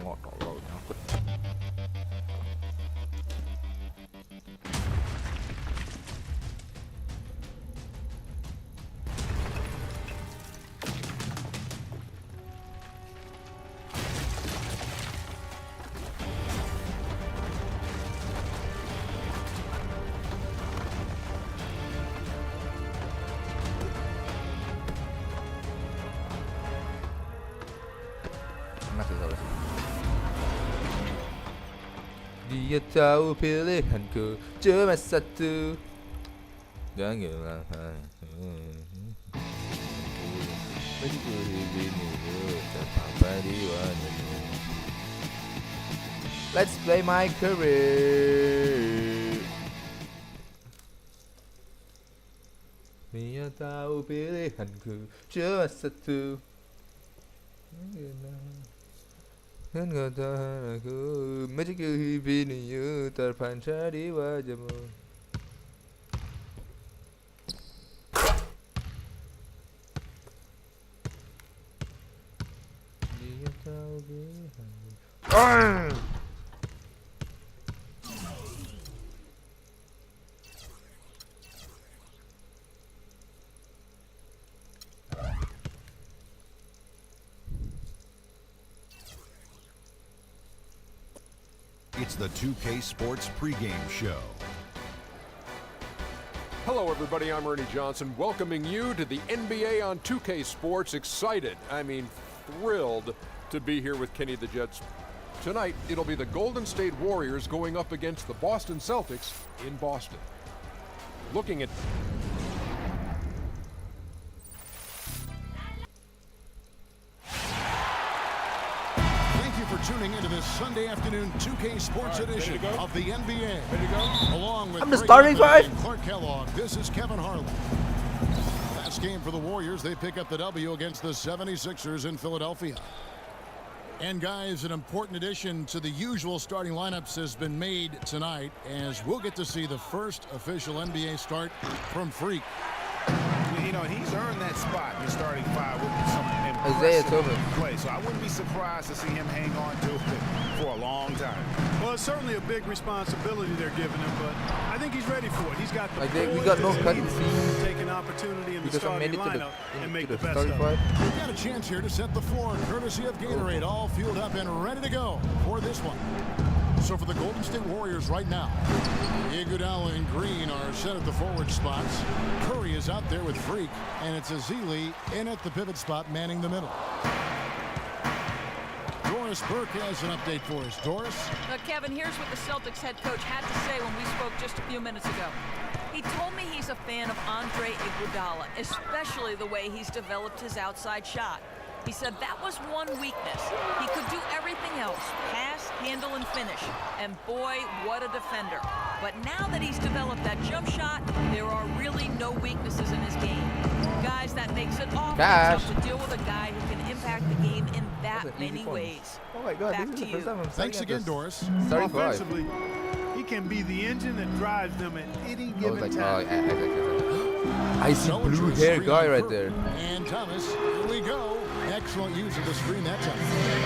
ngọt tolol nyangkut. Masih salah. Dia tahu pilihanku cuma satu. Janganlah Let's play my career. Dia tahu pilihanku cuma satu. Dan katakan aku Magic you terpancar di wajahmu. Dia tahu pilihanku. It's the 2K Sports pregame show. Hello, everybody. I'm Ernie Johnson, welcoming you to the NBA on 2K Sports. Excited, thrilled to be here with Kenny the Jets. Tonight, it'll be the Golden State Warriors going up against the Boston Celtics in Boston. Looking at... Tuning into this Sunday afternoon 2K Sports edition of the NBA. Along with I'm the starting five. Clark Kellogg, this is Kevin Harlan. Last game for the Warriors, they pick up the W against the 76ers in Philadelphia. And guys, an important addition to the usual starting lineups has been made tonight, as we'll get to see the first official NBA start from Freak. You know, he's earned that spot in the starting five with some Isaiah Thomas play, so I wouldn't be surprised to see him hang on to it for a long time. Well, it's certainly a big responsibility they're giving him, but I think he's ready for it. He's got the we got no cut to take an opportunity in the starting lineup and make the best of it. We've got a chance here to set the floor, courtesy of Gatorade, all fueled up and ready to go for this one. So for the Golden State Warriors right now, Iguodala and Green are set at the forward spots. Curry is out there with Freak, and it's Ezeli in at the pivot spot, manning the middle. Doris Burke has an update for us. Doris? Kevin, here's what the Celtics head coach had to say when we spoke just a few minutes ago. He told me he's a fan of Andre Iguodala, especially the way he's developed his outside shot. He said that was one weakness. He could do everything else, pass, handle, and finish. And boy, what a defender. But now that he's developed that jump shot, there are really no weaknesses in his game. Guys, that makes it awfully tough to deal with a guy who can impact the game in that many ways. Oh my god, Back this is to the first you. time I'm Thanks saying again, this. Doris. Offensively, he can be the engine that drives them at any given time. I see blue hair guy right there. And Thomas, here we go. Excellent use of the screen that time.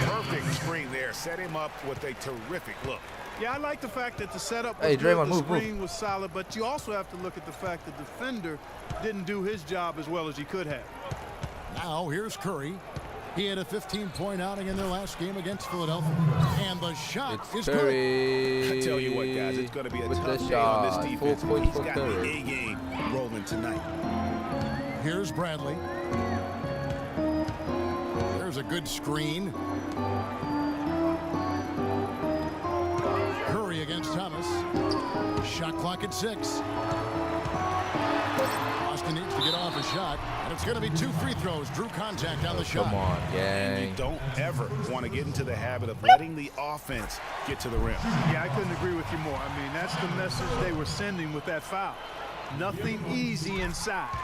Perfect screen there. Set him up with a terrific look. Yeah, I like the fact that the setup was Hey, good, Draymond, the move. screen was solid, but you also have to look at the fact the defender didn't do his job as well as he could have. Now here's Curry. He had a 15-point outing in their last game against Philadelphia. And the shot is good. I tell you what, guys, it's going to be a tough day on this defense. 4 points He's for got Curry. the A-game rolling tonight. Here's Bradley. There's a good screen. Curry against Thomas. Shot clock at 6. Boston needs to get off a shot, and it's going to be 2 free throws. Drew contact on the shot. Come on, And gang. you don't ever want to get into the habit of letting the offense get to the rim. Yeah, I couldn't agree with you more. I mean, that's the message they were sending with that foul. Nothing easy inside.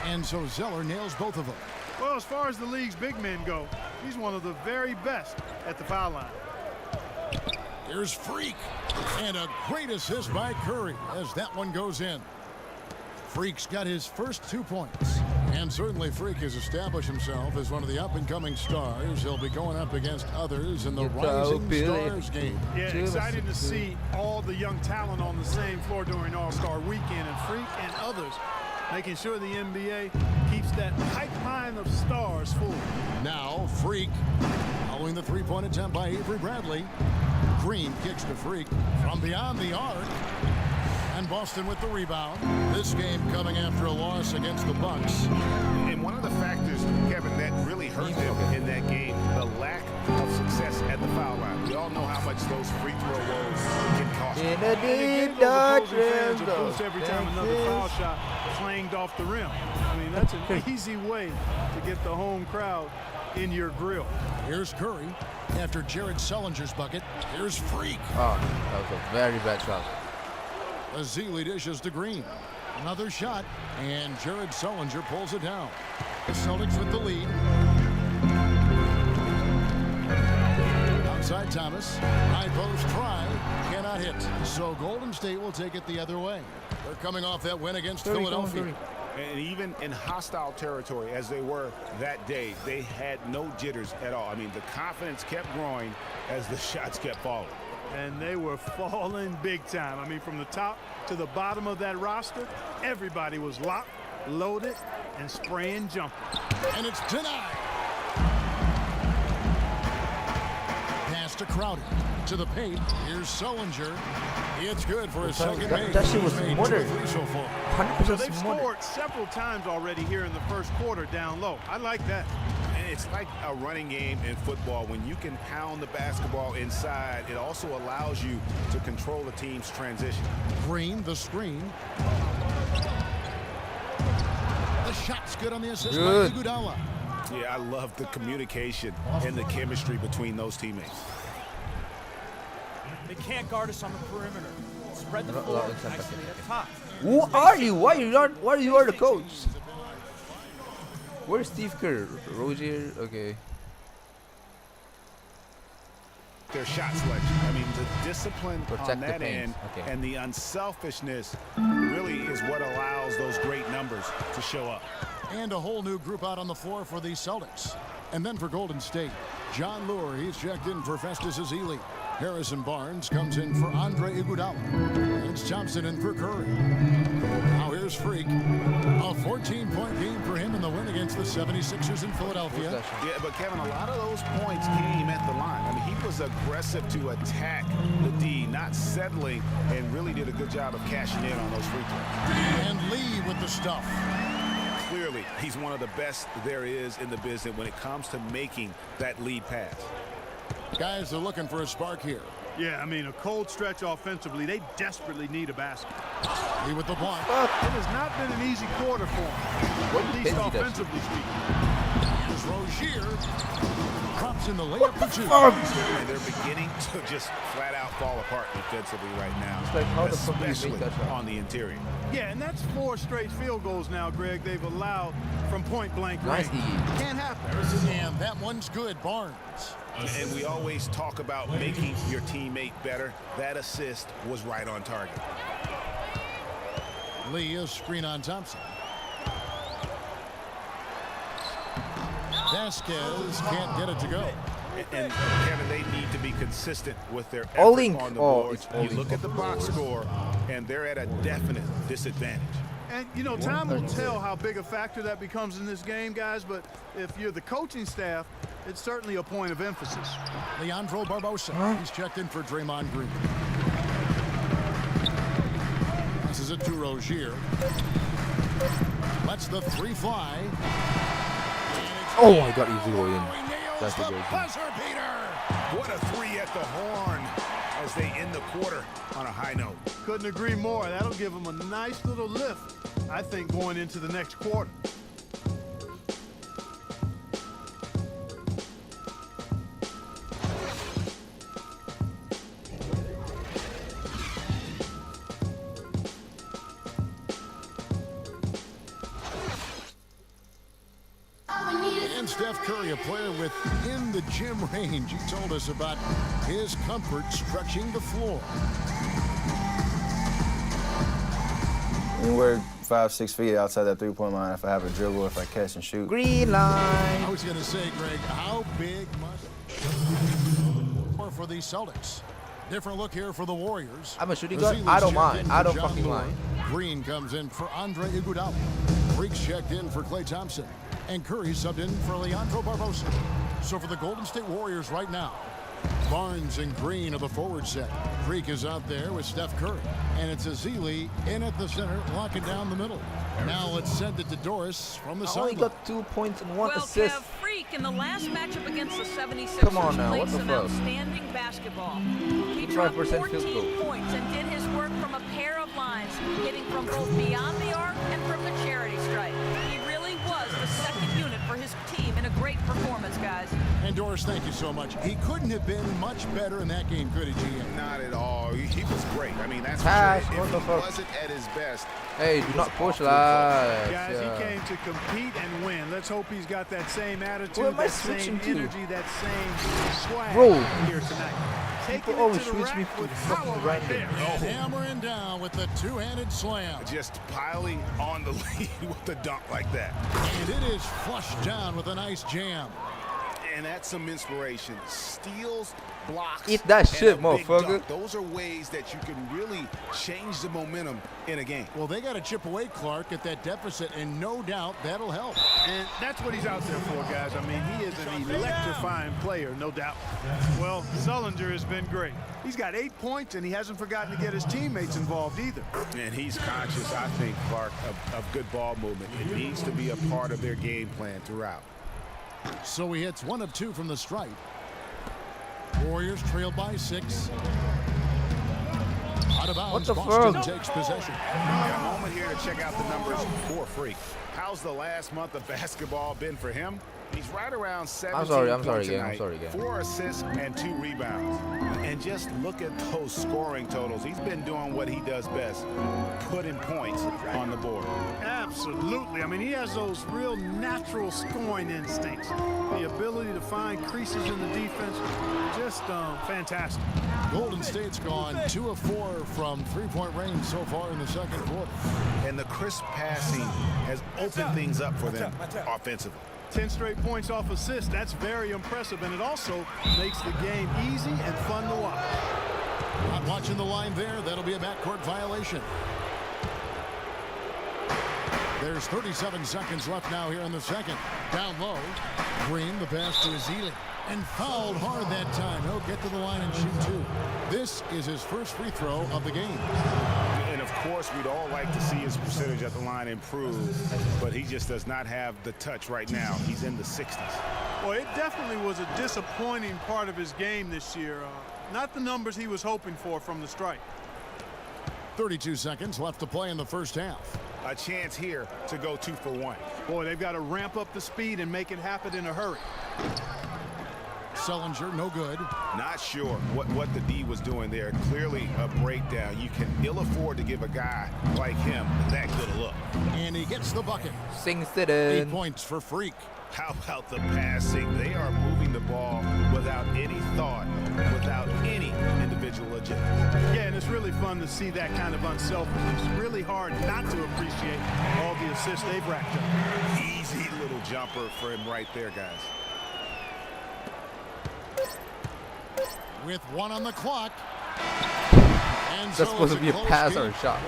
And so Zeller nails both of them. Well, as far as the league's big men go, he's one of the very best at the foul line. Here's Freak. And a great assist by Curry as that one goes in. Freak's got his first 2 points. And certainly Freak has established himself as one of the up-and-coming stars. He'll be going up against others in the Rising Stars game. Yeah, excited to see all the young talent on the same floor during All-Star Weekend, and Freak and others making sure the NBA keeps that pipeline of stars full. Now Freak following the three-point attempt by Avery Bradley. Green kicks to Freak from beyond the arc. And Boston with the rebound. This game coming after a loss against the Bucks. And one of the factors, Kevin, that really hurt them in that game, the lack of success at the foul line. We all know how much those free throw woes can cost. In a And it deep gave those dark opposing fans a rainbow. boost every time another foul shot clanged off the rim. I mean, that's an easy way to get the home crowd in your grill. Here's Curry after Jared Sullinger's bucket. Here's Freak. Oh, that was a very bad shot. Azili dishes to Green. Another shot, and Jared Sullinger pulls it down. The Celtics with the lead. Outside Thomas. High post try. Cannot hit. So Golden State will take it the other way. They're coming off that win against Philadelphia. And even in hostile territory, as they were that day, they had no jitters at all. I mean, the confidence kept growing as the shots kept falling. And they were falling big time. I mean, from the top to the bottom of that roster, everybody was locked, loaded, and spraying jumpers. And it's denied. Pass to Crowder. To the paint. Here's Sullinger. It's good for his second base. That shit was He's made smothered. 2 of 3 so far. 100% So they've smothered. scored several times already here in the first quarter down low. I like that. And it's like a running game in football. When you can pound the basketball inside, it also allows you to control the team's transition. Green, the screen. The shot's good on the assist Good. by Iguodala. Yeah, I love the communication and the chemistry between those teammates. They can't guard us on the perimeter. Spread the No, floor it's not nicely okay. up top. Who are you? Why you are the coach? Where's Steve Kerr? Rozier? Okay. Their shot selection. I mean, the discipline Protect on the that paint. end Okay. and the unselfishness really is what allows those great numbers to show up. And a whole new group out on the floor for the Celtics. And then for Golden State, John Lure, he's checked in for Festus Ezeli. Harrison Barnes comes in for Andre Iguodala. It's Thompson in for Curry. Now here's Freak. A 14-point game for him in the win against the 76ers in Philadelphia. Yeah, but Kevin, a lot of those points came at the line. I mean, he was aggressive to attack the D, not settling, and really did a good job of cashing in on those free throws. And Lee with the stuff. Clearly, he's one of the best there is in the business when it comes to making that lead pass. Guys are looking for a spark here. Yeah, I mean, a cold stretch offensively. They desperately need a basket. Lee with the block. It has not been an easy quarter for them, at least Benji does. offensively speaking. Here's Rozier. Drops in the layup for 2. And they're beginning to just flat out fall apart defensively right now, like, how the fuck do you make especially that shot? on the interior. Yeah, and that's 4 straight field goals now, Greg. They've allowed from point-blank Nice, range. Iggy. Can't happen. And that one's good. Barnes. And we always talk about making your teammate better. That assist was right on target. Lee, a screen on Thompson. Vasquez can't get it to go. And Kevin, they need to be consistent with their effort All-in. on the Oh, boards. it's You all-in. look at the box score, and they're at a definite disadvantage. And, you know, time will tell how big a factor that becomes in this game, guys, but if you're the coaching staff, it's certainly a point of emphasis. Leandro Barbosa. He's checked in for Draymond Green. This is it to Rozier. Lets the 3 fly. Oh my God, he's going in. He nails That's a the good one. buzzer beater. What a 3 at the horn as they end the quarter on a high note. Couldn't agree more. That'll give them a nice little lift, I think, going into the next quarter. And Steph Curry, a player within the gym range. He told us about his comfort stretching the floor. can work 5, 6 feet outside that three-point line if I have a dribble, if I catch and shoot. Green line. I was going to say, Greg, how big must for the Celtics? Different look here for the Warriors. I'm a shooting The guard. Zealous I don't checked mind. in I for don't John fucking Moore. mind. Green comes in for Andre Iguodala. Freaks checked in for Klay Thompson. And Curry subbed in for Leandro Barbosa. So for the Golden State Warriors right now, Barnes and Green are the forward set. Freak is out there with Steph Curry. And it's Ezeli in at the center, locking down the middle. Now let's send it to Doris from the I only sideline. got 2 points and 1 Well, assist. Kev, Freak in the last matchup against the 76ers Come on now, played what the some fuck? outstanding basketball. He dropped 55% field 14 goal. points and did his work from a pair of lines, hitting from both beyond the arc and from the charity stripe. He really was the second unit for his team in a great performance, guys. And Doris, thank you so much. He couldn't have been much better in that game, could he, GM? Not at all. He was great. I mean, that's Pass, for sure. what If the he fuck? wasn't at his best, Hey, do not push live. Guys, he came to compete and win. Let's hope he's got that same attitude, Where am I that same switching to? energy, that same swag Bro. here tonight. Taking People it always to the switch me rack to with fucking power right random. there. Hammering down with the two-handed slam. just piling on the lead with a dunk like that. And it is flushed down with a nice jam. And that's some inspiration. Steals, blocks, Eat that and shit, a big motherfucker. dunk. Those are ways that you can really change the momentum in a game. Well, they got to chip away, Clark, at that deficit, and no doubt that'll help. And that's what he's out there for, guys. I mean, he is an electrifying player, no doubt. Well, Sullinger has been great. He's got 8 points, and he hasn't forgotten to get his teammates involved either. And he's conscious, I think, Clark, of good ball movement. It needs to be a part of their game plan throughout. So he hits 1 of 2 from the stripe. Warriors trail by 6. Out of bounds, the Boston fuck? takes possession. A moment here to check out the numbers for Freak. How's the last month of basketball been for him? He's right around 17 I'm sorry points again, a I'm night, sorry again. 4 assists and 2 rebounds. And just look at those scoring totals. He's been doing what he does best, putting points on the board. Absolutely. I mean, he has those real natural scoring instincts. The ability to find creases in the defense, just fantastic. Golden State's gone 2 of 4 from three-point range so far in the second quarter. And the crisp passing has opened things up for them offensively. 10 straight points off assists. That's very impressive, and it also makes the game easy and fun to watch. Not watching the line there. That'll be a backcourt violation. There's 37 seconds left now here in the second. Down low. Green, the pass to Ezeli. And fouled hard that time. He'll get to the line and shoot 2. This is his first free throw of the game. And of course, we'd all like to see his percentage at the line improve, but he just does not have the touch right now. He's in the 60s. Well, it definitely was a disappointing part of his game this year. Not the numbers he was hoping for from the strike. 32 seconds left to play in the first half. A chance here to go 2 for 1. Boy, they've got to ramp up the speed and make it happen in a hurry. Sullinger, no good. Not sure what the D was doing there. Clearly a breakdown. You can ill afford to give a guy like him that good a look. And he gets the bucket. Sings it 8 in. points for Freak. How about the passing? They are moving the ball without any thought, without any individual agenda. Yeah, and it's really fun to see that kind of unselfishness. Really hard not to appreciate all the assists they've racked up. Easy little jumper for him right there, guys. With 1 on the clock. And That's so supposed to it's be a close pass game. or a shot.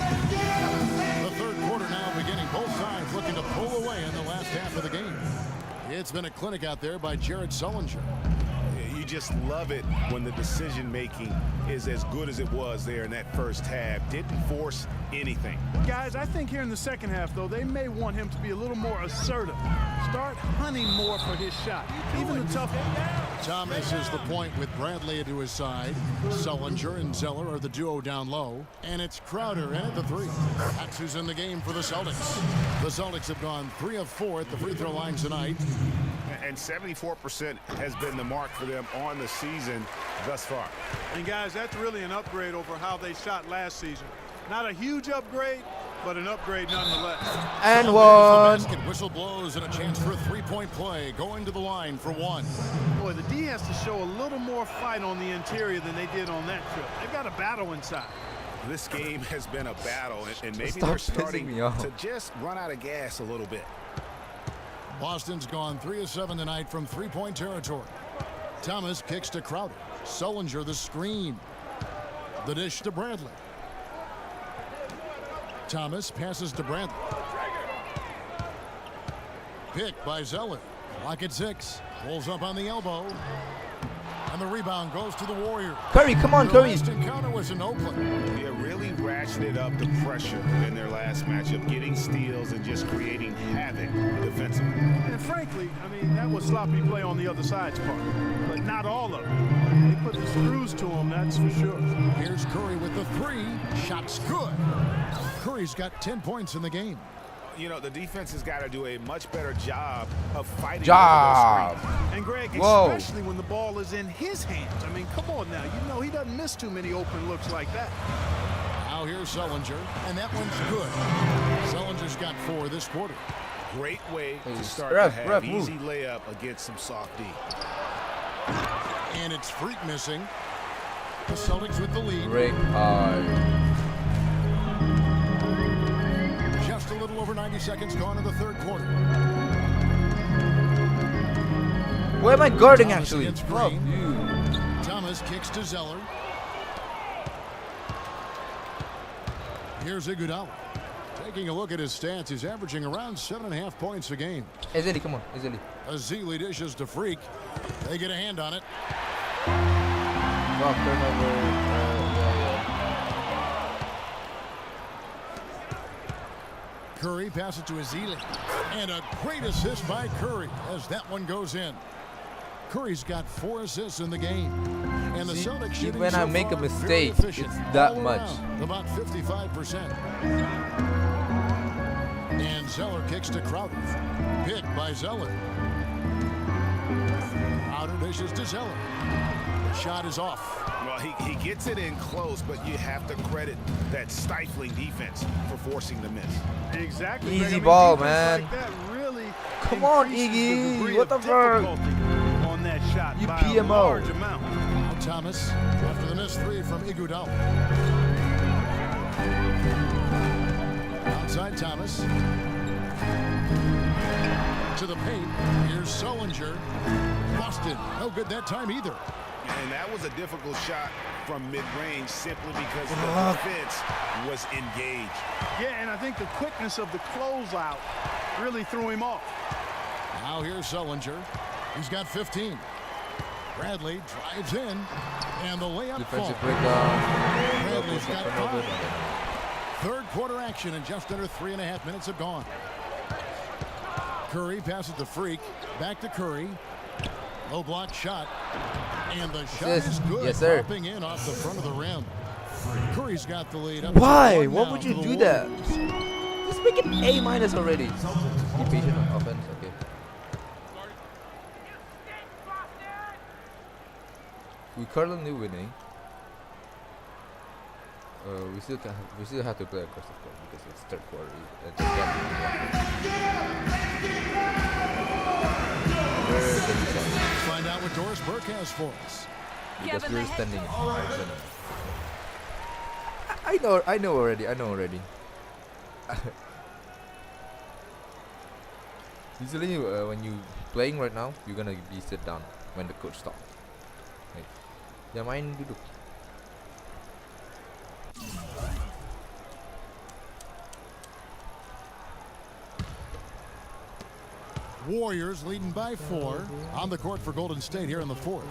The third quarter now beginning. Both sides looking to pull away in the last half of the game. It's been a clinic out there by Jared Sullinger. You just love it when the decision making is as good as it was there in that first half. Didn't force anything. Guys, I think here in the second half, though, they may want him to be a little more assertive. Start hunting more for his shot, even the tough one. Thomas is the point with Bradley to his side. Sullinger and Zeller are the duo down low. And it's Crowder in at the 3. That's who's in the game for the Celtics. The Celtics have gone 3 of 4 at the free throw line tonight. And 74% has been the mark for them on the season thus far. And guys, that's really an upgrade over how they shot last season. Not a huge upgrade, but an upgrade nonetheless. And The one. basket whistle blows and a chance for a three-point play. Going to the line for one. Boy, the D has to show a little more fight on the interior than they did on that trip. They've got a battle inside. This game has been a battle, and maybe Stop they're pissing starting me off. to just run out of gas a little bit. Boston's gone 3 of 7 tonight from three-point territory. Thomas kicks to Crowder. Sullinger the screen. The dish to Bradley. Thomas passes to Bradley. Pick by Zeller. Lock at 6. Pulls up on the elbow. And the rebound goes to the Warriors. Curry, come on, Their Curry. last encounter was in Oakland. They really ratcheted up the pressure in their last matchup, getting steals and just creating havoc defensively. And frankly, I mean, that was sloppy play on the other side's part, but not all of it. They put the screws to them, that's for sure. Here's Curry with the 3. Shot's good. Curry's got 10 points in the game. You know, the defense has got to do a much better job of fighting Job. over those screens. And Greg, Whoa. especially when the ball is in his hands. I mean, come on now. You know he doesn't miss too many open looks like that. Now here's Sullinger, and that one's good. Sullinger's got 4 this quarter. Great way to Hey, start ref, to have ref, move. easy layup against some soft D. And it's Freak missing. The Celtics with the lead. Break hard. Just a little over 90 seconds gone in the third quarter. Where am I guarding Thomas actually? against Fuck Green. you. Thomas kicks to Zeller. Here's Iguodala. Taking a look at his stats, he's averaging around 7.5 points a game. Ezeli, come on, Ezeli. Azili dishes to Freak. They get a hand on it. Fuck, turnover. Yeah. Curry passes to Azili. And a great assist by Curry as that one goes in. Curry's got 4 assists in the game. And the See, Celtics see, shooting when so I make a far, very mistake, efficient it's that all much. around, about 55%. And Zeller kicks to Crowder. Pick by Zeller. Crowder dishes to Zeller. The shot is off. Well, he gets it in close, but you have to credit that stifling defense for forcing the miss. Exactly. Easy Greg. I mean, ball, defense man. Like that really Come on, increases Iggy. the degree What of the fuck? difficulty on that shot You by PMO. a large amount. Now Thomas after the missed 3 from Iguodala. Outside Thomas. To the paint. Here's Sullinger. Boston. No good that time either. And that was a difficult shot from mid-range simply because the defense was engaged. Yeah, and I think the quickness of the closeout really threw him off. Now here's Sullinger. He's got 15. Bradley drives in. And the layup Defensive falls. breakdown. Bradley's got Turnover. 5. Third quarter action and just under 3.5 minutes have gone. Curry passes to Freak. Back to Curry. Low block shot. And the shot Yes. is good. Yes, sir. Popping in off the front of the rim. Curry's got the lead. Up Why? to 1 Why now would for you the do that? Warriors. Just make it A- already. Be patient on offense, okay. We currently winning. We still have to play aggressive because it's third quarter. And they can't do Where is the result? Let's find out what Doris Burke has for us. Because Kevin, we're the head standing. coach- I know already. Usually, when you playing right now, you're gonna be sit down when the coach stops. Right? Ya main duduk. Warriors leading by 4 on the court for Golden State here in the 4th.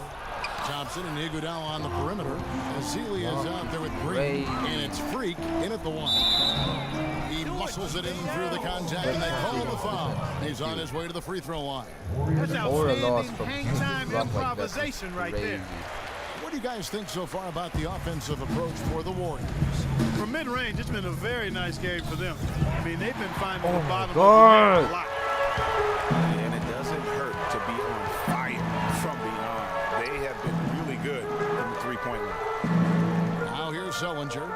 Thompson and Iguodala on the perimeter. Azili is out there with Green, and it's Freak in at the 1. He muscles it in through the contact, and they call the foul. He's on his way to the free throw line. That's Or a loss outstanding from hang time block like that. improvisation right there. Crazy. What do you guys think so far about the offensive approach for the Warriors? From mid-range, it's been a very nice game for them. I mean, they've been finding the my bottom God. of the net a lot. And it doesn't hurt to be on fire from beyond. They have been really good from the three-point line. Now here's Sullinger.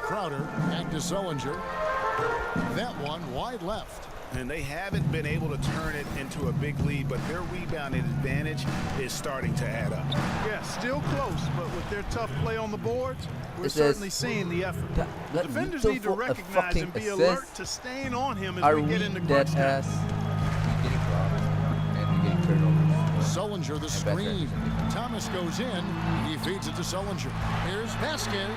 Crowder. Back to Sullinger. That one wide left. And they haven't been able to turn it into a big lead, but their rebounding advantage is starting to add up. Yeah, still close, but with their tough play on the boards, we're It says certainly seeing the effort. That Defenders little need to for a recognize fucking and be assist. alert to staying on him as Are we we get into dead crunch time. ass? We're getting robbed and we're getting turnovers. Sullinger the And screen. Becker. Thomas goes in. He feeds it to Sullinger. Here's Vasquez.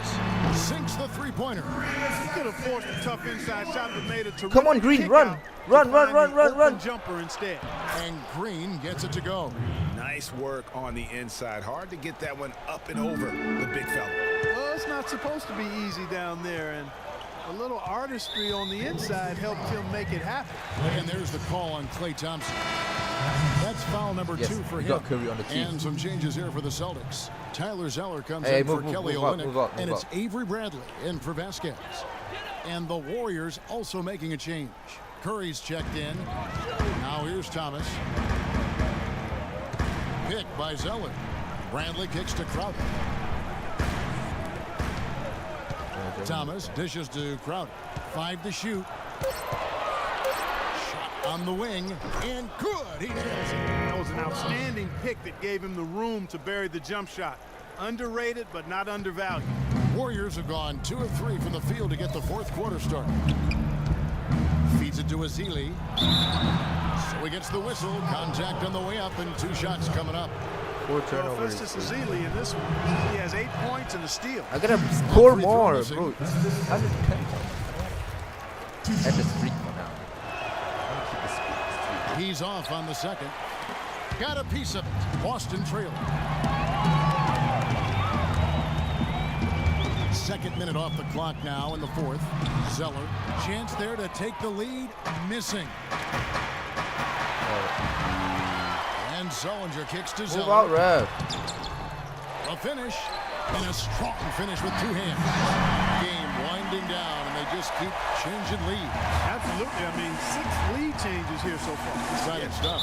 Sinks the three-pointer. He could have forced a tough inside shot but made it to Come on, Green, run. Run. Jumper instead. And Green gets it to go. Nice work on the inside. Hard to get that one up and over the big fella. Well, it's not supposed to be easy down there, and a little artistry on the inside helped him make it happen. And there's the call on Klay Thompson. That's foul number Yes, 2 for we him. got Curry on the team. And some changes here for the Celtics. Tyler Zeller comes Hey, in move, for move, Kelly move up, Olynyk, move up, and move it's up. Avery Bradley in for Vasquez. And the Warriors also making a change. Curry's checked in. Now here's Thomas. Pick by Zeller. Bradley kicks to Crowder. Thomas dishes to Crowder. 5 to shoot. Shot on the wing, and good. He nails it. That was an outstanding pick that gave him the room to bury the jump shot. Underrated, but not undervalued. Warriors have gone 2 of 3 from the field to get the fourth quarter started. Feeds it to Ezeli. So he gets the whistle. Contact on the way up, and 2 shots coming up. 4 Well, turnovers. Festus Ezeli in this one, he has 8 points and a steal. I gotta score Free throw more, missing. bro. 110. At the streak for now. He's off on the second. Got a piece of it. Boston trailing. Second minute off the clock now in the fourth. Zeller. Chance there to take the lead. Missing. And Sullinger kicks to Move Zeller. out, ref. A finish, and a strong finish with 2 hands. Game winding down, and they just keep changing leads. Absolutely. I mean, 6 lead changes here so far. Exciting stuff.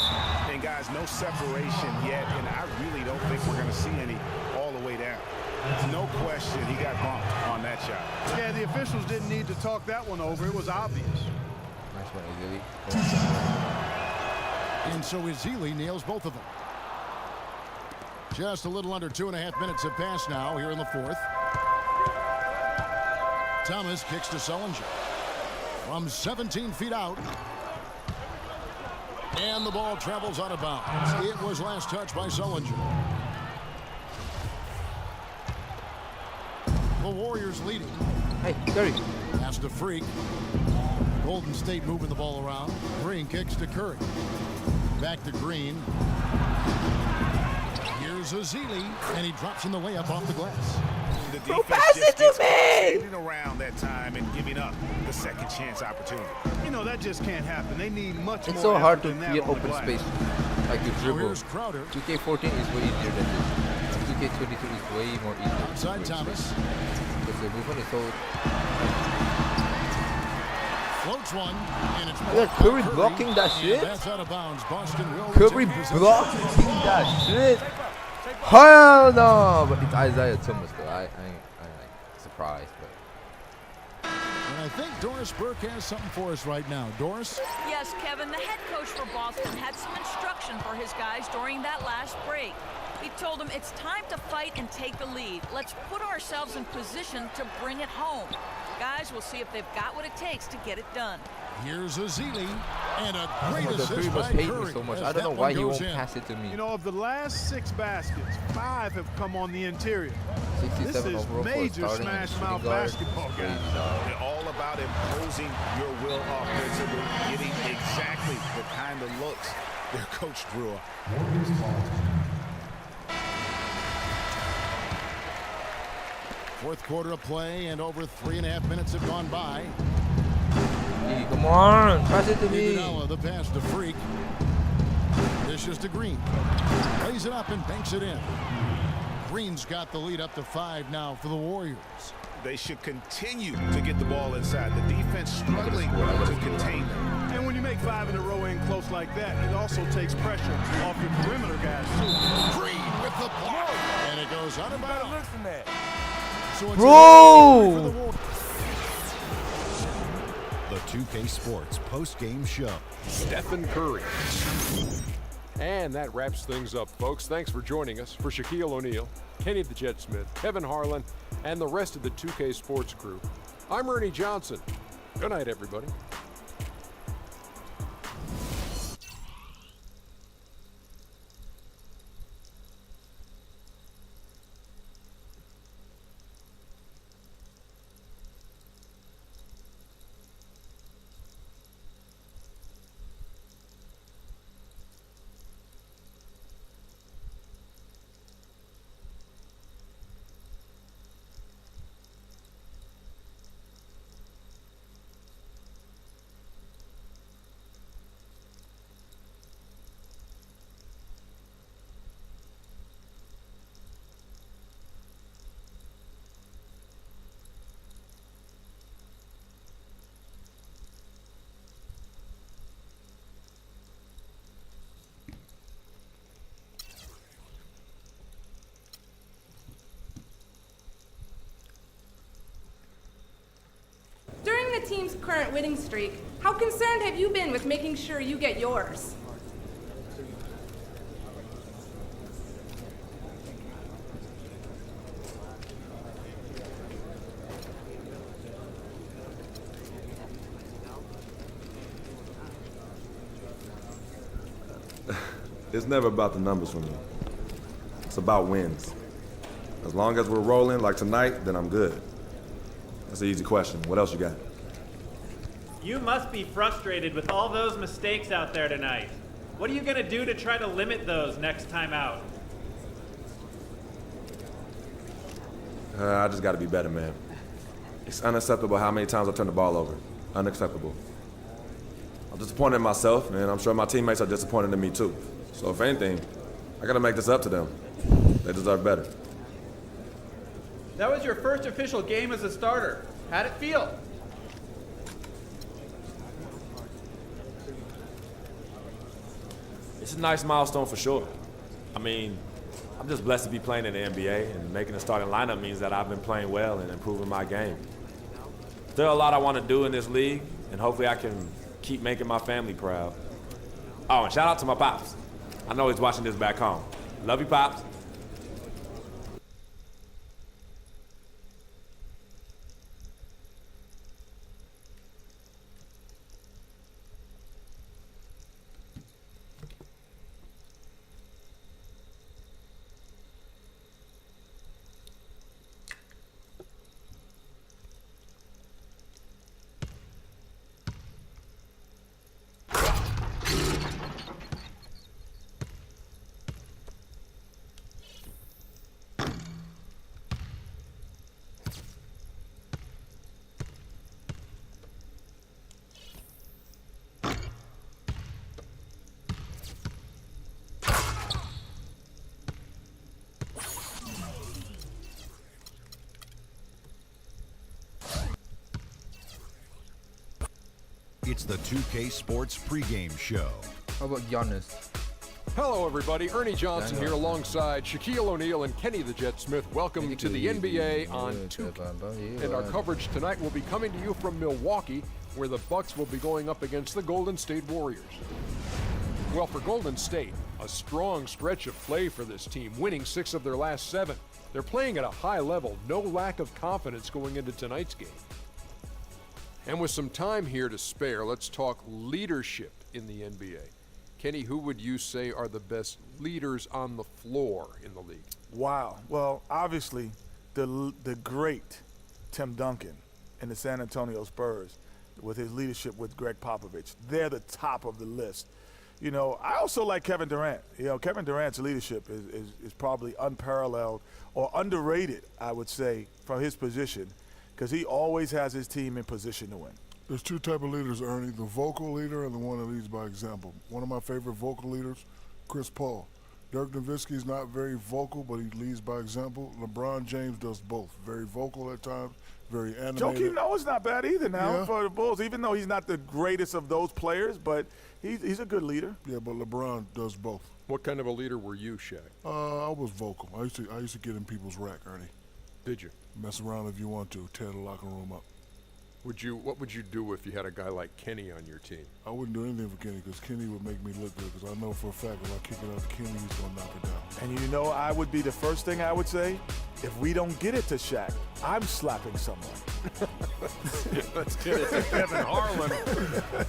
And guys, no separation yet, and I really don't think we're going to see any all the way down. No question he got bumped on that shot. Yeah, the officials didn't need to talk that one over. It was obvious. Nice one, Ezeli. And so Ezeli nails both of them. Just a little under 2.5 minutes have passed now here in the fourth. Thomas kicks to Sullinger. From 17 feet out. And the ball travels out of bounds. It was last touched by Sullinger. The Warriors leading. Hey, Curry. Pass to Freak. Golden State moving the ball around. Green kicks to Curry. Back to Green. Here's Ezeli, and he drops in the layup off the glass. The Bro, defense pass just it to gets me! standing around that time and giving up the second chance opportunity. You know, that just can't happen. They need much It's more so hard effort to than that create on the open glass. space. Like you So dribble. here's Crowder. 2K14 is way easier than this. 2K22 is way more easier. Outside Thomas. Because the movement is so. Floats one, and it's Look, blocked by Curry blocking that And shit. that's out of bounds. Boston will Curry retain possession. blocking that shit. Hell no! But it's Isaiah Thomas though. I'm like surprised, but. And I think Doris Burke has something for us right now. Doris? Yes, Kevin, the head coach for Boston had some instruction for his guys during that last break. He told them it's time to fight and take the lead. Let's put ourselves in position to bring it home. Guys, we'll see if they've got what it takes to get it done. Here's Ezeli, and a great Oh, the assist Curry by must hate Curry. me so much. as I don't that know one why he goes won't in. pass it to me. You know, of the last 6 baskets, 5 have come on the interior. 67 This is overall for major starting and smash shooting mouth guard. basketball, Crazy, guys. dog. They're all about imposing your will offensively, getting exactly the kind of looks their coach drew up. Fourth quarter of play, and over 3.5 minutes have gone by. Hey, come on, pass it to me. Iguodala, the pass to Freak. Dishes to Green. Lays it up and banks it in. Green's got the lead up to 5 now for the Warriors. They should continue to get the ball inside. The defense struggling to contain them. And when you make 5 in a row in close like that, it also takes pressure off your perimeter guys, too. Green with the block. And it goes out of bounds. So it's Bro! for the Warriors. 2K Sports post-game show. Stephen Curry. And that wraps things up, folks. Thanks for joining us. For Shaquille O'Neal, Kenny the Jet Smith, Kevin Harlan, and the rest of the 2K Sports crew, I'm Ernie Johnson. Good night, everybody. During the team's current winning streak, how concerned have you been with making sure you get yours? It's never about the numbers for me. It's about wins. As long as we're rolling like tonight, then I'm good. That's an easy question. What else you got? You must be frustrated with all those mistakes out there tonight. What are you going to do to try to limit those next time out? I just got to be better, man. It's unacceptable how many times I turn the ball over. Unacceptable. I'm disappointed in myself, and I'm sure my teammates are disappointed in me too. So if anything, I got to make this up to them. They deserve better. That was your first official game as a starter. How'd it feel? It's a nice milestone for sure. I mean, I'm just blessed to be playing in the NBA, and making the starting lineup means that I've been playing well and improving my game. Still a lot I want to do in this league, and hopefully I can keep making my family proud. Oh, and shout out to my pops. I know he's watching this back home. Love you, Pops. It's the 2K Sports pregame show. How about Giannis? Hello, everybody. Ernie Johnson here alongside Shaquille O'Neal and Kenny the Jet Smith. Welcome to the NBA on 2K. And our coverage tonight will be coming to you from Milwaukee, where the Bucks will be going up against the Golden State Warriors. Well, for Golden State, a strong stretch of play for this team, winning 6 of their last 7. They're playing at a high level, no lack of confidence going into tonight's game. And with some time here to spare, let's talk leadership in the NBA. Kenny, who would you say are the best leaders on the floor in the league? Wow. Well, obviously, the great Tim Duncan in the San Antonio Spurs with his leadership with Greg Popovich. They're the top of the list. You know, I also like Kevin Durant. You know, Kevin Durant's leadership is probably unparalleled or underrated, I would say, from his position, because he always has his team in position to win. There's 2 types of leaders, Ernie, the vocal leader and the one that leads by example. One of my favorite vocal leaders, Chris Paul. Dirk Nowitzki is not very vocal, but he leads by example. LeBron James does both. Very vocal at times, very animated. Joakim Noah's not bad either now for the Bulls, even though he's not the greatest of those players, but he's a good leader. Yeah, but LeBron does both. What kind of a leader were you, Shaq? I was vocal. I used to get in people's rack, Ernie. Did you? Mess around if you want to. Tear the locker room up. What would you do if you had a guy like Kenny on your team? I wouldn't do anything for Kenny because Kenny would make me look good because I know for a fact when I kick it out to Kenny, he's going to knock it down. And you know, I would be the first thing I would say, if we don't get it to Shaq, I'm slapping someone. Let's get it to Kevin Harlan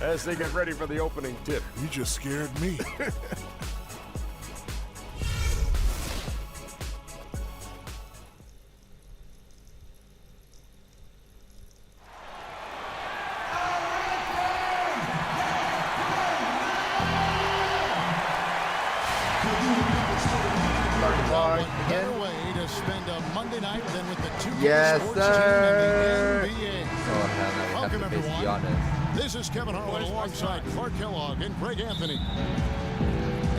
as they get ready for the opening tip. You just scared me. Better way to spend a Monday night than with the 2K Yes, Sports sir. team and the NBA. Oh, hell, I Welcome, have to be everyone. honest. This is Kevin Harlan alongside Clark Kellogg and Greg Anthony.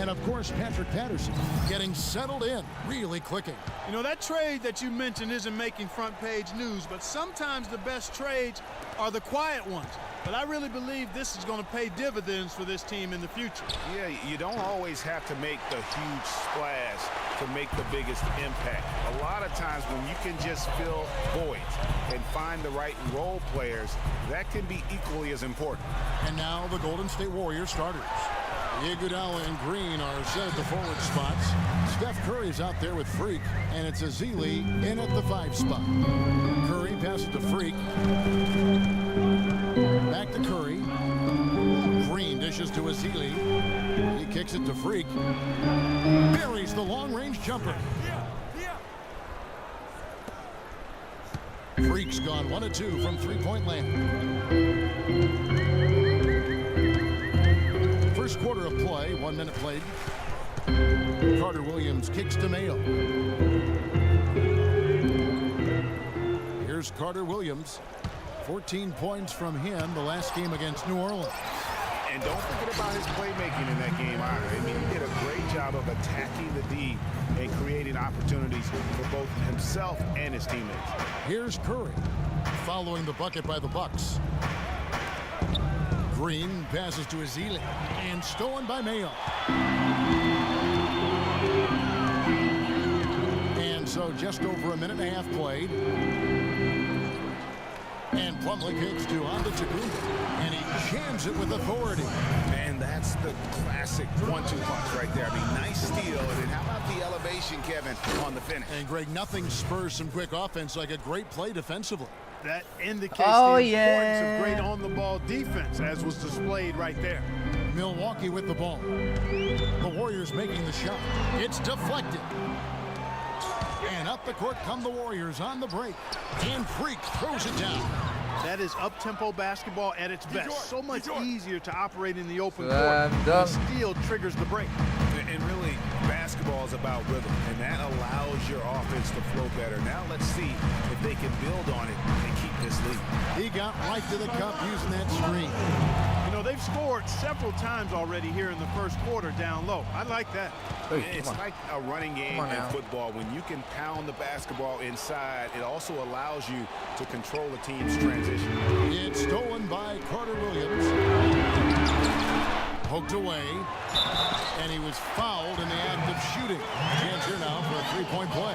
And, of course, Patrick Patterson getting settled in, really clicking. You know, that trade that you mentioned isn't making front page news, but sometimes the best trades are the quiet ones. But I really believe this is going to pay dividends for this team in the future. Yeah, you don't always have to make the huge splash to make the biggest impact. A lot of times when you can just fill voids and find the right role players, that can be equally as important. And now the Golden State Warriors starters. Iguodala and Green are set at the forward spots. Steph Curry's out there with Freak, and it's Ezeli in at the 5 spot. Curry passes to Freak. Back to Curry. Green dishes to Ezeli. He kicks it to Freak. Buries the long-range jumper. Freak's gone 1 of 2 from three-point land. First quarter of play, 1 minute played. Carter Williams kicks to Mayo. Here's Carter Williams. 14 points from him the last game against New Orleans. And don't forget about his playmaking in that game either. I mean, he did a great job of attacking the D and creating opportunities for both himself and his teammates. Here's Curry following the bucket by the Bucks. Green passes to Ezeli and stolen by Mayo. And so just over a minute and a half played. And Plumlee kicks to Antetokounmpo, and he jams it with authority. And that's the classic 1-2 punch right there. I mean, nice steal. And then how about the elevation, Kevin, on the finish? And Greg, nothing spurs some quick offense like a great play defensively. That indicates the importance of great on-the-ball defense, as was displayed right there. Milwaukee with the ball. The Warriors making the shot. It's deflected. And up the court come the Warriors on the break. And Freak throws it down. That is up-tempo basketball at its best. So much easier to operate in the open court. Slam The dunk. steal triggers the break. And really, basketball is about rhythm, and that allows your offense to flow better. Now let's see if they can build on it and keep this lead. He got right to the cup using that screen. You know, they've scored several times already here in the first quarter down low. I like that. It's like a running game in football. When you can pound the basketball inside, it also allows you to control the team's transition. It's stolen by Carter Williams. Poked away. And he was fouled in the act of shooting. Chance here now for a three-point play.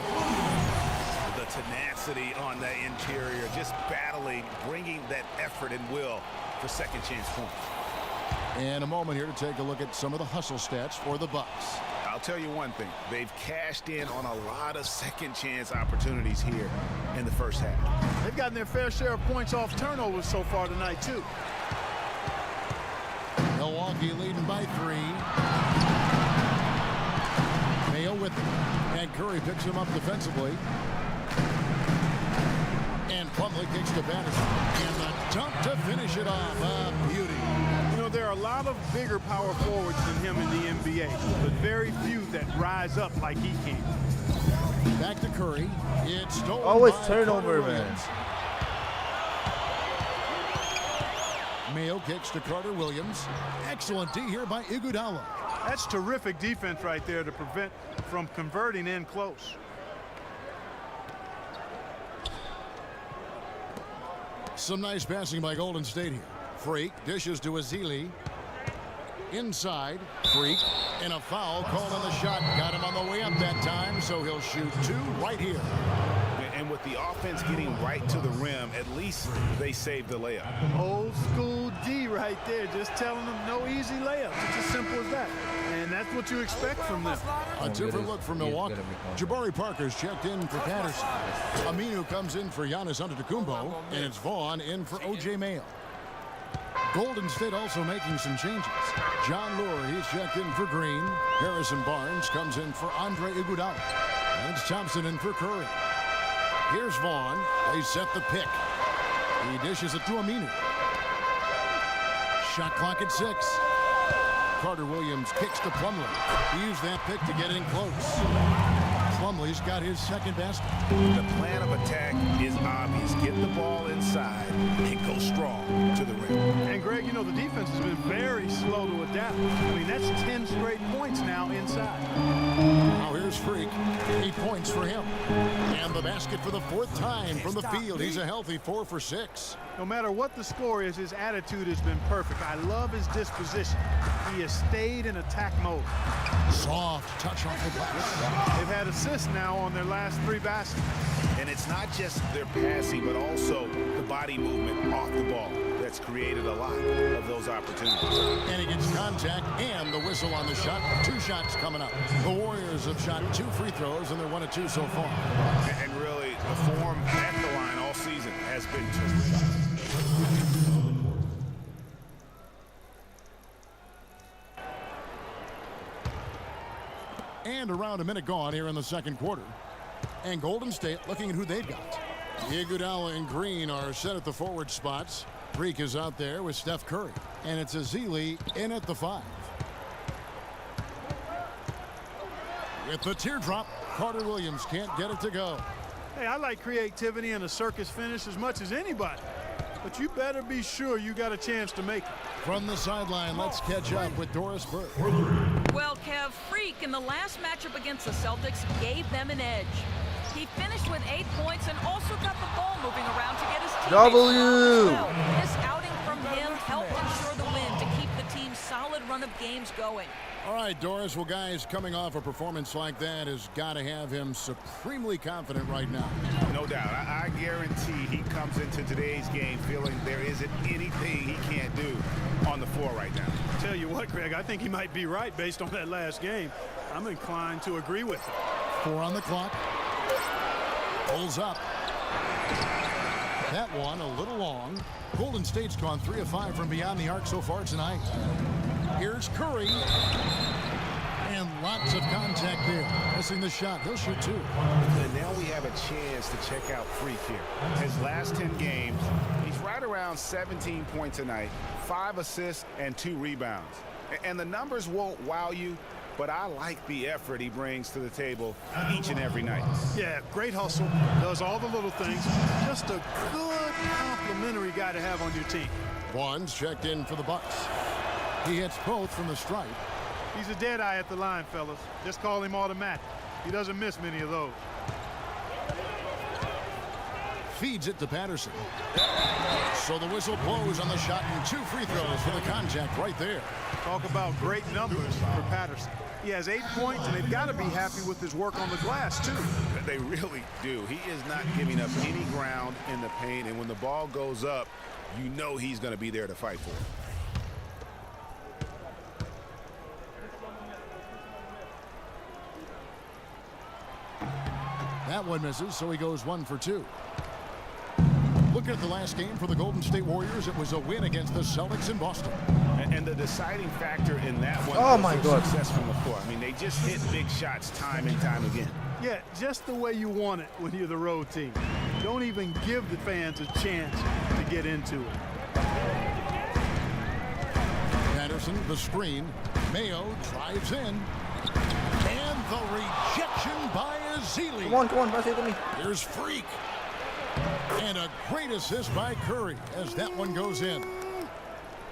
The tenacity on the interior, just battling, bringing that effort and will for second chance points. And a moment here to take a look at some of the hustle stats for the Bucks. I'll tell you one thing. They've cashed in on a lot of second chance opportunities here in the first half. They've gotten their fair share of points off turnovers so far tonight, too. Milwaukee leading by 3. Mayo with him. And Curry picks him up defensively. And Plumlee kicks to Patterson. And the dunk to finish it off. A beauty. You know, there are a lot of bigger power forwards than him in the NBA, but very few that rise up like he can. Back to Curry. It's stolen Always by turnover, Carter man. Williams. Mayo kicks to Carter Williams. Excellent D here by Iguodala. That's terrific defense right there to prevent from converting in close. Some nice passing by Golden State here. Freak dishes to Ezeli. Inside, Freak, and a foul called on the shot. Got him on the way up that time, so he'll shoot 2 right here. And with the offense getting right to the rim, at least they saved the layup. Old school D right there, just telling them no easy layups. It's as simple as that. And that's what you expect from them. A different look from Milwaukee. Jabari Parker's checked in for Patterson. Aminu comes in for Giannis Antetokounmpo, and it's Vaughn in for O.J. Mayo. Golden State also making some changes. John Lure, he's checked in for Green. Harrison Barnes comes in for Andre Iguodala. And it's Thompson in for Curry. Here's Vaughn. They set the pick. He dishes it to Aminu. Shot clock at 6. Carter Williams kicks to Plumlee. He used that pick to get in close. Plumlee's got his second basket. The plan of attack is obvious. Get the ball inside and go strong to the rim. And Greg, you know, the defense has been very slow to adapt. I mean, that's 10 straight points now inside. Now here's Freak. 8 points for him. And the basket for the 4th time from the field. He's a healthy 4 for 6. No matter what the score is, his attitude has been perfect. I love his disposition. He has stayed in attack mode. Soft touch off the glass. They've had assists now on their last 3 baskets. And it's not just their passing, but also the body movement off the ball that's created a lot of those opportunities. And he gets contact and the whistle on the shot. 2 shots coming up. The Warriors have shot 2 free throws, and they're 1 of 2 so far. And really, the form at the line all season has been terrific. And around a minute gone here in the second quarter. And Golden State looking at who they've got. Iguodala and Green are set at the forward spots. Freak is out there with Steph Curry. And it's Ezeli in at the 5. With the teardrop, Carter Williams can't get it to go. Hey, I like creativity and a circus finish as much as anybody. But you better be sure you got a chance to make it. From the sideline, let's catch up with Doris Burke. Well, Kev, Freak in the last matchup against the Celtics gave them an edge. He finished with 8 points and also got the ball moving around to get his teammates W. well. This outing from him helped ensure the win to keep the team's solid run of games going. All right, Doris. Well, guys, coming off a performance like that has got to have him supremely confident right now. No doubt. I guarantee he comes into today's game feeling there isn't anything he can't do on the floor right now. Tell you what, Greg, I think he might be right based on that last game. I'm inclined to agree with him. 4 on the clock. Pulls up. That one a little long. Golden State's gone 3 of 5 from beyond the arc so far tonight. Here's Curry. And lots of contact there. Missing the shot. He'll shoot 2. And now we have a chance to check out Freak here. His last 10 games, he's right around 17 points a night, 5 assists and 2 rebounds. And the numbers won't wow you, but I like the effort he brings to the table each and every night. Yeah, great hustle, does all the little things. Just a good complimentary guy to have on your team. Vaughn's checked in for the Bucks. He hits both from the stripe. He's a dead eye at the line, fellas. Just call him automatic. He doesn't miss many of those. Feeds it to Patterson. So the whistle blows on the shot and 2 free throws for the contact right there. Talk about great numbers for Patterson. He has 8 points, and they've got to be happy with his work on the glass, too. They really do. He is not giving up any ground in the paint, and when the ball goes up, you know he's going to be there to fight for it. That one misses, so he goes 1 for 2. Looking at the last game for the Golden State Warriors, it was a win against the Celtics in Boston. And the deciding factor in that one was their success from the floor. I mean, they just hit big shots time and time again. Yeah, just the way you want it when you're the road team. Don't even give the fans a chance to get into it. Patterson, the screen. Mayo drives in. And the rejection by Ezeli. Come on, pass it to me. Here's Freak. And a great assist by Curry as that one goes in.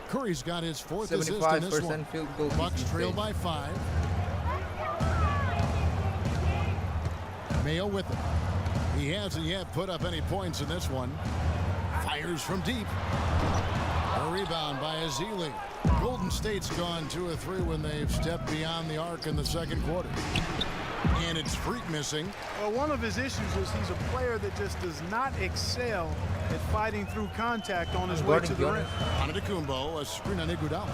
Curry's got his 4th assist in this one. Field goal. Bucks trail by 5. Mayo with it. He hasn't yet put up any points in this one. Fires from deep. A rebound by Ezeli. Golden State's gone 2 of 3 when they've stepped beyond the arc in the second quarter. And it's Freak missing. Well, one of his issues is he's a player that just does not excel at fighting through contact on his way to the rim. Antetokounmpo, a screen on Iguodala.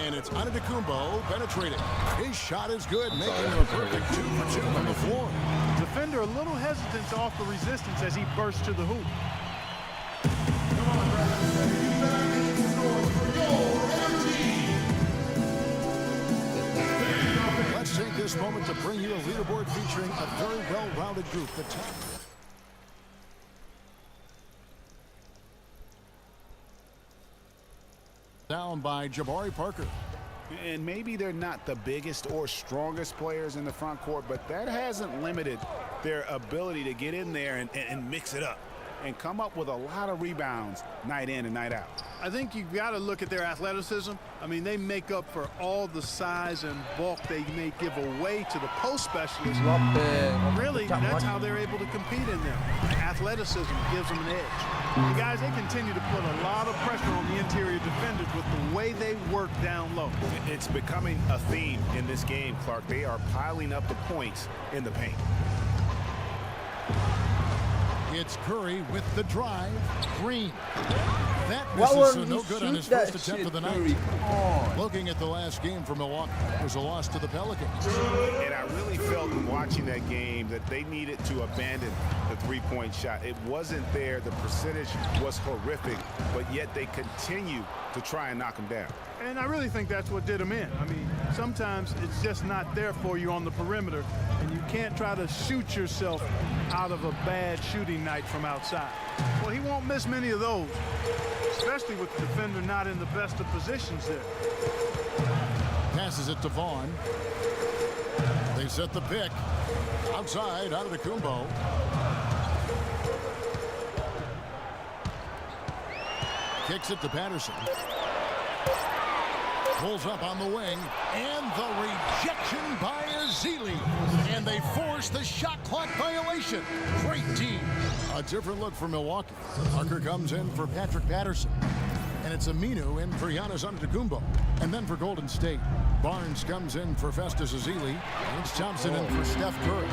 And it's Antetokounmpo penetrating. His shot is good, making him a perfect 2 for 2 on the floor. Defender a little hesitant to offer resistance as he bursts to the hoop. Let's take this moment to bring you a leaderboard featuring a very well-rounded group. The top. Down by Jabari Parker. And maybe they're not the biggest or strongest players in the front court, but that hasn't limited their ability to get in there and mix it up and come up with a lot of rebounds night in and night out. I think you've got to look at their athleticism. I mean, they make up for all the size and bulk they may give away to the post specialists. Really, that's how they're able to compete in there. Athleticism gives them an edge. And guys, they continue to put a lot of pressure on the interior defenders with the way they work down low. It's becoming a theme in this game, Clark. They are piling up the points in the paint. It's Curry with the drive. Green. That misses, so no good on his first attempt of the night. Looking at the last game for Milwaukee, it was a loss to the Pelicans. And I really felt in watching that game that they needed to abandon the three-point shot. It wasn't there. The percentage was horrific, but yet they continue to try and knock them down. And I really think that's what did them in. I mean, sometimes it's just not there for you on the perimeter, and you can't try to shoot yourself out of a bad shooting night from outside. Well, he won't miss many of those, especially with the defender not in the best of positions there. Passes it to Vaughn. They set the pick. Outside, Antetokounmpo. Kicks it to Patterson. Pulls up on the wing, and the rejection by Ezeli. And they force the shot clock violation. Great team. A different look for Milwaukee. Parker comes in for Patrick Patterson. And it's Aminu in for Giannis Antetokounmpo. And then for Golden State, Barnes comes in for Festus Ezeli. And it's Thompson in for Steph Curry.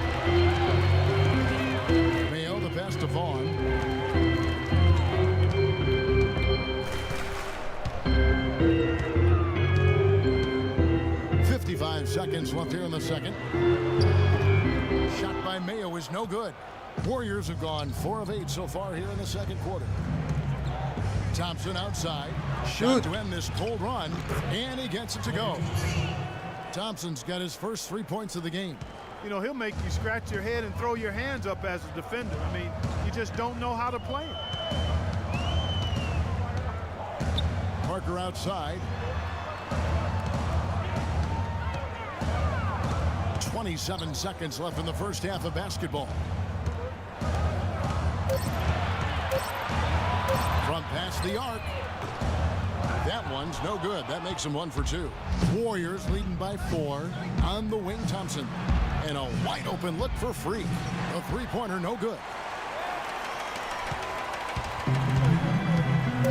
Mayo the pass to Vaughn. 55 seconds left here in the second. Shot by Mayo is no good. Warriors have gone 4 of 8 so far here in the second quarter. Thompson outside. Shot to end this cold run, and he gets it to go. Thompson's got his first 3 points of the game. You know, he'll make you scratch your head and throw your hands up as a defender. I mean, you just don't know how to play him. Parker outside. 27 seconds left in the first half of basketball. Front past the arc. That one's no good. That makes them 1 for 2. Warriors leading by 4 on the wing. Thompson. And a wide open look for Freak. A three-pointer no good.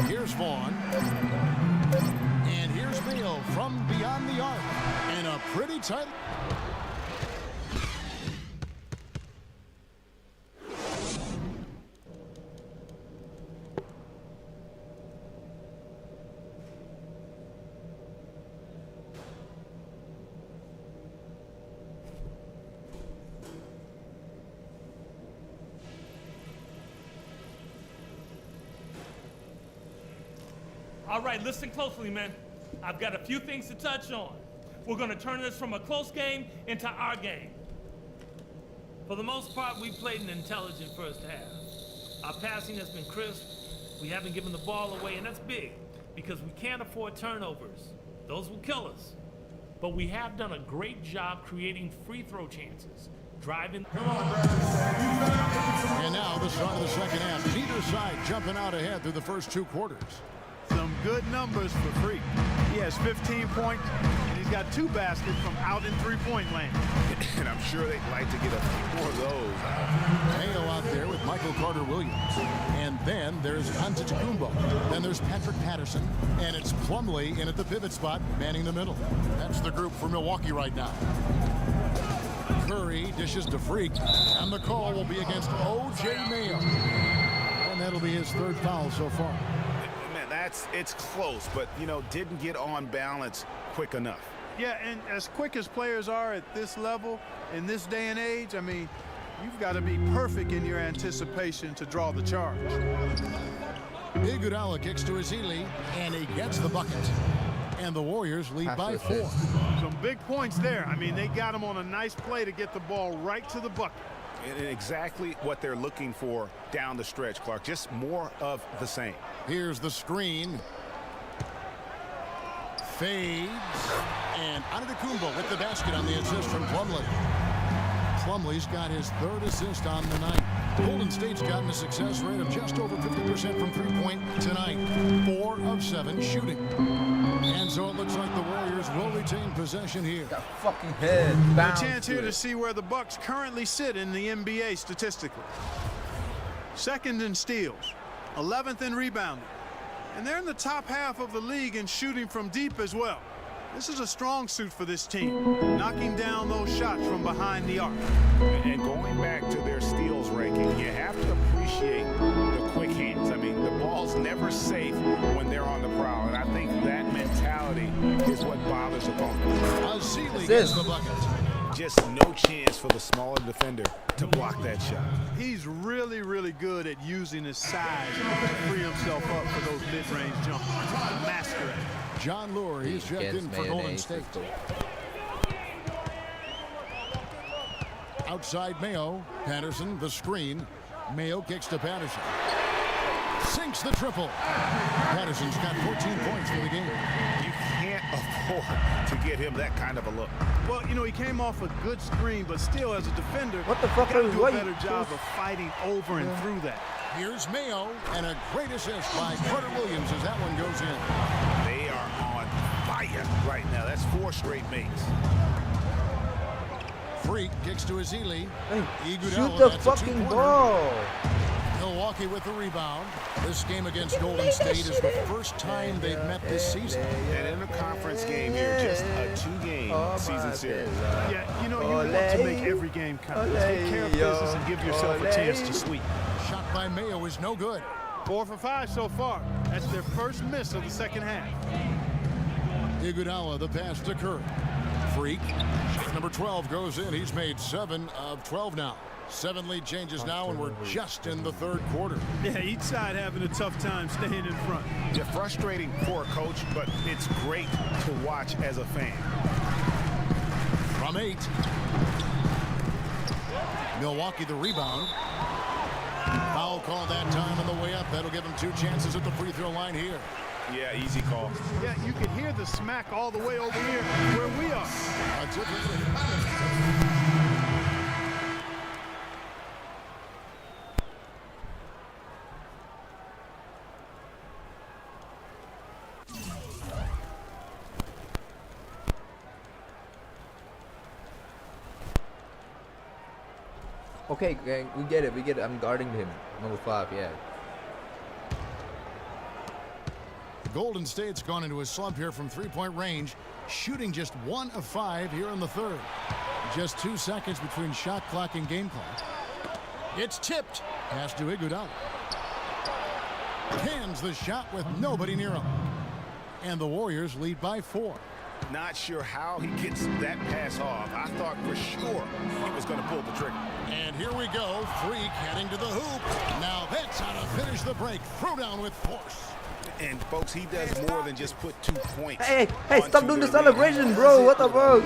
Here's Vaughn. And here's Mayo from beyond the arc. And a pretty tight. All right, listen closely, man. I've got a few things to touch on. We're going to turn this from a close game into our game. For the most part, we played an intelligent first half. Our passing has been crisp. We haven't given the ball away, and that's big because we can't afford turnovers. Those will kill us. But we have done a great job creating free throw chances, driving. And now the start of the second half. Neither side jumping out ahead through the first 2 quarters. Some good numbers for Freak. He has 15 points, and he's got 2 baskets from out in three-point land. And I'm sure they'd like to get a few more of those. Mayo out there with Michael Carter-Williams. And then there's Antetokounmpo. Then there's Patrick Patterson. And it's Plumlee in at the pivot spot, manning the middle. That's the group for Milwaukee right now. Curry dishes to Freak, and the call will be against O.J. Mayo. And that'll be his third foul so far. Man, it's close, but, you know, didn't get on balance quick enough. Yeah, and as quick as players are at this level, in this day and age, I mean, you've got to be perfect in your anticipation to draw the charge. Iguodala kicks to Ezeli, and he gets the bucket. And the Warriors lead by 4. Some big points there. I mean, they got him on a nice play to get the ball right to the bucket. And exactly what they're looking for down the stretch, Clark. Just more of the same. Here's the screen. Fades. And Antetokounmpo with the basket on the assist from Plumlee. Plumlee's got his third assist on the night. Golden State's gotten a success rate of just over 50% from three-point tonight. 4 of 7 shooting. And so it looks like the Warriors will retain possession here. Got fucking head. A chance here to see where the Bucks currently sit in the NBA statistically. Second in steals, 11th in rebounding, and they're in the top half of the league in shooting from deep as well. This is a strong suit for this team, knocking down those shots from behind the arc. And going back to their steals ranking, you have to appreciate the quick hands. I mean, the ball's never safe when they're on the prowl, and I think that mentality is what bothers opponents. Ezeli gets the bucket. Just no chance for the smaller defender to block that shot. He's really, really good at using his size to free himself up for those mid-range jumpers. Master it. John Lure, he's checked in for Golden State. Outside Mayo, Patterson, the screen. Mayo kicks to Patterson. Sinks the triple. Patterson's got 14 points for the game. You can't afford to get him that kind of a look. Well, you know, he came off a good screen, but still, as a defender, what the fuck got to are do a better job of fighting over and through that. Here's Mayo, and a great assist by Carter Williams as that one goes in. They are on fire right now. That's 4 straight makes. Freak kicks to Ezeli. Shoot the fucking ball. Milwaukee with the rebound. This game against Golden State is the first time they've met this season. And in a conference game here, just a 2-game season series. Yeah, you know, you want to make every game count. Take care of business and give yourself a chance to sweep. Shot by Mayo is no good. 4 for 5 so far. That's their first miss of the second half. Iguodala, the pass to Curry. Freak. Number 12 goes in. He's made 7 of 12 now. 7 lead changes now, and we're just in the third quarter. Yeah, each side having a tough time staying in front. Yeah, frustrating for a coach, but it's great to watch as a fan. From 8. Milwaukee the rebound. Foul call that time on the way up. That'll give him 2 chances at the free throw line here. Yeah, easy call. Yeah, you can hear the smack all the way over here where we are. Okay, gang, we get it. I'm guarding him. Number 5, yeah. Golden State's gone into a slump here from three-point range, shooting just 1 of 5 here in the third. Just 2 seconds between shot clock and game clock. It's tipped. Pass to Iguodala. Cans the shot with nobody near him. And the Warriors lead by 4. Not sure how he gets that pass off. I thought for sure he was going to pull the trigger. And here we go. Freak heading to the hoop. Now that's how to finish the break. Throw down with force. And folks, he does more than just put 2 points. Hey, stop doing the celebration, bro. What the fuck?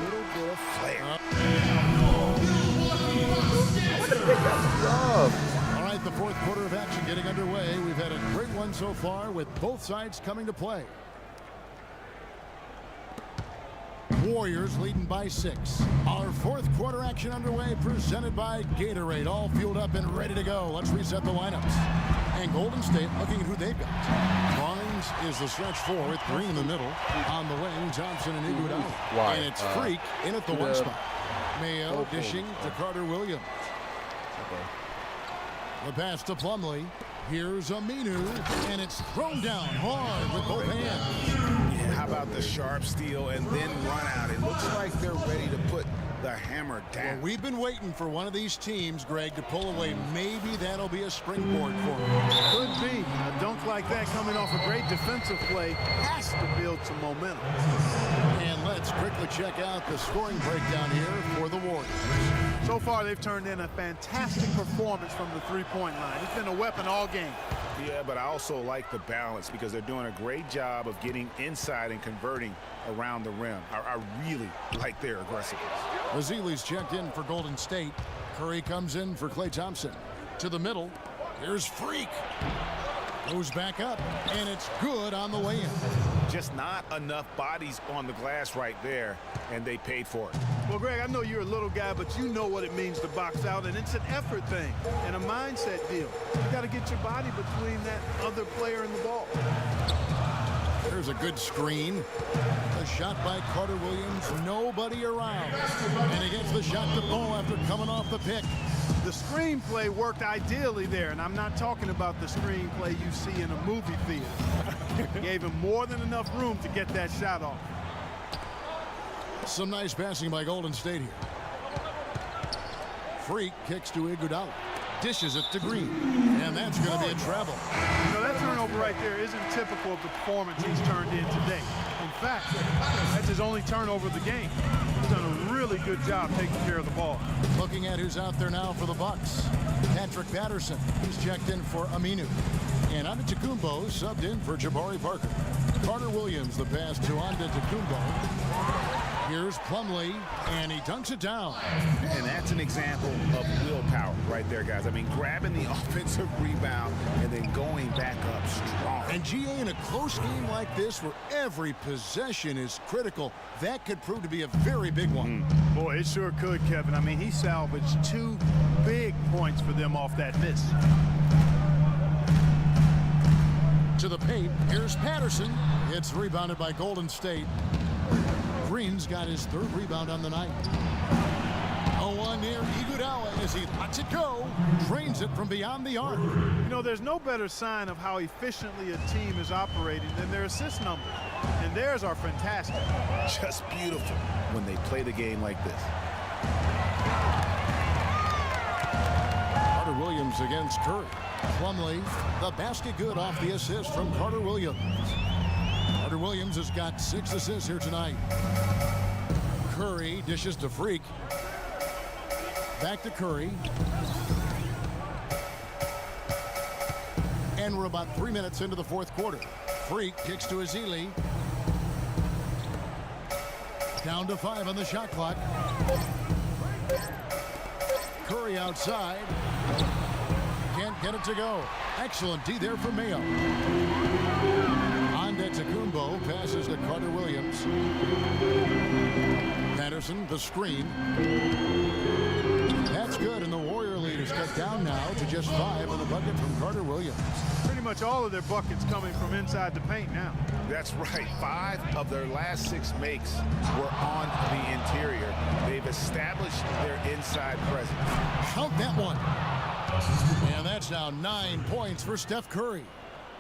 All right, the fourth quarter of action getting underway. We've had a great one so far with both sides coming to play. Warriors leading by 6. Our fourth quarter action underway, presented by Gatorade. All fueled up and ready to go. Let's reset the lineups. And Golden State looking at who they've got. Barnes is the stretch 4 with Green in the middle. On the wing, Johnson and Iguodala. And it's Freak in at the 1 spot. Mayo dishing to Carter Williams. The pass to Plumlee. Here's Aminu, and it's thrown down hard with both hands. Yeah, how about the sharp steal and then run out? It looks like they're ready to put the hammer down. Well, we've been waiting for one of these teams, Greg, to pull away. Maybe that'll be a springboard for them. Could be. A dunk like that coming off a great defensive play has to build some momentum. And let's quickly check out the scoring breakdown here for the Warriors. So far, they've turned in a fantastic performance from the three-point line. It's been a weapon all game. Yeah, but I also like the balance because they're doing a great job of getting inside and converting around the rim. I really like their aggressiveness. Ezeli's checked in for Golden State. Curry comes in for Klay Thompson. To the middle. Here's Freak. Goes back up, and it's good on the way in. Just not enough bodies on the glass right there, and they paid for it. Well, Greg, I know you're a little guy, but you know what it means to box out, and it's an effort thing and a mindset deal. You got to get your body between that other player and the ball. There's a good screen. A shot by Carter Williams. Nobody around. And he gets the shot to Bo after coming off the pick. The screenplay worked ideally there, and I'm not talking about the screenplay you see in a movie theater. Gave him more than enough room to get that shot off. Some nice passing by Golden State here. Freak kicks to Iguodala. Dishes it to Green. And that's going to be a travel. You know, that turnover right there isn't typical of the performance he's turned in today. In fact, that's his only turnover of the game. He's done a really good job taking care of the ball. Looking at who's out there now for the Bucks. Patrick Patterson. He's checked in for Aminu. And Antetokounmpo subbed in for Jabari Parker. Carter Williams, the pass to Antetokounmpo. Here's Plumlee, and he dunks it down. And that's an example of willpower right there, guys. I mean, grabbing the offensive rebound and then going back up strong. And GA, in a close game like this where every possession is critical, that could prove to be a very big one. Boy, it sure could, Kevin. I mean, he salvaged 2 big points for them off that miss. To the paint, here's Patterson. It's rebounded by Golden State. Green's got his 3rd rebound on the night. 0-1 near Iguodala as he lets it go. Drains it from beyond the arc. You know, there's no better sign of how efficiently a team is operating than their assist numbers. And theirs are fantastic. Just beautiful when they play the game like this. Carter Williams against Curry. Plumlee, the basket good off the assist from Carter Williams. Carter Williams has got 6 assists here tonight. Curry dishes to Freak. Back to Curry. And we're about 3 minutes into the 4th quarter. Freak kicks to Ezeli. Down to 5 on the shot clock. Curry outside. Can't get it to go. Excellent D there for Mayo. Antetokounmpo passes to Carter Williams. Patterson, the screen. That's good, and the Warrior lead is cut down now to just 5 on the bucket from Carter Williams. Pretty much all of their buckets coming from inside the paint now. That's right. 5 of their last 6 makes were on the interior. They've established their inside presence. Count that one. And that's now 9 points for Steph Curry.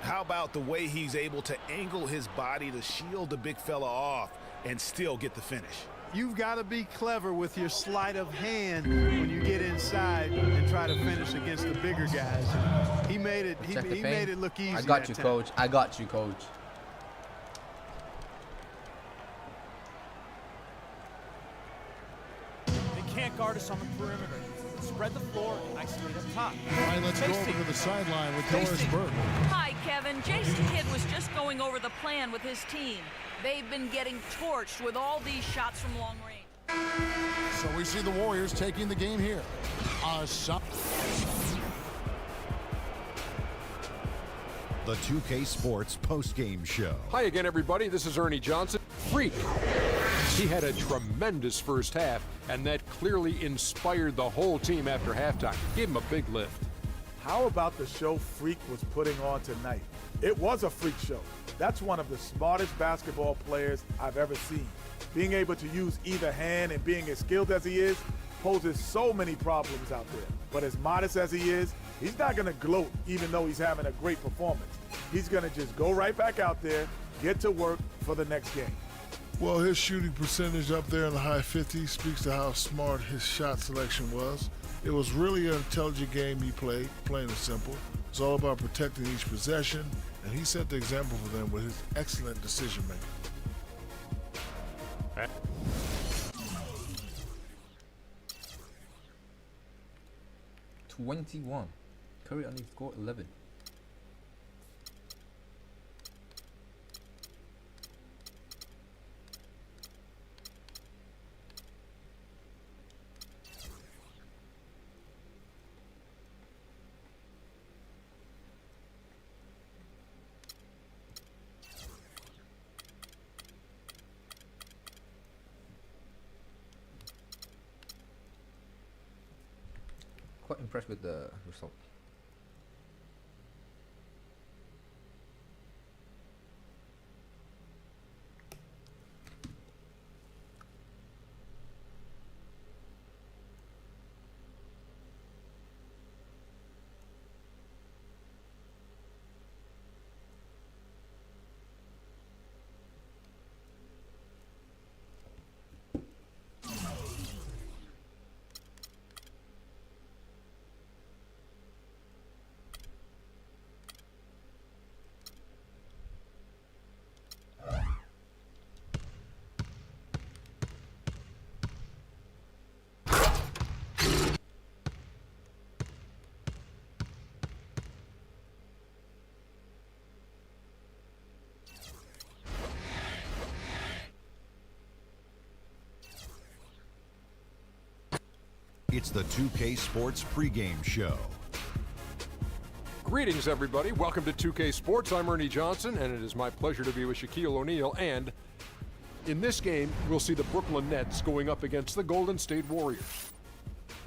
How about the way he's able to angle his body to shield the big fella off and still get the finish? You've got to be clever with your sleight of hand when you get inside and try to finish against the bigger guys. He made it. He made it look easy. I got you, coach. I got you, coach. They can't guard us on the perimeter. Spread the floor and isolate up top. All right, let's go over to the sideline with Doris Burke. Hi, Kevin. Jason Kidd was just going over the plan with his team. They've been getting torched with all these shots from long range. So we see the Warriors taking the game here. The 2K Sports postgame show. Hi again, everybody. This is Ernie Johnson. Freak. He had a tremendous first half, and that clearly inspired the whole team after halftime. Gave him a big lift. How about the show Freak was putting on tonight? It was a freak show. That's one of the smartest basketball players I've ever seen. Being able to use either hand and being as skilled as he is poses so many problems out there. But as modest as he is, he's not going to gloat even though he's having a great performance. He's going to just go right back out there, get to work for the next game. Well, his shooting percentage up there in the high 50s speaks to how smart his shot selection was. It was really an intelligent game he played, plain and simple. It's all about protecting each possession, and he set the example for them with his excellent decision making. 21. Curry only scored 11. Quite impressed with the result. It's the 2K Sports pregame show. Greetings, everybody. Welcome to 2K Sports. I'm Ernie Johnson, and it is my pleasure to be with Shaquille O'Neal. And in this game, we'll see the Brooklyn Nets going up against the Golden State Warriors.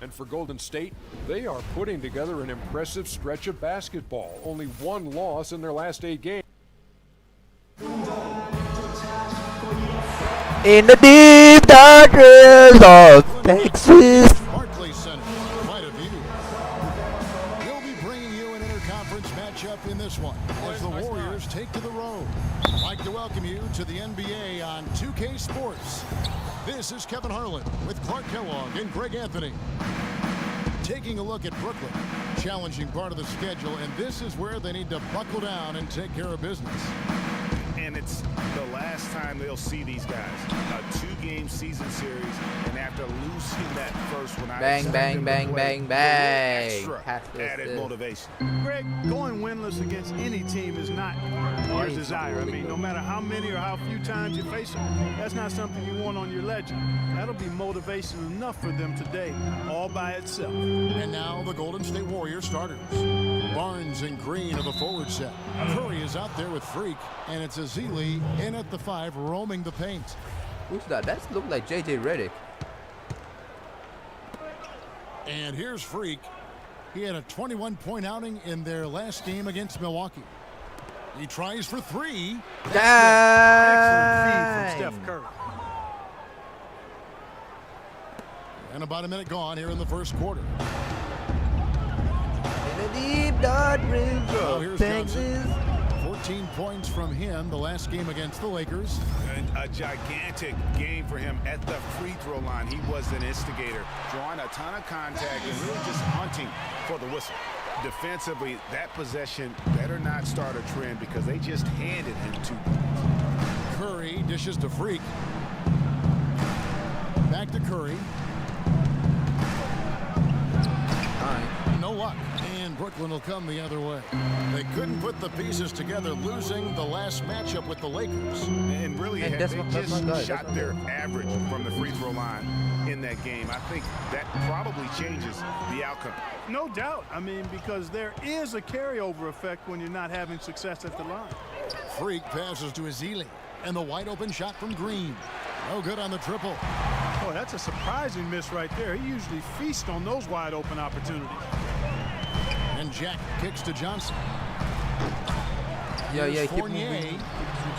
And for Golden State, they are putting together an impressive stretch of basketball. Only one loss in their last 8 games. In the deep darkness of Texas. Barclays Center, quite a view. We'll be bringing you an interconference matchup in this one as the Warriors take to the road. I'd like to welcome you to the NBA on 2K Sports. This is Kevin Harlan with Clark Kellogg and Greg Anthony. Taking a look at Brooklyn, challenging part of the schedule, and this is where they need to buckle down and take care of business. And it's the last time they'll see these guys. A 2-game season series, and after losing that first one, Bang, bang, bang, bang, bang. Extra added motivation. Greg, going winless against any team is not your desire. I mean, no matter how many or how few times you face them, that's not something you want on your ledger. That'll be motivation enough for them today, all by itself. And now the Golden State Warriors starters. Barnes and Green are the forward set. Curry is out there with Freak, and it's Ezeli in at the 5, roaming the paint. Who's that? That looks like JJ Redick. And here's Freak. He had a 21-point outing in their last game against Milwaukee. He tries for 3. Excellent feed from Steph Curry. And about a minute gone here in the first quarter. In the deep darkness of Texas. 14 points from him the last game against the Lakers. And a gigantic game for him at the free throw line. He was an instigator, drawing a ton of contact and really just hunting for the whistle. Defensively, that possession better not start a trend because they just handed him 2 points. Curry dishes to Freak. Back to Curry. No luck, and Brooklyn will come the other way. They couldn't put the pieces together, losing the last matchup with the Lakers. And really, they just shot their average from the free throw line in that game. I think that probably changes the outcome. No doubt. I mean, because there is a carryover effect when you're not having success at the line. Freak passes to Ezeli, and the wide open shot from Green. No good on the triple. Boy, that's a surprising miss right there. He usually feasts on those wide open opportunities. And Jack kicks to Johnson. Yeah, keep Fournier. moving.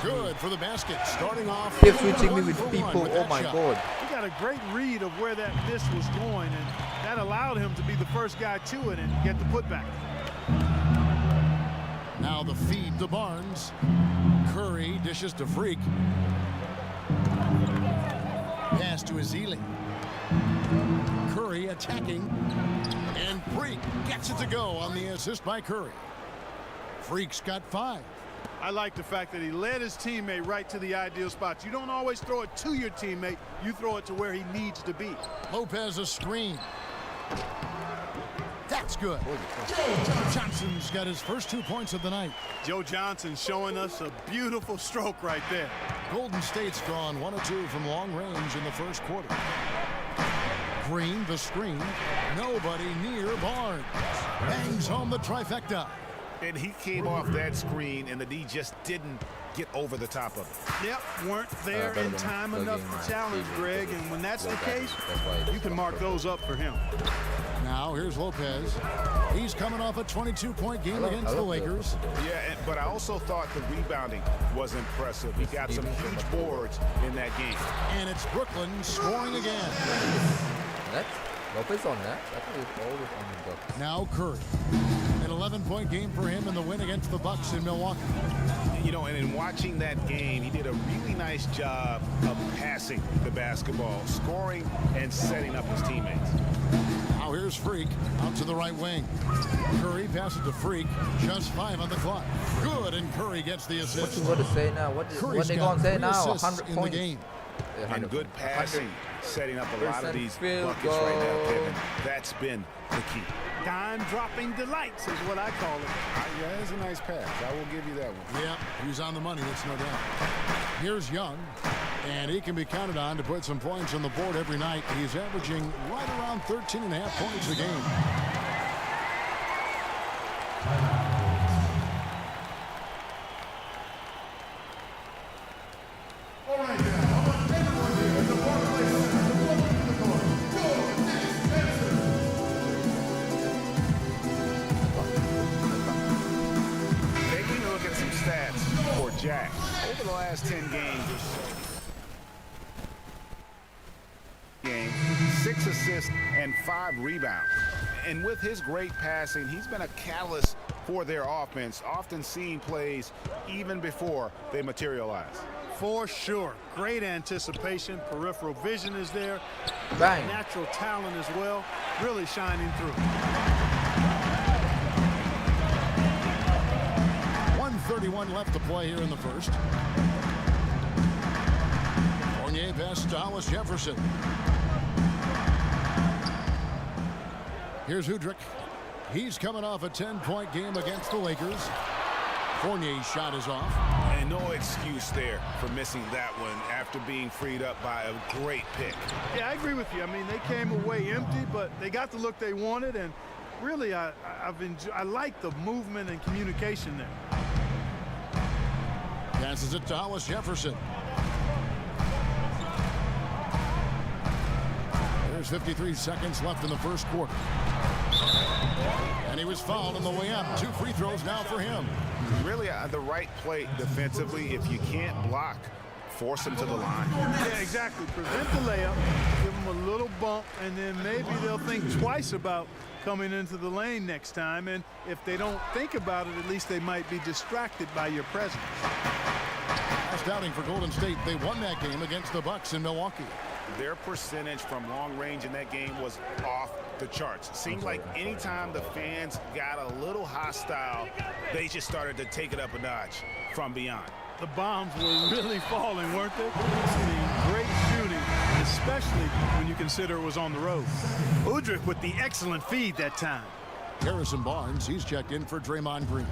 Good for the basket. Starting off. Keep switching me with people. Oh my God. He got a great read of where that miss was going, and that allowed him to be the first guy to it and get the putback. Now the feed to Barnes. Curry dishes to Freak. Pass to Ezeli. Curry attacking. And Freak gets it to go on the assist by Curry. Freak's got 5. I like the fact that he led his teammate right to the ideal spots. You don't always throw it to your teammate. You throw it to where he needs to be. Lopez a screen. That's good. Johnson's got his first 2 points of the night. Joe Johnson showing us a beautiful stroke right there. Golden State's gone 1 of 2 from long range in the first quarter. Green, the screen. Nobody near Barnes. Bangs home the trifecta. And he came off that screen, and the D just didn't get over the top of it. Yep, weren't there in time enough to challenge Greg, and when that's the case, you can mark those up for him. Now here's Lopez. He's coming off a 22-point game against the Lakers. Yeah, but I also thought the rebounding was impressive. He got some huge boards in that game. And it's Brooklyn scoring again. That's Lopez on that. I thought he was always on the Bucks. Now Curry. An 11-point game for him in the win against the Bucks in Milwaukee. You know, and in watching that game, he did a really nice job of passing the basketball, scoring, and setting up his teammates. Now here's Freak out to the right wing. Curry passes to Freak. Just 5 on the clock. Good, and Curry gets the assist. What you going to say now? What they going to say now? 100 in points. the game. And good passing, setting up a lot of these buckets right now, Kevin. That's been the key. Dime-dropping delights is what I call it. Yeah, it's a nice pass. I will give you that one. Yeah, he's on the money, that's no doubt. Here's Young, and he can be counted on to put some points on the board every night. He's averaging right around 13.5 points a game. Jack, over the last 10 games, 6 assists and 5 rebounds. And with his great passing, he's been a catalyst for their offense, often seeing plays even before they materialize. For sure. Great anticipation. Peripheral vision is there. Bang. Natural talent as well. Really shining through. 1:31 left to play here in the first. Fournier passes to Hollis Jefferson. Here's Udrich. He's coming off a 10-point game against the Lakers. Fournier's shot is off. And no excuse there for missing that one after being freed up by a great pick. Yeah, I agree with you. I mean, they came away empty, but they got the look they wanted, and really, I like the movement and communication there. Passes it to Hollis Jefferson. There's 53 seconds left in the first quarter. And he was fouled on the way up. 2 free throws now for him. Really the right play defensively. If you can't block, force him to the line. Yeah, exactly. Prevent the layup, give him a little bump, and then maybe they'll think twice about coming into the lane next time. And if they don't think about it, at least they might be distracted by your presence. Last outing for Golden State. They won that game against the Bucks in Milwaukee. Their percentage from long range in that game was off the charts. It seemed like anytime the fans got a little hostile, they just started to take it up a notch from beyond. The bombs were really falling, weren't they? Great shooting, especially when you consider it was on the road. Udrich with the excellent feed that time. Harrison Barnes, he's checked in for Draymond Green.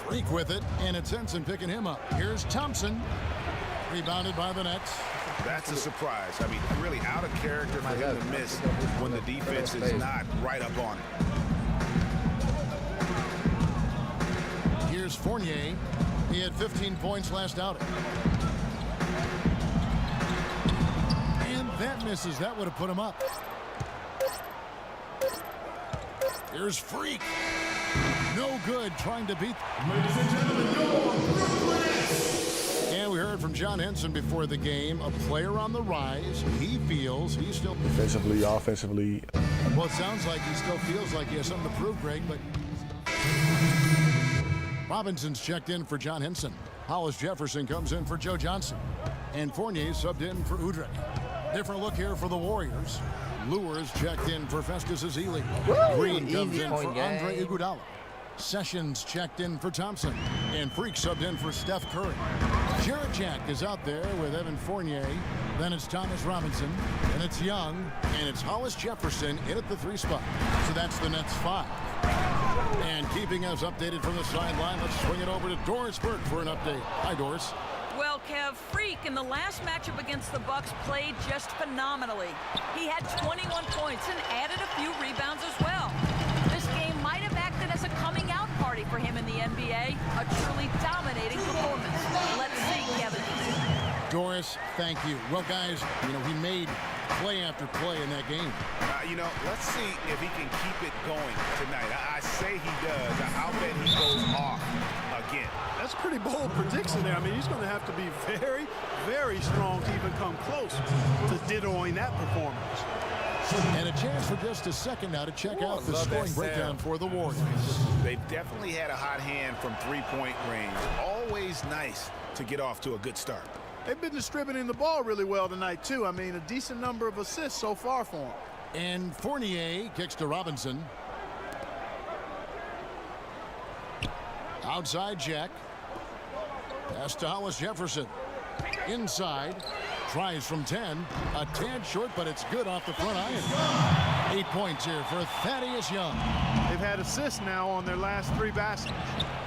Freak with it, and it's Henson picking him up. Here's Thompson, rebounded by the Nets. That's a surprise. I mean, really out of character for him to miss when the defense is not right up on it. Here's Fournier. He had 15 points last outing. And that misses. That would have put him up. Here's Freak. No good trying to beat. Ladies and gentlemen, and we heard from John Henson before the game, a player on the rise. He feels he's still... Defensively, offensively. Well, it sounds like he still feels like he has something to prove, Greg, but... Robinson's checked in for John Henson. Hollis Jefferson comes in for Joe Johnson. And Fournier subbed in for Udrih. Different look here for the Warriors. Lewis checked in for Festus Ezeli. Green comes in for Andre Iguodala. Sessions checked in for Thompson. And Freak subbed in for Steph Curry. Jarrett Jack is out there with Evan Fournier. Then it's Thomas Robinson. And it's Young. And it's Hollis Jefferson in at the 3 spot. So that's the Nets 5. And keeping us updated from the sideline, let's swing it over to Doris Burke for an update. Hi, Doris. Well, Kev, Freak in the last matchup against the Bucks played just phenomenally. He had 21 points and added a few rebounds as well. This game might have acted as a coming out party for him in the NBA. A truly dominating performance. Let's see, Kevin. Doris, thank you. Well, guys, he made play after play in that game. Let's see if he can keep it going tonight. I say he does. I'll bet he goes off again. That's a pretty bold prediction there. I mean, he's going to have to be very, very strong to even come close to dittoing that performance. And a chance for just a second now to check out the scoring breakdown for the Warriors. They've definitely had a hot hand from three-point range. Always nice to get off to a good start. They've been distributing the ball really well tonight, too. I mean, a decent number of assists so far for them. And Fournier kicks to Robinson. Outside Jack. Pass to Hollis Jefferson. Inside. Tries from 10. A tad short, but it's good off the front iron. 8 points here for Thaddeus Young. They've had assists now on their last 3 baskets.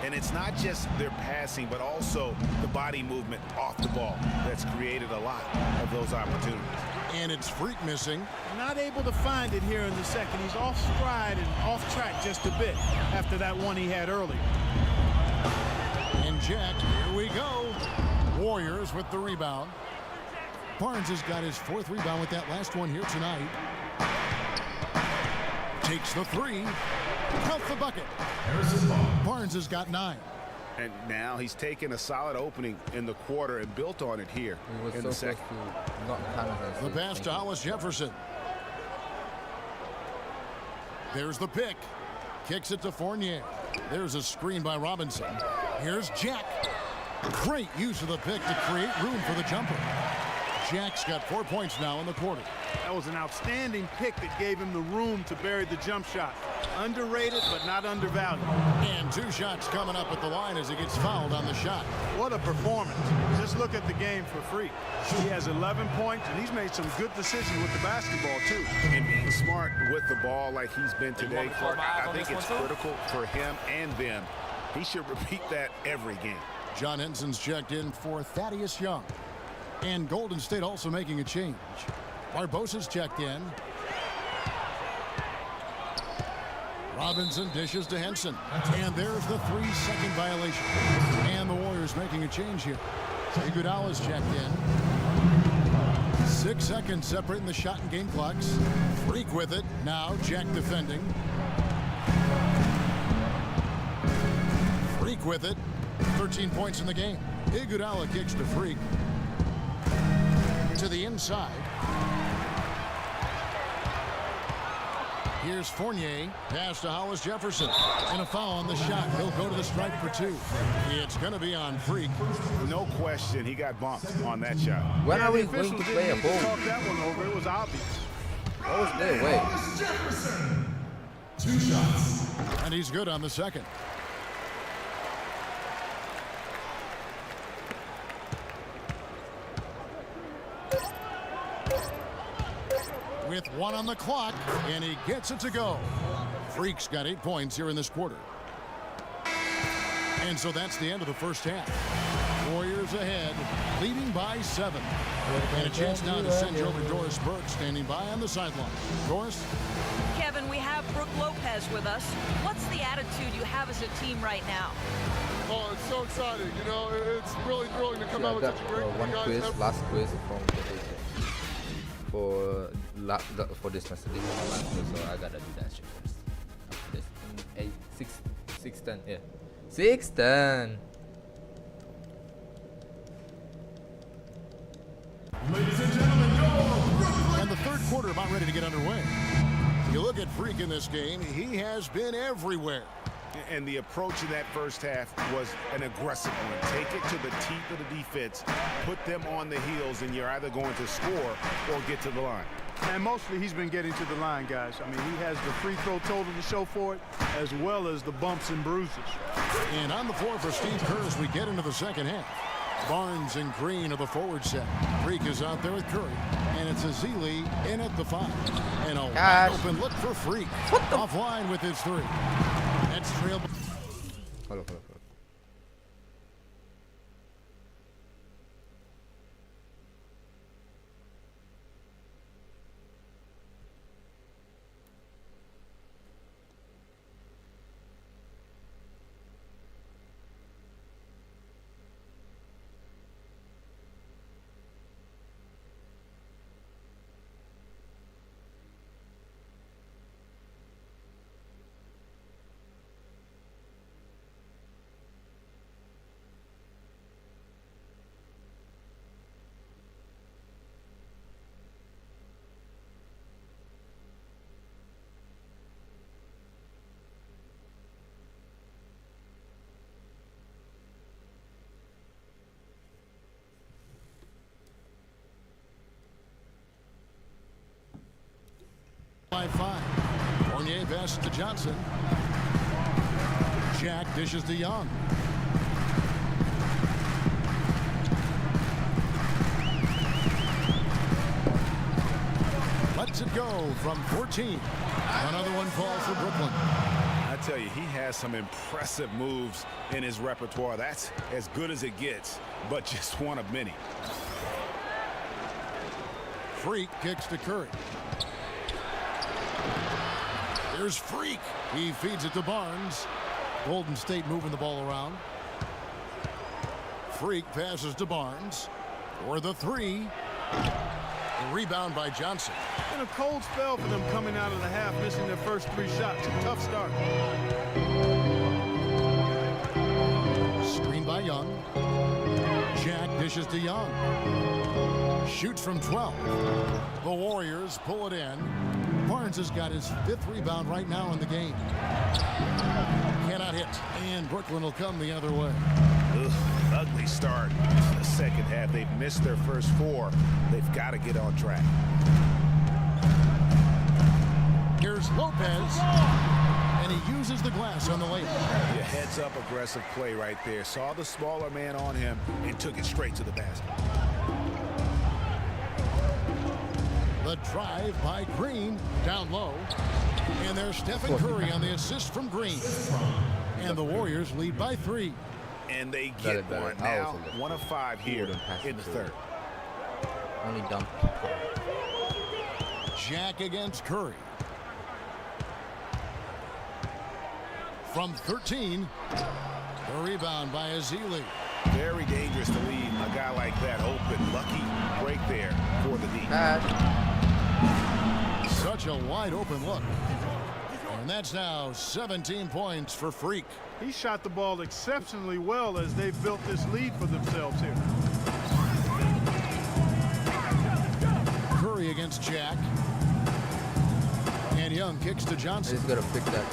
And it's not just their passing, but also the body movement off the ball that's created a lot of those opportunities. And it's Freak missing. Not able to find it here in the second. He's off stride and off track just a bit after that one he had earlier. And Jack, here we go. Warriors with the rebound. Barnes has got his 4th rebound with that last one here tonight. Takes the 3. Count the bucket. Barnes has got 9. And now he's taken a solid opening in the quarter and built on it here in the second. The pass to Hollis Jefferson. There's the pick. Kicks it to Fournier. There's a screen by Robinson. Here's Jack. Great use of the pick to create room for the jumper. Jack's got 4 points now in the quarter. That was an outstanding pick that gave him the room to bury the jump shot. Underrated, but not undervalued. And 2 shots coming up at the line as he gets fouled on the shot. What a performance. Just look at the game for Freak. He has 11 points, and he's made some good decisions with the basketball, too. And being smart with the ball like he's been today, I think it's critical for him and them. He should repeat that every game. John Henson's checked in for Thaddeus Young. And Golden State also making a change. Barbosa's checked in. Robinson dishes to Henson. And there's the 3-second violation. And the Warriors making a change here. Iguodala's checked in. 6 seconds separating the shot and game clocks. Freak with it. Now Jack defending. Freak with it. 13 points in the game. Iguodala kicks to Freak. To the inside. Here's Fournier. Pass to Hollis Jefferson. And a foul on the shot. He'll go to the stripe for 2. It's going to be on Freak. No question, he got bumped on that shot. When are we going to play a ball? Talk that one over. It was obvious. What was there? Wait. 2 shots. And he's good on the second. With 1 on the clock, and he gets it to go. Freak's got 8 points here in this quarter. And so that's the end of the first half. Warriors ahead, leading by 7. And a chance now to send you over Doris Burke, standing by on the sideline. Doris? Kevin, we have Brooke Lopez with us. What's the attitude you have as a team right now? Oh, it's so exciting. It's really thrilling to come out with such a great one quiz, last quiz from for this semester. This is my last quiz, so I gotta do that shit first. After this, 6:10, yeah, 6:10. Ladies and gentlemen, and the third quarter about ready to get underway. You look at Freak in this game, he has been everywhere. And the approach in that first half was an aggressive one. Take it to the teeth of the defense, put them on the heels, and you're either going to score or get to the line. And mostly he's been getting to the line, guys. I mean, he has the free throw total to show for it, as well as the bumps and bruises. And on the floor for Steve Kerr as we get into the second half. Barnes and Green of the forward set. Freak is out there with Curry. And it's Azili in at the 5. And a wide open look for Freak. Offline with his 3. That's trail. Hello. By 5. Fournier passes to Johnson. Jack dishes to Young. Lets it go from 14. Another one falls for Brooklyn. I tell you, he has some impressive moves in his repertoire. That's as good as it gets, but just one of many. Freak kicks to Curry. Here's Freak. He feeds it to Barnes. Golden State moving the ball around. Freak passes to Barnes for the 3. The rebound by Johnson. And a cold spell for them coming out of the half, missing their first 3 shots. A tough start. Screen by Young. Jack dishes to Young. Shoots from 12. The Warriors pull it in. Barnes has got his 5th rebound right now in the game. Cannot hit. And Brooklyn will come the other way. Ugly start to the second half. They've missed their first 4. They've got to get on track. Here's Lopez. And he uses the glass on the layup. Yeah, heads up aggressive play right there. Saw the smaller man on him and took it straight to the basket. The drive by Green down low. And there's Stephen Curry on the assist from Green. And the Warriors lead by 3. And they get one. Now 1 of 5 here in the third. Only dump. Jack against Curry. From 13. The rebound by Azili. Very dangerous to leave a guy like that open. Lucky break there for the D. Such a wide open look. And that's now 17 points for Freak. He shot the ball exceptionally well as they've built this lead for themselves here. Curry against Jack. And Young kicks to Johnson. He's got to pick that.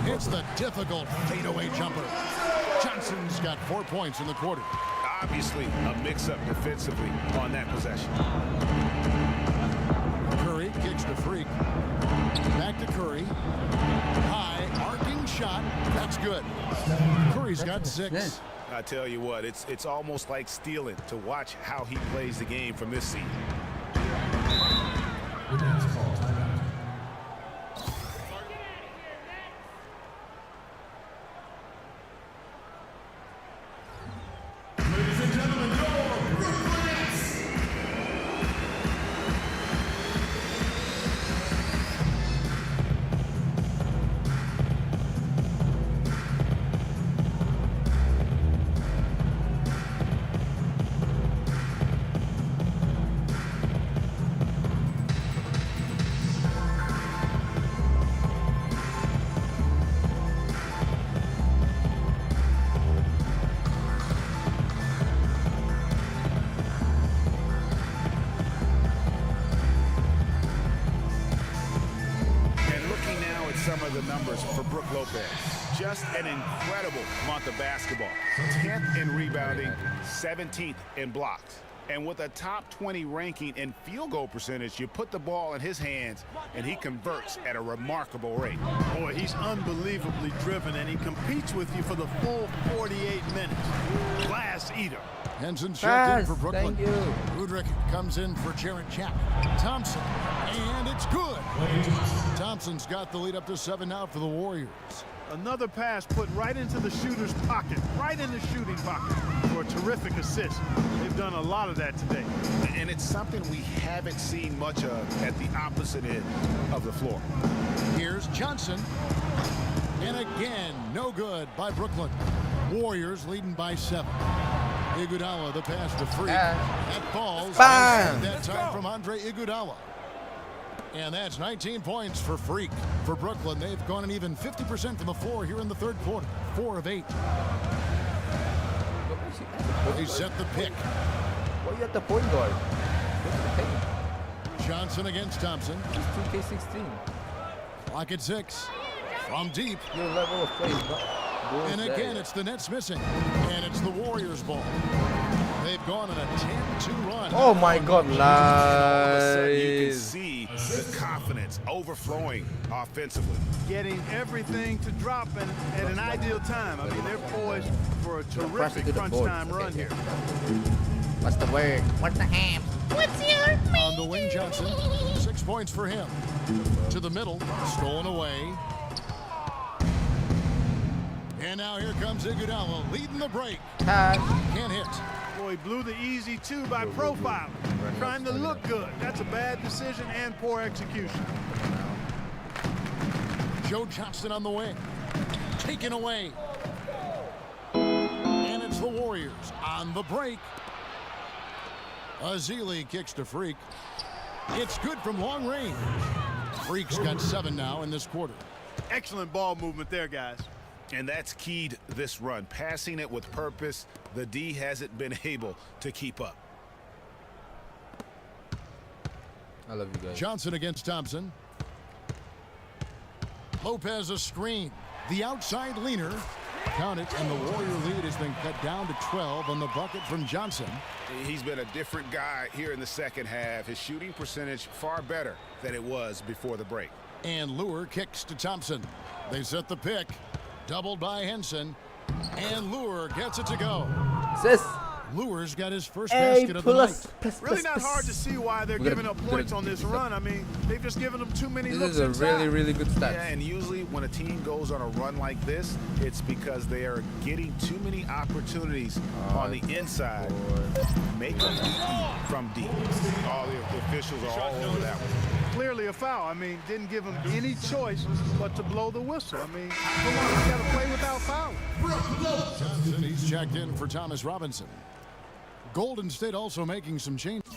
It's the difficult fadeaway jumper. Johnson's got 4 points in the quarter. Obviously a mix-up defensively on that possession. Curry kicks to Freak. Back to Curry. High arcing shot. That's good. Curry's got 6. I tell you what, it's almost like stealing to watch how he plays the game from this seat. some of the numbers for Brook Lopez. Just an incredible month of basketball. 10th in rebounding, 17th in blocks. And with a top 20 ranking in field goal percentage, you put the ball in his hands, and he converts at a remarkable rate. Boy, he's unbelievably driven, and he competes with you for the full 48 minutes. Glass eater. Henson checked in for Yes, Brooklyn. thank you. Udrich comes in for Jarrett Jack. Thompson, and it's good. Thompson's got the lead up to 7 now for the Warriors. Another pass put right into the shooter's pocket, right in the shooting pocket for a terrific assist. They've done a lot of that today. And it's something we haven't seen much of at the opposite end of the floor. Here's Johnson. And again, no good by Brooklyn. Warriors leading by 7. Iguodala, the pass to Freak. That falls. Bam! That time from Andre Iguodala. And that's 19 points for Freak. For Brooklyn, they've gone an even 50% from the floor here in the third quarter. 4 of 8. They set the pick. Why are you at the point guard? Go to the paint. Johnson against Thompson. It's 2K16. Clock at 6. From deep. Your level of play is not good And there again, yet. it's the Nets missing. And it's the Warriors' ball. They've gone on a 10-2 run. Oh my God, And all of a sudden, you can nice. see the confidence overflowing offensively. Getting everything to drop at an ideal time. I mean, they're poised for a terrific to the crunch board. time run here. What's the word? What's the ham? On the wing, Johnson. 6 points for him. To the middle. Stolen away. And now here comes Iguodala leading the break. Can't hit. Boy, he blew the easy 2 by profile. Trying to look good. That's a bad decision and poor execution. Joe Johnson on the wing. Taken away. And it's the Warriors on the break. Azili kicks to Freak. It's good from long range. Freak's got 7 now in this quarter. Excellent ball movement there, guys. And that's keyed this run. Passing it with purpose, the D hasn't been able to keep up. I love you guys. Johnson against Thompson. Lopez a screen. The outside leaner. Count it, and the Warrior lead has been cut down to 12 on the bucket from Johnson. He's been a different guy here in the second half. His shooting percentage far better than it was before the break. And Lure kicks to Thompson. They set the pick. Doubled by Henson. And Lure gets it to go. Sis. Lure's got his first basket of the night. Really not hard to see why they're giving up points on this run. I mean, they've just given them too many looks This is a inside. really, really good stat. Yeah, and usually when a team goes on a run like this, it's because they are getting too many opportunities on the inside. Make them eat from deep. All the officials are all over that one. Clearly a foul. I mean, didn't give him any choice but to blow the whistle. I mean, come on, he's got to play without foul. Johnson, he's checked in for Thomas Robinson. Golden State also making some changes.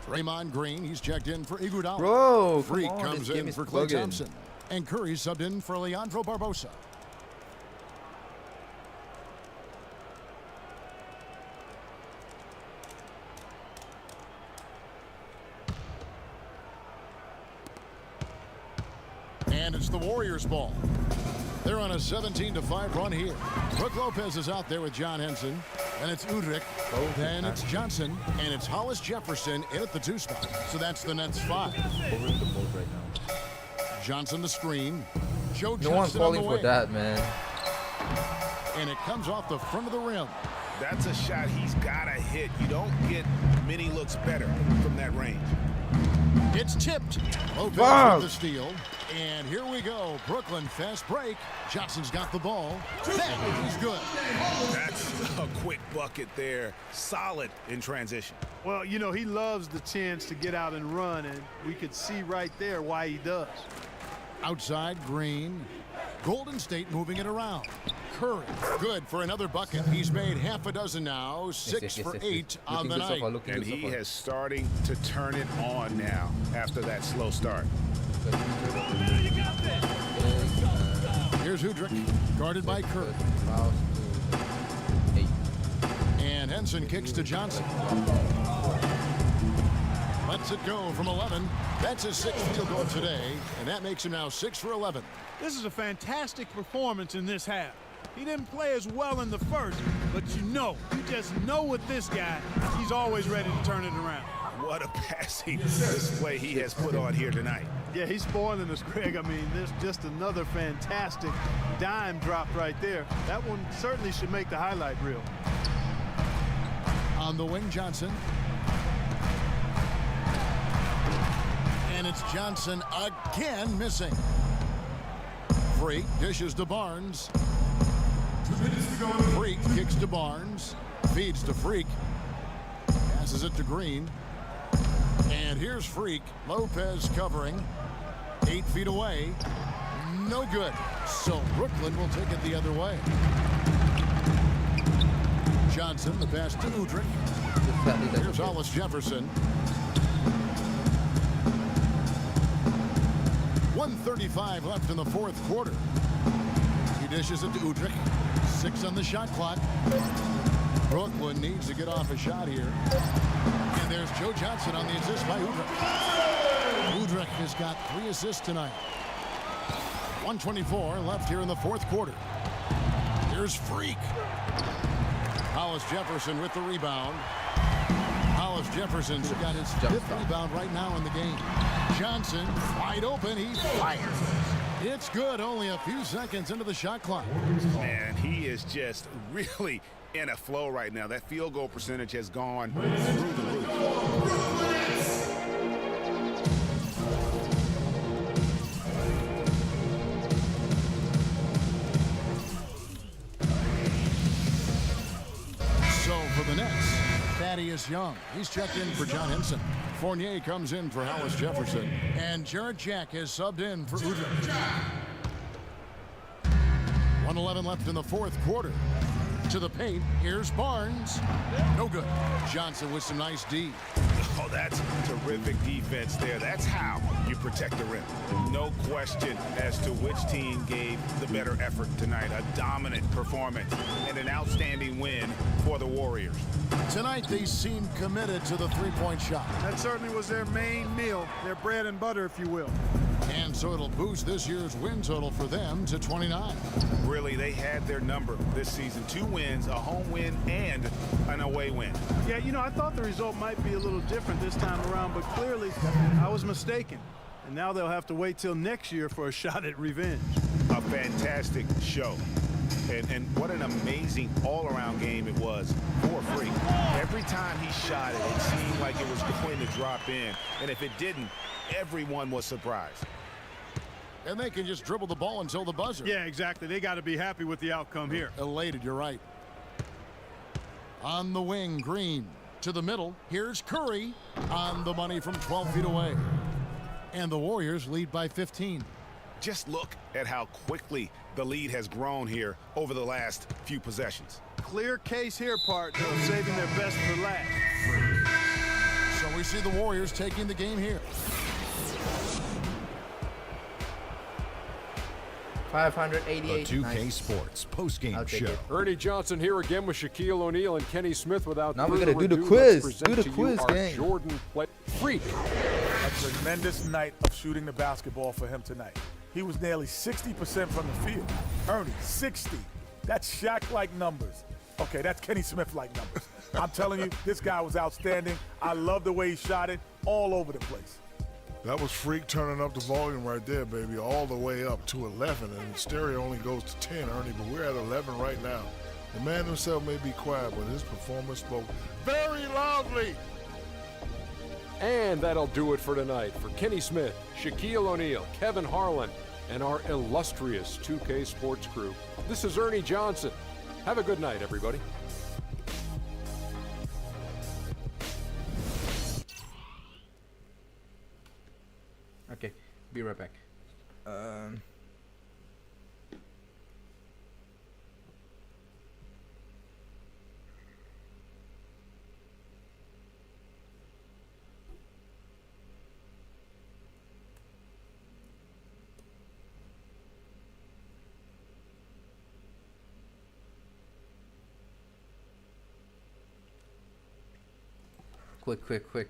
Draymond Green, he's checked in for Iguodala. Bro, Freak come on, comes this game in is for Klay plugging. Thompson. And Curry subbed in for Leandro Barbosa. And it's the Warriors' ball. They're on a 17-5 run here. Brook Lopez is out there with John Henson. And it's Udrich. Then it's Johnson. And it's Hollis Jefferson in at the 2 spot. So that's the Nets 5. Over the boat right now. Johnson the screen. Joe No one's Johnson on the falling for wing. that, man. And it comes off the front of the rim. That's a shot he's got to hit. You don't get many looks better from that range. It's tipped. Lopez Wow. with the steal. And here we go. Brooklyn fast break. Johnson's got the ball. That is good. That's a quick bucket there. Solid in transition. Well, you know, he loves the chance to get out and run, and we could see right there why he does. Outside, Green. Golden State moving it around. Curry, good for another bucket. He's made half a dozen now. 6 for 8 on the night. And he is starting to turn it on now after that slow start. Here's Udrich, guarded by Curry. And Henson kicks to Johnson. lets it go from 11. That's his 6th field goal today, and that makes him now 6 for 11. This is a fantastic performance in this half. He didn't play as well in the first, but you just know with this guy, he's always ready to turn it around. What a passing display he has put on here tonight. Yeah, he's spoiling us, Greg. I mean, there's just another fantastic dime drop right there. That one certainly should make the highlight reel. On the wing, Johnson. And it's Johnson again missing. Freak dishes to Barnes. Freak kicks to Barnes. Feeds to Freak. Passes it to Green. And here's Freak. Lopez covering. 8 feet away. No good. So Brooklyn will take it the other way. Johnson, the pass to Udrih. Here's Hollis Jefferson. 1:35 left in the 4th quarter. He dishes it to Udrih. 6 on the shot clock. Brooklyn needs to get off a shot here. And there's Joe Johnson on the assist by Udrih. Udrih has got 3 assists tonight. 1:24 left here in the 4th quarter. Here's Freak. Hollis Jefferson with the rebound. Hollis Jefferson's got his 5th rebound right now in the game. Johnson wide open. He fires. It's good. Only a few seconds into the shot clock. Man, he is just really in a flow right now. That field goal percentage has gone through the roof. For the Nets, Thaddeus Young. He's checked in for John Henson. Fournier comes in for Hollis Jefferson. And Jarrett Jack has subbed in for Udrih. 1:11 left in the 4th quarter. To the paint. Here's Barnes. No good. Johnson with some nice D. Oh, that's terrific defense there. That's how you protect the rim. No question as to which team gave the better effort tonight. A dominant performance and an outstanding win for the Warriors. Tonight, they seem committed to the three-point shot. That certainly was their main meal, their bread and butter, if you will. And so it'll boost this year's win total for them to 29. Really, they had their number this season. 2 wins, a home win, and an away win. Yeah, I thought the result might be a little different this time around, but clearly I was mistaken. And now they'll have to wait till next year for a shot at revenge. A fantastic show. And what an amazing all-around game it was for Freak. Every time he shot it, it seemed like it was going to drop in. And if it didn't, everyone was surprised. And they can just dribble the ball until the buzzer. Yeah, exactly. They got to be happy with the outcome here. Elated, you're right. On the wing, Green to the middle. Here's Curry on the money from 12 feet away. And the Warriors lead by 15. Just look at how quickly the lead has grown here over the last few possessions. Clear case here, partner, of saving their best for last. So we see the Warriors taking the game here. 588. The 2K Sports postgame show. Ernie Johnson here again with Shaquille O'Neal and Kenny Smith. Without now we're further gonna do the ado, quiz. let's Do the present to quiz you our game. Jordan play Freak. A tremendous night of shooting the basketball for him tonight. He was nearly 60% from the field. Ernie, 60. That's Shaq-like numbers. Okay, that's Kenny Smith-like numbers. I'm telling you, this guy was outstanding. I love the way he shot it all over the place. That was Freak turning up the volume right there, baby, all the way up to 11. And stereo only goes to 10, Ernie, but we're at 11 right now. The man himself may be quiet, but his performance spoke very loudly. And that'll do it for tonight. For Kenny Smith, Shaquille O'Neal, Kevin Harlan, and our illustrious 2K Sports crew, this is Ernie Johnson. Have a good night, everybody. Okay, be right back. Quick.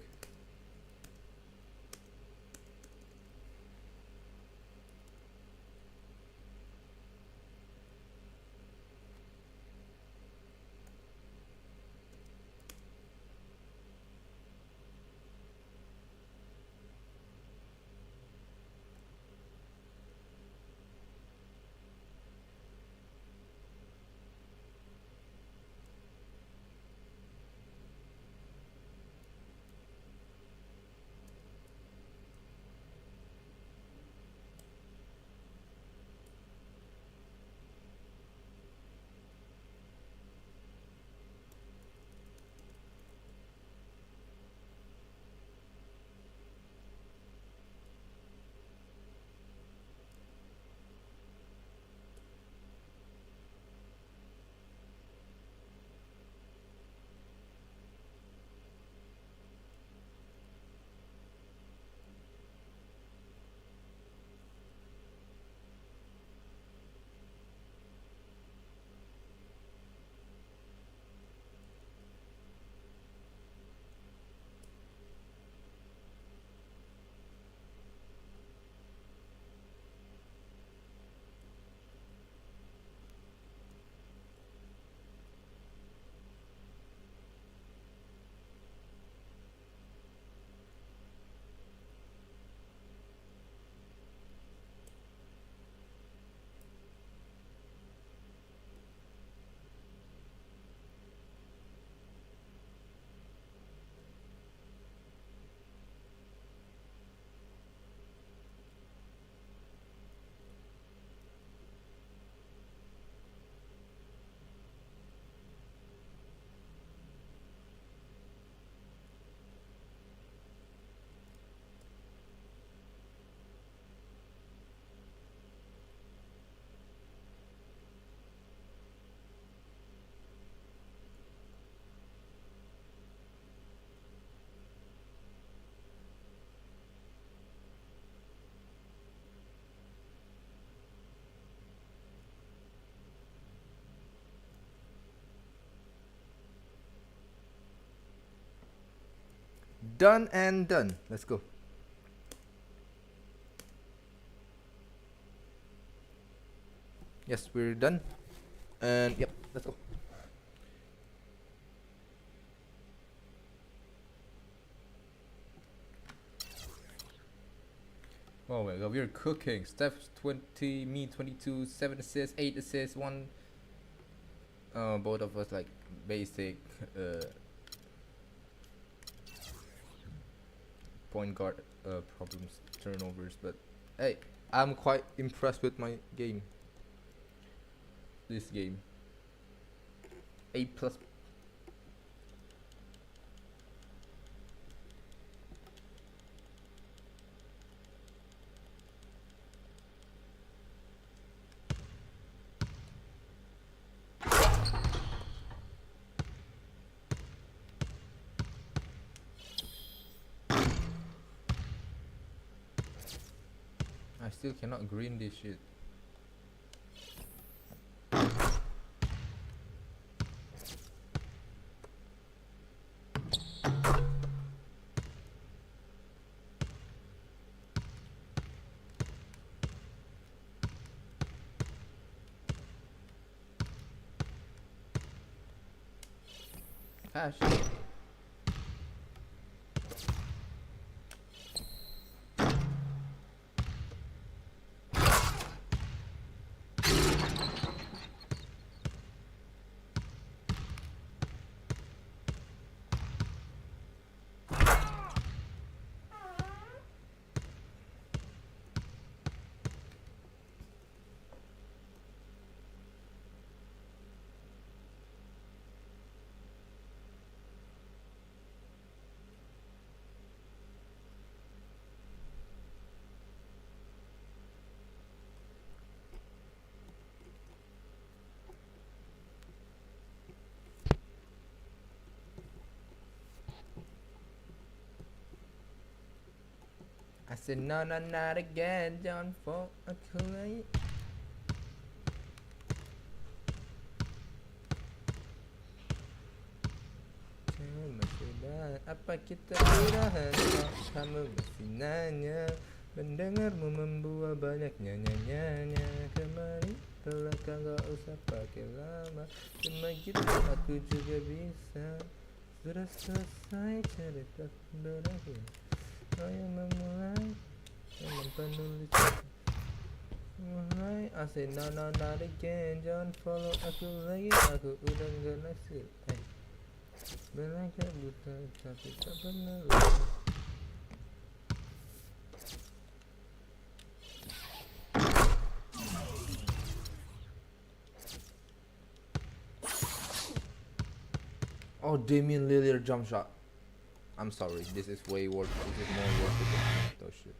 Done and done. Let's go. Yes, we're done. And yep, let's go. Oh my god, we're cooking. Steph 20, me 22, 7 assists, 8 assists, 1. Both of us like basic point guard problems, turnovers. But hey, I'm quite impressed with my game. This game. A plus. I still cannot green this shit. Ah, shit. I said no, no, not again. Don't fall late. Apa kita udahan? Kamu masih nanya, mendengarmu membuat banyak nyanyi kembali. Belakang gak usah pakai lama, cuma gitu aku juga bisa. Sudah selesai cerita berakhir. Oh yang memulai, yang penulis. Mulai, I say no, no, not again. Jangan follow aku lagi, aku udah gak naksir. Belakang buta tapi tak pernah lupa. Oh, Damian Lillard jump shot. I'm sorry, this is way worth. This is more worth it than those shit.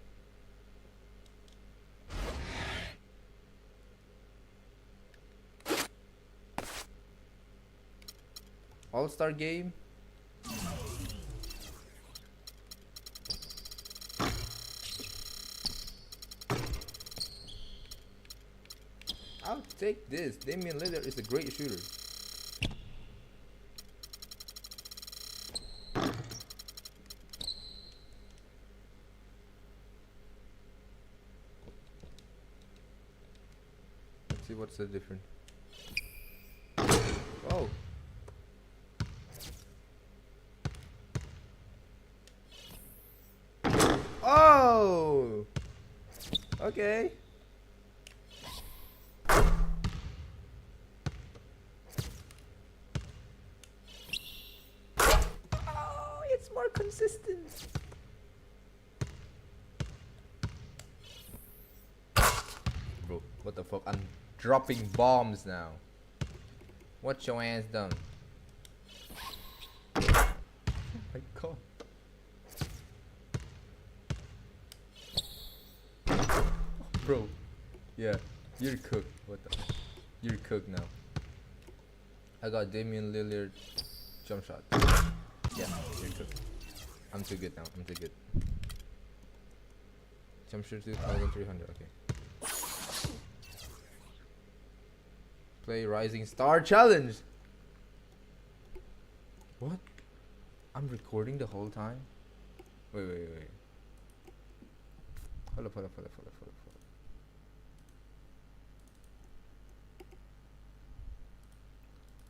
All-Star game. I'll take this. Damian Lillard is a great shooter. Let's see what's the difference. Oh. Oh. Okay. Oh, it's more consistent. Bro, what the fuck? I'm dropping bombs now. What your ass done? Oh my god. Bro, yeah, you're cooked. What the? You're cooked now. I got Damian Lillard jump shot. Yeah, you're cooked. I'm too good now. I'm too good. Jump shot 2,300. Okay. Play Rising Star Challenge. What? I'm recording the whole time. Wait. Hold up.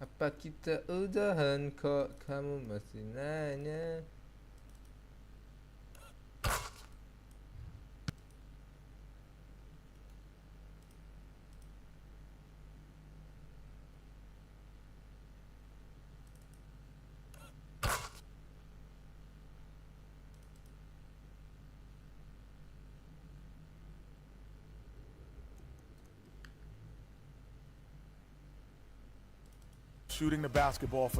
Apa kita udahan kok, kamu masih nanya. Shooting the basketball for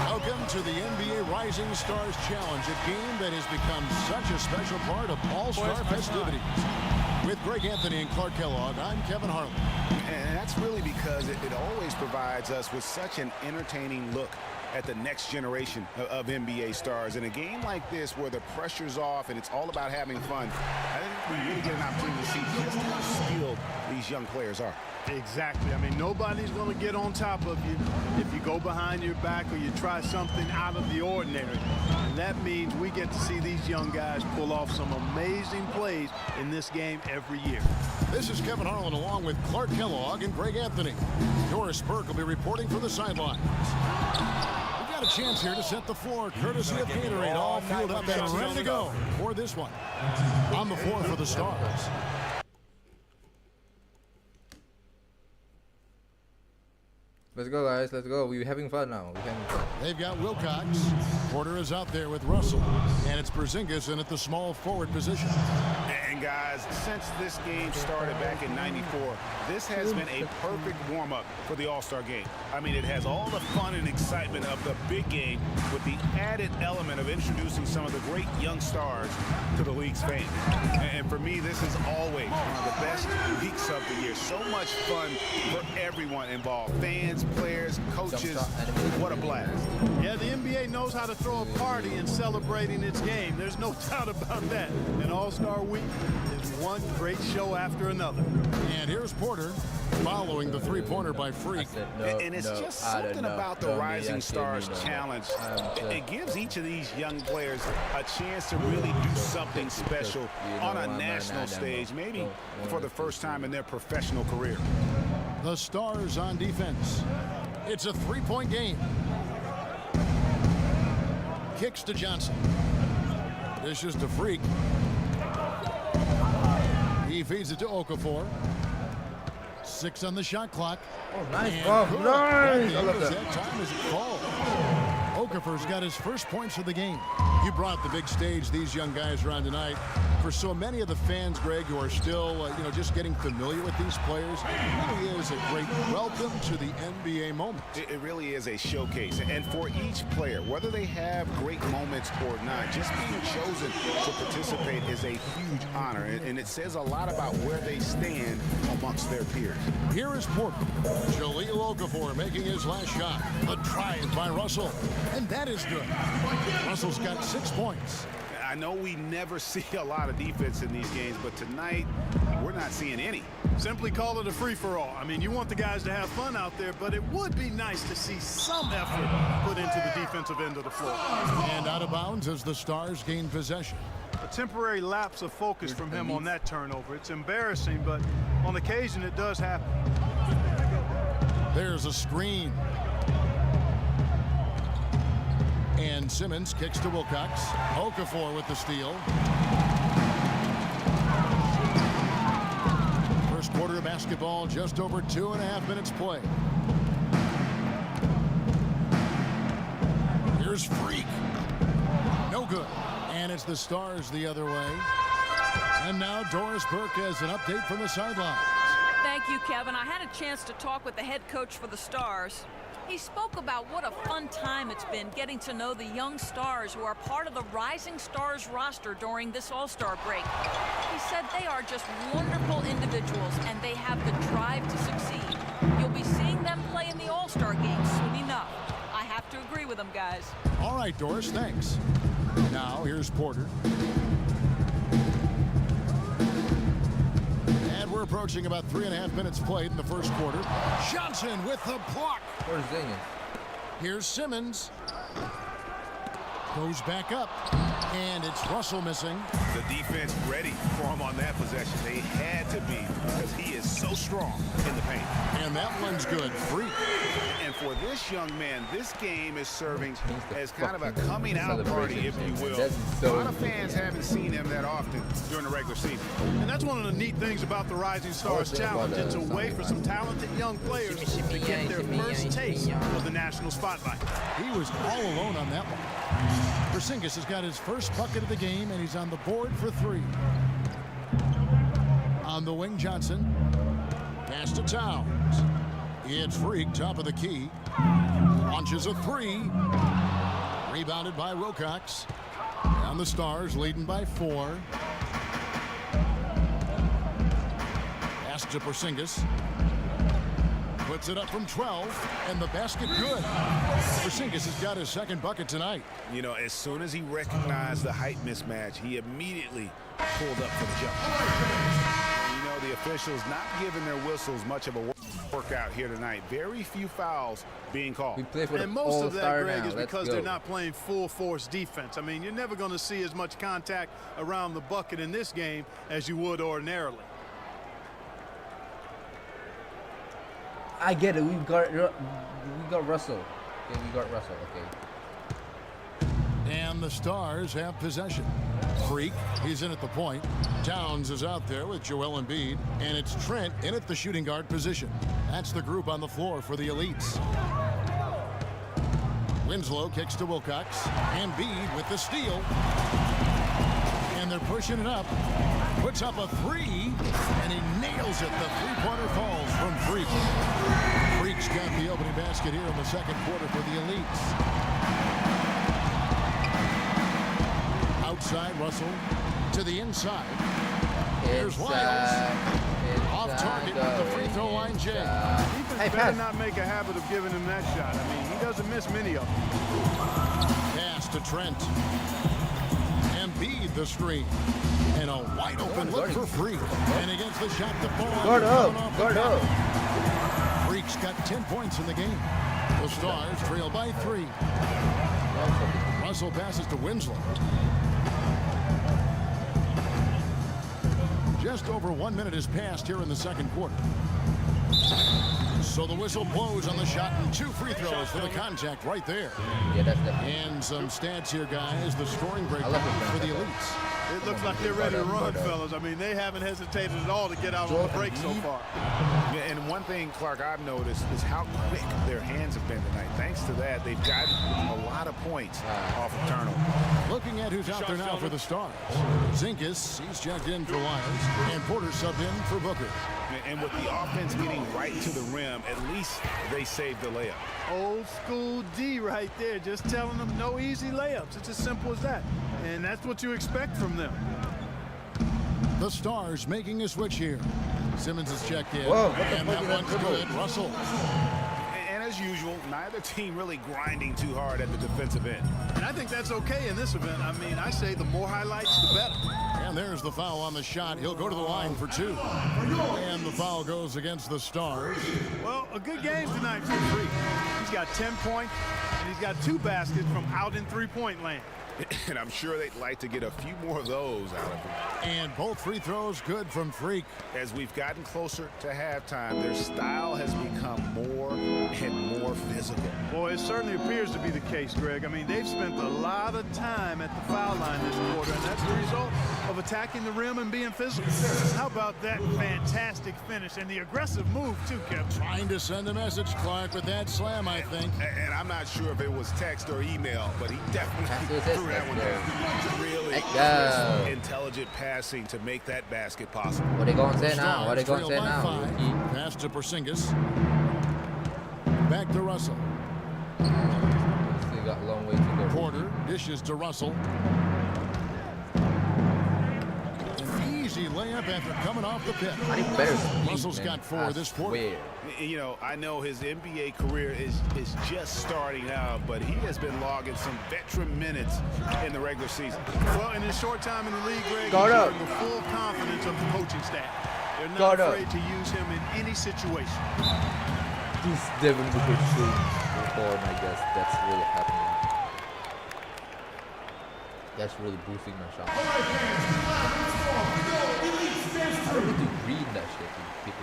Welcome to the NBA Rising Stars Challenge, a game that has become such a special part of All-Star festivities. With Greg Anthony and Clark Kellogg, I'm Kevin Harlan. And that's really because it always provides us with such an entertaining look at the next generation of NBA stars. In a game like this where the pressure's off and it's all about having fun, I think we really get an opportunity to see just how skilled these young players are. Exactly. I mean, nobody's going to get on top of you if you go behind your back or you try something out of the ordinary. And that means we get to see these young guys pull off some amazing plays in this game every year. This is Kevin Harlan along with Clark Kellogg and Greg Anthony. Doris Burke will be reporting from the sidelines. We've got a chance here to set the floor, courtesy of Gatorade, all fueled up and ready to go for this one. On the floor for the Stars. Let's go, guys. Let's go. We're having fun now. They've got Wilcox. Porter is out there with Russell. And it's Porzingis in at the small forward position. And guys, since this game started back in '94, this has been a perfect warm-up for the All-Star game. I mean, it has all the fun and excitement of the big game with the added element of introducing some of the great young stars to the league's fame. And for me, this is always one of the best weeks of the year. So much fun for everyone involved. Fans, players, coaches. What a blast. Yeah, the NBA knows how to throw a party in celebrating its game. There's no doubt about that. And All-Star Week is one great show after another. And here's Porter following the three-pointer by Freak. And it's just something about the Rising Stars Challenge. It gives each of these young players a chance to really do something special on a national stage, maybe for the first time in their professional career. The Stars on defense. It's a three-point game. Kicks to Johnson. Dishes to Freak. He feeds it to Okafor. 6 on the shot clock. Oh, nice. Oh, nice. I love that time as it falls. Okafor's got his first points of the game. You brought the big stage these young guys are on tonight. For so many of the fans, Greg, who are still, just getting familiar with these players, it really is a great welcome to the NBA moment. It really is a showcase. And for each player, whether they have great moments or not, just being chosen to participate is a huge honor. And it says a lot about where they stand amongst their peers. Here is Porter. Jahlil Okafor making his last shot. The drive by Russell. And that is good. Russell's got 6 points. I know we never see a lot of defense in these games, but tonight we're not seeing any. Simply call it a free-for-all. I mean, you want the guys to have fun out there, but it would be nice to see some effort put into the defensive end of the floor. And out of bounds as the Stars gain possession. A temporary lapse of focus from him on that turnover. It's embarrassing, but on occasion it does happen. There's a screen. And Simmons kicks to Wilcox. Okafor with the steal. First quarter quarter of basketball, just over 2.5 minutes play. Here's Freak. No good. And it's the Stars the other way. And now Doris Burke has an update from the sidelines. Thank you, Kevin. I had a chance to talk with the head coach for the Stars. He spoke about what a fun time it's been getting to know the young stars who are part of the Rising Stars roster during this All-Star break. He said they are just wonderful individuals and they have the drive to succeed. You'll be seeing them play in the All-Star game soon enough. I have to agree with them, guys. All right, Doris, thanks. Now here's Porter. And we're approaching about 3.5 minutes played in the first quarter. Johnson with the block. Where's Zingis? Here's Simmons. Goes back up. And it's Russell missing. The defense ready for him on that possession. They had to be because he is so strong in the paint. And that one's good. Free. And for this young man, this game is serving as kind of a coming out party, if you will. A lot of fans haven't seen him that often during the regular season. And that's one of the neat things about the Rising Stars Challenge. It's a way for some talented young players to get their first taste of the national spotlight. He was all alone on that one. Porzingis has got his first bucket of the game, and he's on the board for 3. On the wing, Johnson. Pass to Towns. It's Freak, top of the key. Launches a 3. Rebounded by Wilcox. And the Stars leading by 4. Pass to Porzingis. Puts it up from 12, and the basket good. Porzingis has got his second bucket tonight. You know, as soon as he recognized the height mismatch, he immediately pulled up for the jump. You know, the officials not giving their whistles much of a workout here tonight. Very few fouls being called. We play for and the most of that, All-Star Greg, now. is because Let's they're go. not playing full force defense. I mean, you're never going to see as much contact around the bucket in this game as you would ordinarily. I get it. We got Russell. Okay, we got Russell. Okay. And the Stars have possession. Freak, he's in at the point. Towns is out there with Joel Embiid, and it's Trent in at the shooting guard position. That's the group on the floor for the Elites. Winslow kicks to Wilcox. Embiid with the steal. And they're pushing it up. Puts up a 3, and he nails it. The three-pointer falls from Freak. Freak's got the opening basket here in the second quarter for the Elites. Outside, Russell to the inside. Here's Wiles. Off target with the free throw line, Jay. Defense better not make a habit of giving him that shot. I mean, he doesn't miss many of them. Pass to Trent. Embiid the screen. And a wide open look for Freak. And against the shot, the ball. Guard up. Guard up. Freak's got 10 points in the game. The Stars trail by 3. Russell passes to Winslow. Just over 1 minute has passed here in the second quarter. So the whistle blows on the shot and 2 free throws for the contact right there. Yeah, that's definitely. And some stats here, guys. The scoring breakdown for the Elites. It looks like they're ready to run, fellas. I mean, they haven't hesitated at all to get out on the break so far. Yeah, and one thing, Clark, I've noticed is how quick their hands have been tonight. Thanks to that, they've gotten a lot of points off of turnover. Looking at who's out there now for the Stars. Zinkis, he's checked in for Lyons, and Porter subbed in for Booker. And with the offense getting right to the rim, at least they saved the layup. Old school D right there, just telling them no easy layups. It's as simple as that. And that's what you expect from them. The Stars making a switch here. Simmons is checked in. Whoa, and that one's good. Russell. And as usual, neither team really grinding too hard at the defensive end. And I think that's okay in this event. I mean, I say the more highlights, the better. And there's the foul on the shot. He'll go to the line for 2. And the foul goes against the Stars. Well, a good game tonight for Freak. He's got 10 points, and he's got 2 baskets from out in three-point land. And I'm sure they'd like to get a few more of those out of him. And both free throws good from Freak. As we've gotten closer to halftime, their style has become more and more physical. physical. Boy, it certainly appears to be the case, Greg. I mean, they've spent a lot of time at the foul line this quarter, and that's the result of attacking the rim and being physical. How about that fantastic finish and the aggressive move, too, Kevin? Trying to send a message, Clark, with that slam, I think. And I'm not sure if it was text or email, but he definitely threw that one down. Really intelligent passing to make that basket possible. What are they going to say now? What are they going to say now? Pass to Porzingis. Back to Russell. Still got a long way to go. Porter dishes to Russell. An easy layup after coming off the pit. Russell's got 4 this quarter. You know, I know his NBA career is just starting out, but he has been logging some veteran minutes in the regular season. Well, in his short time in the league, Greg, he's Guard up. earned the full confidence of the coaching staff. They're not afraid to use him in any situation. This Devin Booker form, I guess that's really happening. That's really boosting my shot. I don't need to green that shit. Pick a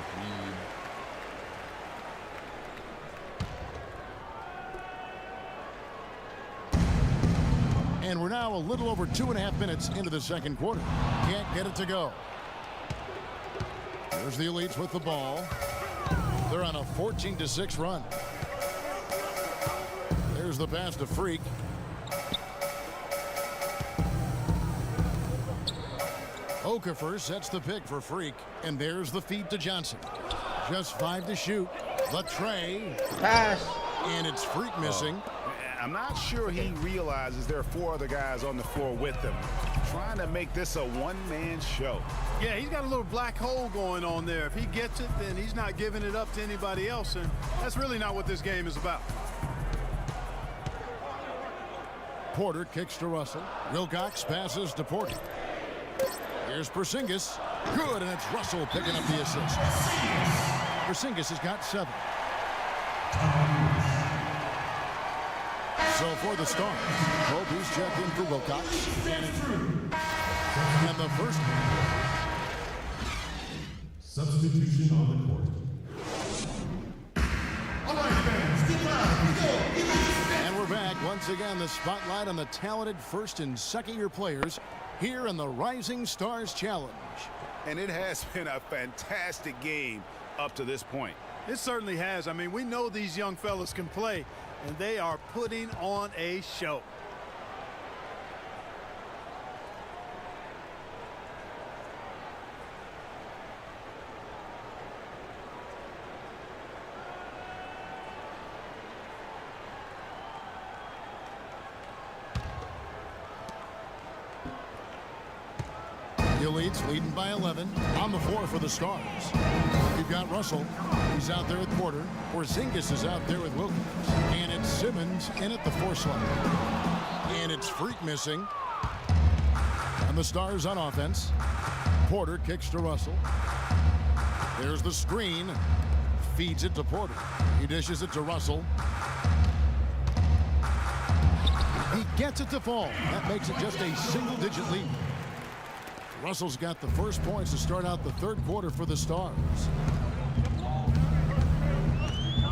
green. And we're now a little over 2.5 minutes into the second quarter. Can't get it to go. There's the Elites with the ball. They're on a 14-6 run. There's the pass to Freak. Okafor sets the pick for Freak. And there's the feed to Johnson. Just 5 to shoot. The tray. Pass. And it's Freak missing. I'm not sure he realizes there are 4 other guys on the floor with him, trying to make this a one-man show. Yeah, he's got a little black hole going on there. If he gets it, then he's not giving it up to anybody else, and that's really not what this game is about. Porter kicks to Russell. Wilcox passes to Porter. Here's Porzingis. Good, and it's Russell picking up the assist. Porzingis has got 7. So for the Stars, Kobe's checked in for Wilcox. And the first substitution on the court. All right, fans, get loud. And we're back once again. The spotlight on the talented first and second-year players here in the Rising Stars Challenge. And it has been a fantastic game up to this point. It certainly has. I mean, we know these young fellas can play, and they are putting on a show. The Elites leading by 11 on the floor for the Stars. You've got Russell. He's out there with Porter. Porzingis is out there with Wilkins. And it's Simmons in at the 4 slot. And it's Freak missing. And the Stars on offense. Porter kicks to Russell. There's the screen. Feeds it to Porter. He dishes it to Russell. He gets it to fall. That makes it just a single-digit lead. Russell's got the first points to start out the third quarter for the Stars.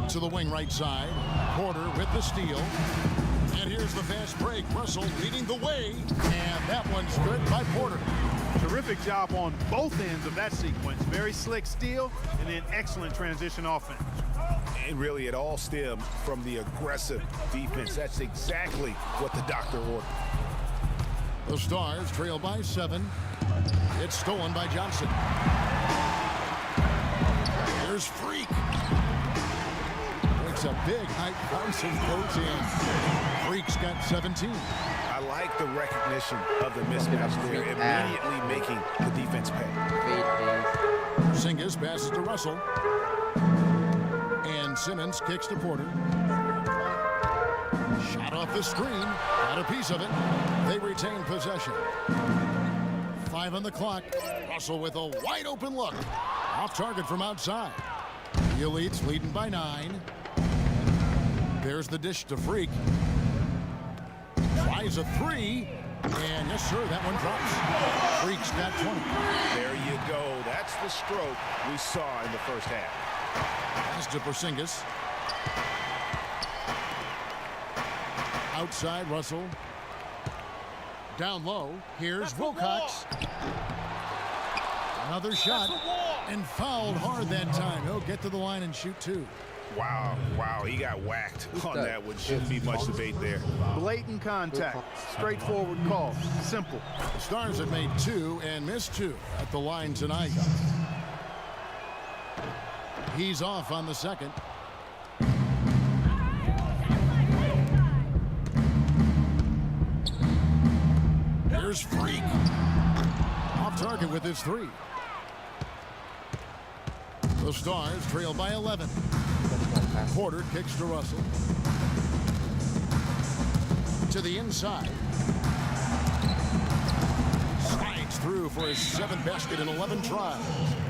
To the wing right side. Porter with the steal. And here's the fast break. Russell leading the way. And that one's good by Porter. Terrific job on both ends of that sequence. Very slick steal and then excellent transition offense. And really, it all stemmed from the aggressive defense. That's exactly what the doctor ordered. The Stars trail by 7. It's stolen by Johnson. There's Freak. Makes a big height bounce and goes in. Freak's got 17. I like the recognition of the mismatch there, immediately making the defense pay. Porzingis passes to Russell. And Simmons kicks to Porter. Shot off the screen. Got a piece of it. They retain possession. 5 on the clock. Russell with a wide open look. Off target from outside. The Elites leading by 9. There's the dish to Freak. Tries a 3. And yes, sir, that one drops. Freak's got 20. There you go. That's the stroke we saw in the first half. Pass to Porzingis. Outside, Russell. Down low, here's Wilcox. Another shot, and fouled hard that time. He'll get to the line and shoot two. Wow, he got whacked on that one. Shouldn't be much debate there. Blatant contact. Straightforward call. Simple. The Stars have made 2 and missed 2 at the line tonight. He's off on the second. Here's Freak. Off target with his 3. The Stars trail by 11. Porter kicks to Russell. To the inside. Slides through for his 7th basket in 11 tries.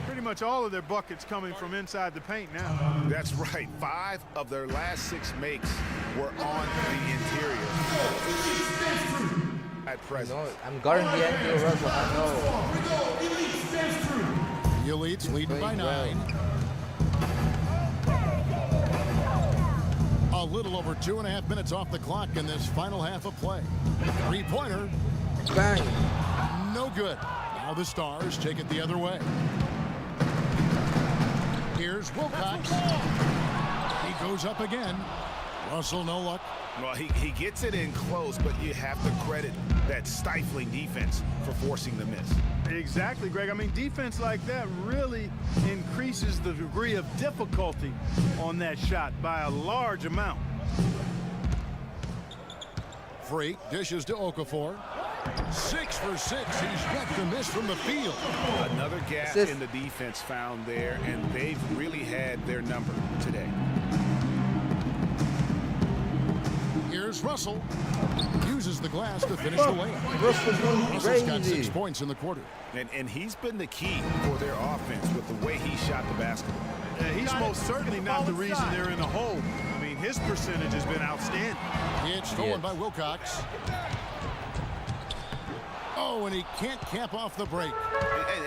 Pretty much all of their buckets coming from inside the paint now. That's right. 5 of their last 6 makes were on the interior. At present. No, I'm guarding the Angelo Russell. I know. The Elites leading by 9. A little over 2.5 minutes off the clock in this final half of play. 3-pointer. Bang. No good. Now the Stars take it the other way. Here's Wilcox. He goes up again. Russell, no luck. Well, he gets it in close, but you have to credit that stifling defense for forcing the miss. Exactly, Greg. I mean, defense like that really increases the degree of difficulty on that shot by a large amount. Freak dishes to Okafor. 6 for 6. He's yet to miss from the field. Another gap in the defense found there, and they've really had their number today. Here's Russell. Uses the glass to finish the layup. Russell's got 6 points in the quarter. And he's been the key for their offense with the way he shot the basketball. He's most certainly not the reason they're in the hole. I mean, his percentage has been outstanding. It's stolen by Wilcox. Oh, and he can't cap off the break.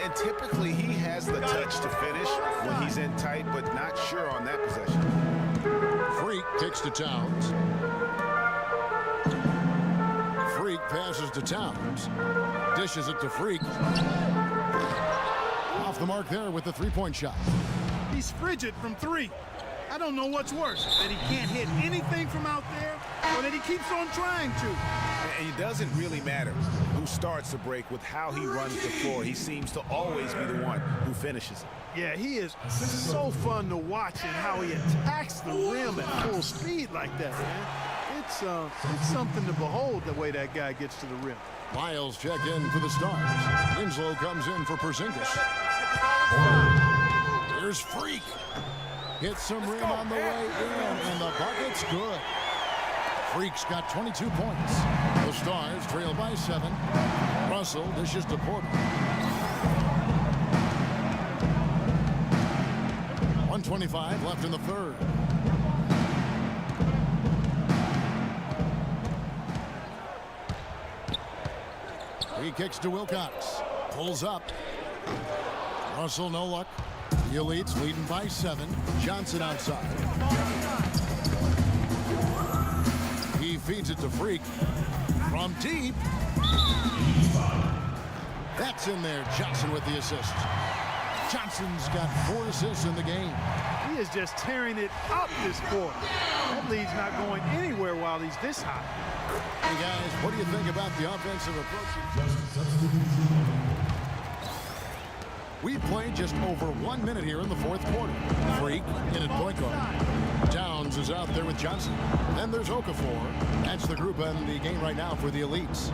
And typically he has the touch to finish when he's in tight, but not sure on that possession. Freak kicks to Towns. Freak passes to Towns. Dishes it to Freak. Off the mark there with the 3-point shot. He's frigid from 3. I don't know what's worse, that he can't hit anything from out there or that he keeps on trying to. And it doesn't really matter who starts the break with how he runs the floor. He seems to always be the one who finishes it. Yeah, he is so fun to watch and how he attacks the rim at full speed like that, man. It's something to behold the way that guy gets to the rim. Miles check in for the Stars. Winslow comes in for Porzingis. Here's Freak. Hits some rim on the way in, and the bucket's good. Freak's got 22 points. The Stars trail by 7. Russell dishes to Porter. 1:25 left in the third. He kicks to Wilcox. Pulls up. Russell, no luck. The Elites leading by 7. Johnson outside. He feeds it to Freak. From deep. That's in there. Johnson with the assist. Johnson's got 4 assists in the game. He is just tearing it up this quarter. That lead's not going anywhere while he's this hot. Hey guys, what do you think about the offensive approach? We played just over 1 minute here in the 4th quarter. Freak in at point guard. Towns is out there with Johnson. Then there's Okafor. That's the group in the game right now for the Elites.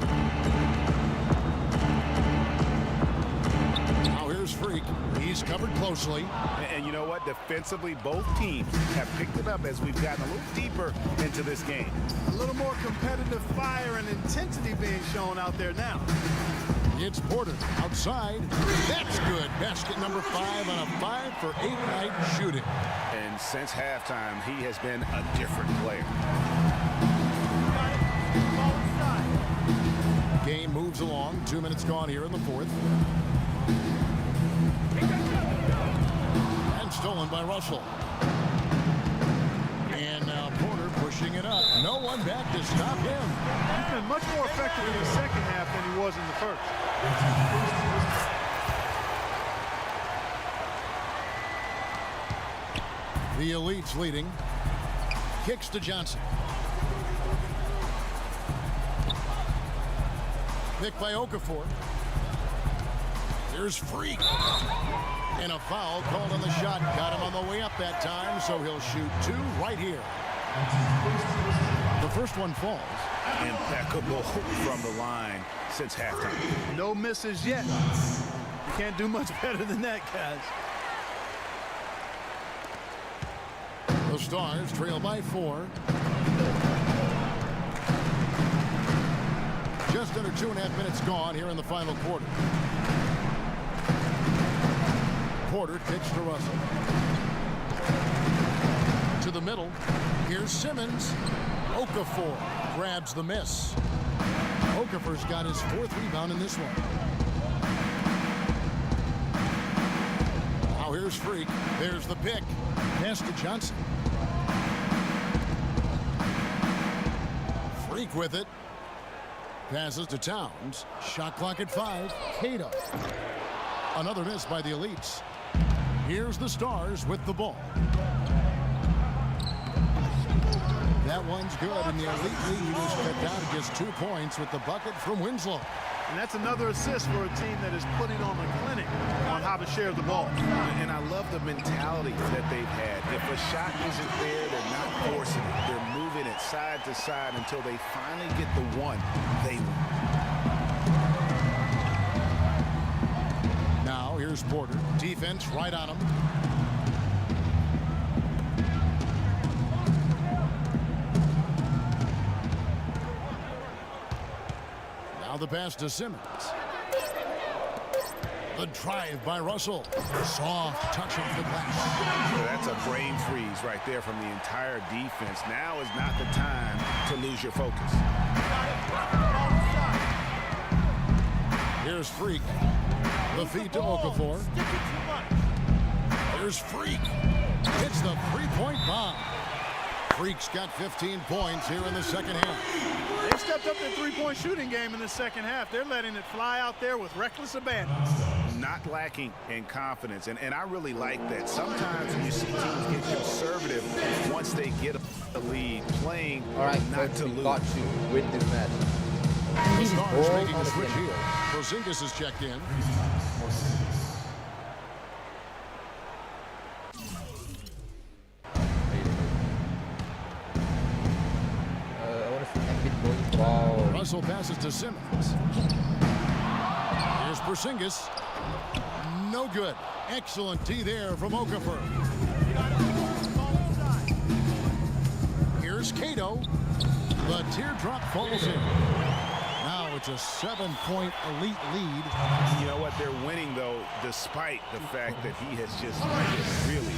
Now here's Freak. He's covered closely. And you know what? Defensively, both teams have picked it up as we've gotten a little deeper into this game. A little more competitive fire and intensity being shown out there now. It's Porter outside. That's good. Basket number 5 on a 5 for 8 night shooting. And since halftime, he has been a different player. Game moves along. 2 minutes gone here in the 4th. And stolen by Russell. And now Porter pushing it up. No one one back to stop him. He's been much more effective in the second half than he was in the first. The Elites leading. Kicks to Johnson. Picked by Okafor. Here's Freak. And a foul called on the shot. Got him on the way up that time, so he'll shoot 2 right here. The first one falls. Impeccable from the line since halftime. No misses yet. You can't do much better than that, guys. The Stars trail by 4. Just under 2.5 minutes gone here in the final quarter. Porter kicks to Russell. To the middle. Here's Simmons. Okafor grabs the miss. Okafor's got his 4th rebound in this one. Now here's Freak. There's the pick. Pass to Johnson. Freak with it. Passes to Towns. Shot clock at 5. Cato. Another miss by the Elites. Here's the Stars with the ball. That one's good, and the Elite lead was cut down to just 2 points with the bucket from Winslow. And that's another assist for a team that is putting on a clinic on how to share the ball. And I love the mentality that they've had. If a shot isn't there, they're not forcing it. They're moving it side to side until they finally get the one they want. Now here's Porter. Defense right on him. Now the pass to Simmons. The drive by Russell. Soft touch off the glass. That's a brain freeze right there from the entire defense. Now is not the time to lose your focus. Here's Freak. The feed to Okafor. Here's Freak. Hits the 3-point bomb. Freak's got 15 points here in the second half. They've stepped up their 3-point shooting game in the second half. They're letting it fly out there with reckless abandon. Not lacking in confidence, and I really like that. Sometimes you see teams get conservative once they get a lead, playing not to lose. Got to win this match. The Stars making a switch here. Porzingis is checked in. Wow. Russell passes to Simmons. Here's Porzingis. No good. Excellent D there from Okafor. Here's Cato. The teardrop falls in. Now it's a 7-point Elite lead. You know what? They're winning, though, despite the fact that he has just really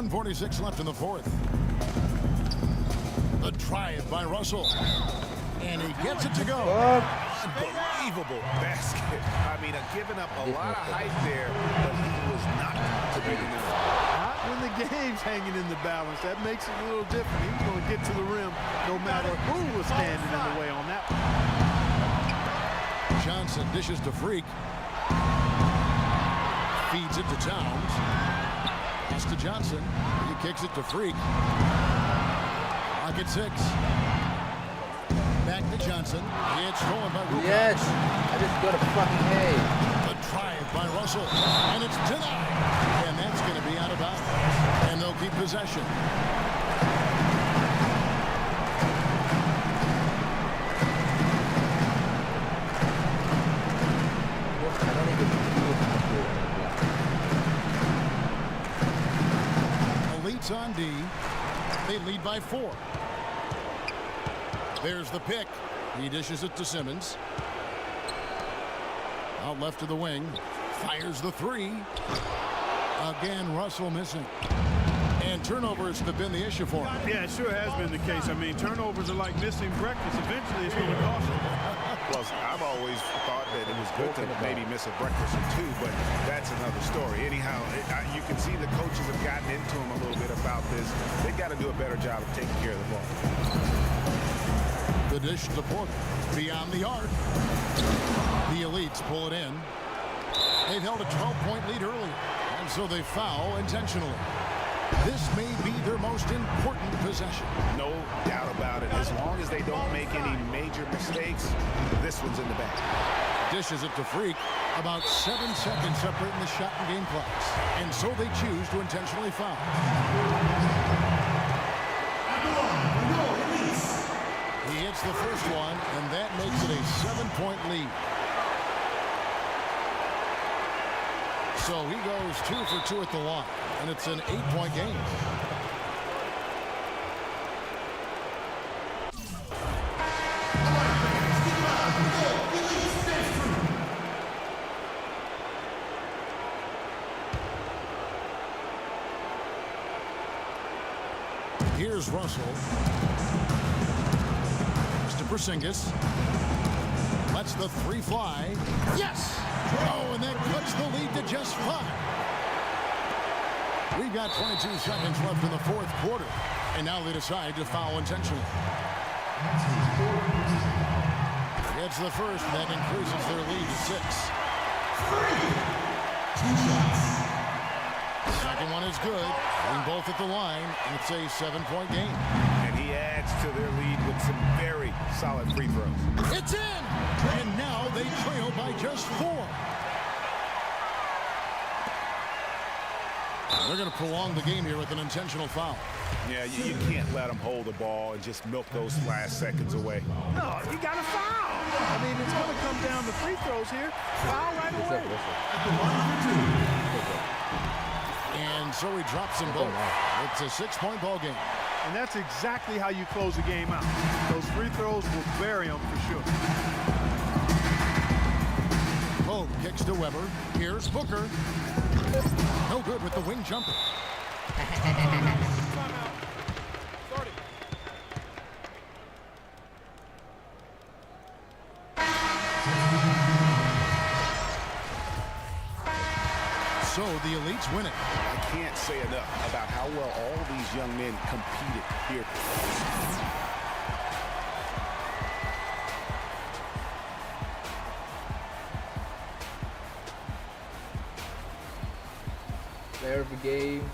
.46 left in the fourth. The drive by Russell. And he gets it to go. unbelievable basket. I mean, giving up a lot of height there, but he was not to be in the Not when the game's hanging in the balance. That makes it a little different. He was going to get to the rim no matter who was standing in the way on that one. Johnson dishes to Freak. Feeds it to Towns. Pass to Johnson. He kicks it to Freak. Clock at 6. Back to Johnson. It's stolen by Rubio. Yes, I just got a fucking A. The drive by Russell. And it's denied. And that's going to be out of bounds. And they'll keep possession. Elites on D. They lead by 4. There's the pick. He dishes it to Simmons. Out left to the wing. Fires the three. Again, Russell missing. And turnovers have been the issue for him. Yeah, it sure has been the case. I mean, turnovers are like missing breakfast. Eventually, it's going to cost you. Well, I've always thought that it was good to maybe miss a breakfast or two, but that's another story. Anyhow, you can see the coaches have gotten into him a little bit about this. They've got to do a better job of taking care of the ball. The dish to Porter. Beyond the arc. The Elites pull it in. They've held a 12-point lead earlier, and so they foul intentionally. This may be their most important possession. No doubt about it. As long as they don't make any major mistakes, this one's in the bag. Dishes it to Freak. About 7 seconds separating the shot and game clocks. And so they choose to intentionally foul. He hits the first one, and that makes it a 7-point lead. So he goes 2 for 2 at the line, and it's an 8-point game. Here's Russell. Mr. Porzingis lets the three fly. Yes! Oh, and that cuts the lead to just 5. We've got 22 seconds left in the fourth quarter, and now they decide to foul intentionally. Gets the first, and that increases their lead to 6. Second one is good. And both at the line, and it's a 7-point game. And he adds to their lead with some very solid free throws. It's in! And now they trail by just 4. They're going to prolong the game here with an intentional foul. Yeah, you can't let them hold the ball and just milk those last seconds away. No, you got to foul. I mean, it's going to come down to free throws here. Foul right away. And so he drops them both. It's a 6-point ball game. And that's exactly how you close the game out. Those free throws will bury them for sure. Pope kicks to Weber. Here's Booker. No good with the wing jumper. So the Elites win it. I can't say enough about how well all these young men competed here. Player of the game.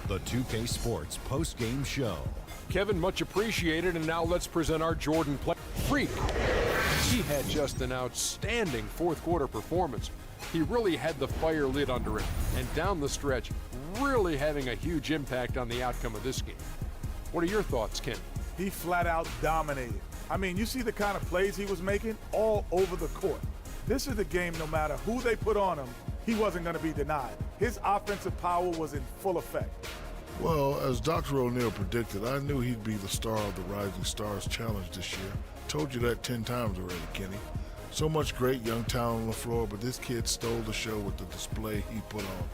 The 2K Sports post-game show. Kevin, much appreciated, and now let's present our Jordan play. Freak. He had just an outstanding fourth quarter performance. He really had the fire lit under him, and down the stretch, really having a huge impact on the outcome of this game. What are your thoughts, Ken? He flat out dominated. I mean, you see the kind of plays he was making all over the court. This is the game, no matter who they put on him, he wasn't going to be denied. His offensive power was in full effect. Well, as Dr. O'Neal predicted, I knew he'd be the star of the Rising Stars Challenge this year. Told you that 10 times already, Kenny. So much great young talent on the floor, but this kid stole the show with the display he put on.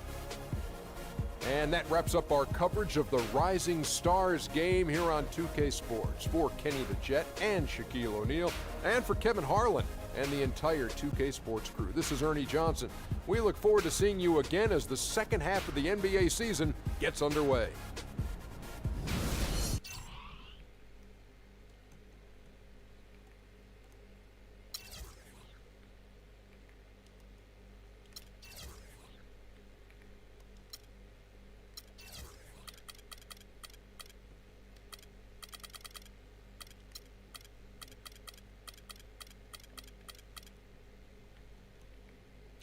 And that wraps up our coverage of the Rising Stars game here on 2K Sports. For Kenny the Jet and Shaquille O'Neal, and for Kevin Harlan and the entire 2K Sports crew, this is Ernie Johnson. We look forward to seeing you again as the second half of the NBA season gets underway.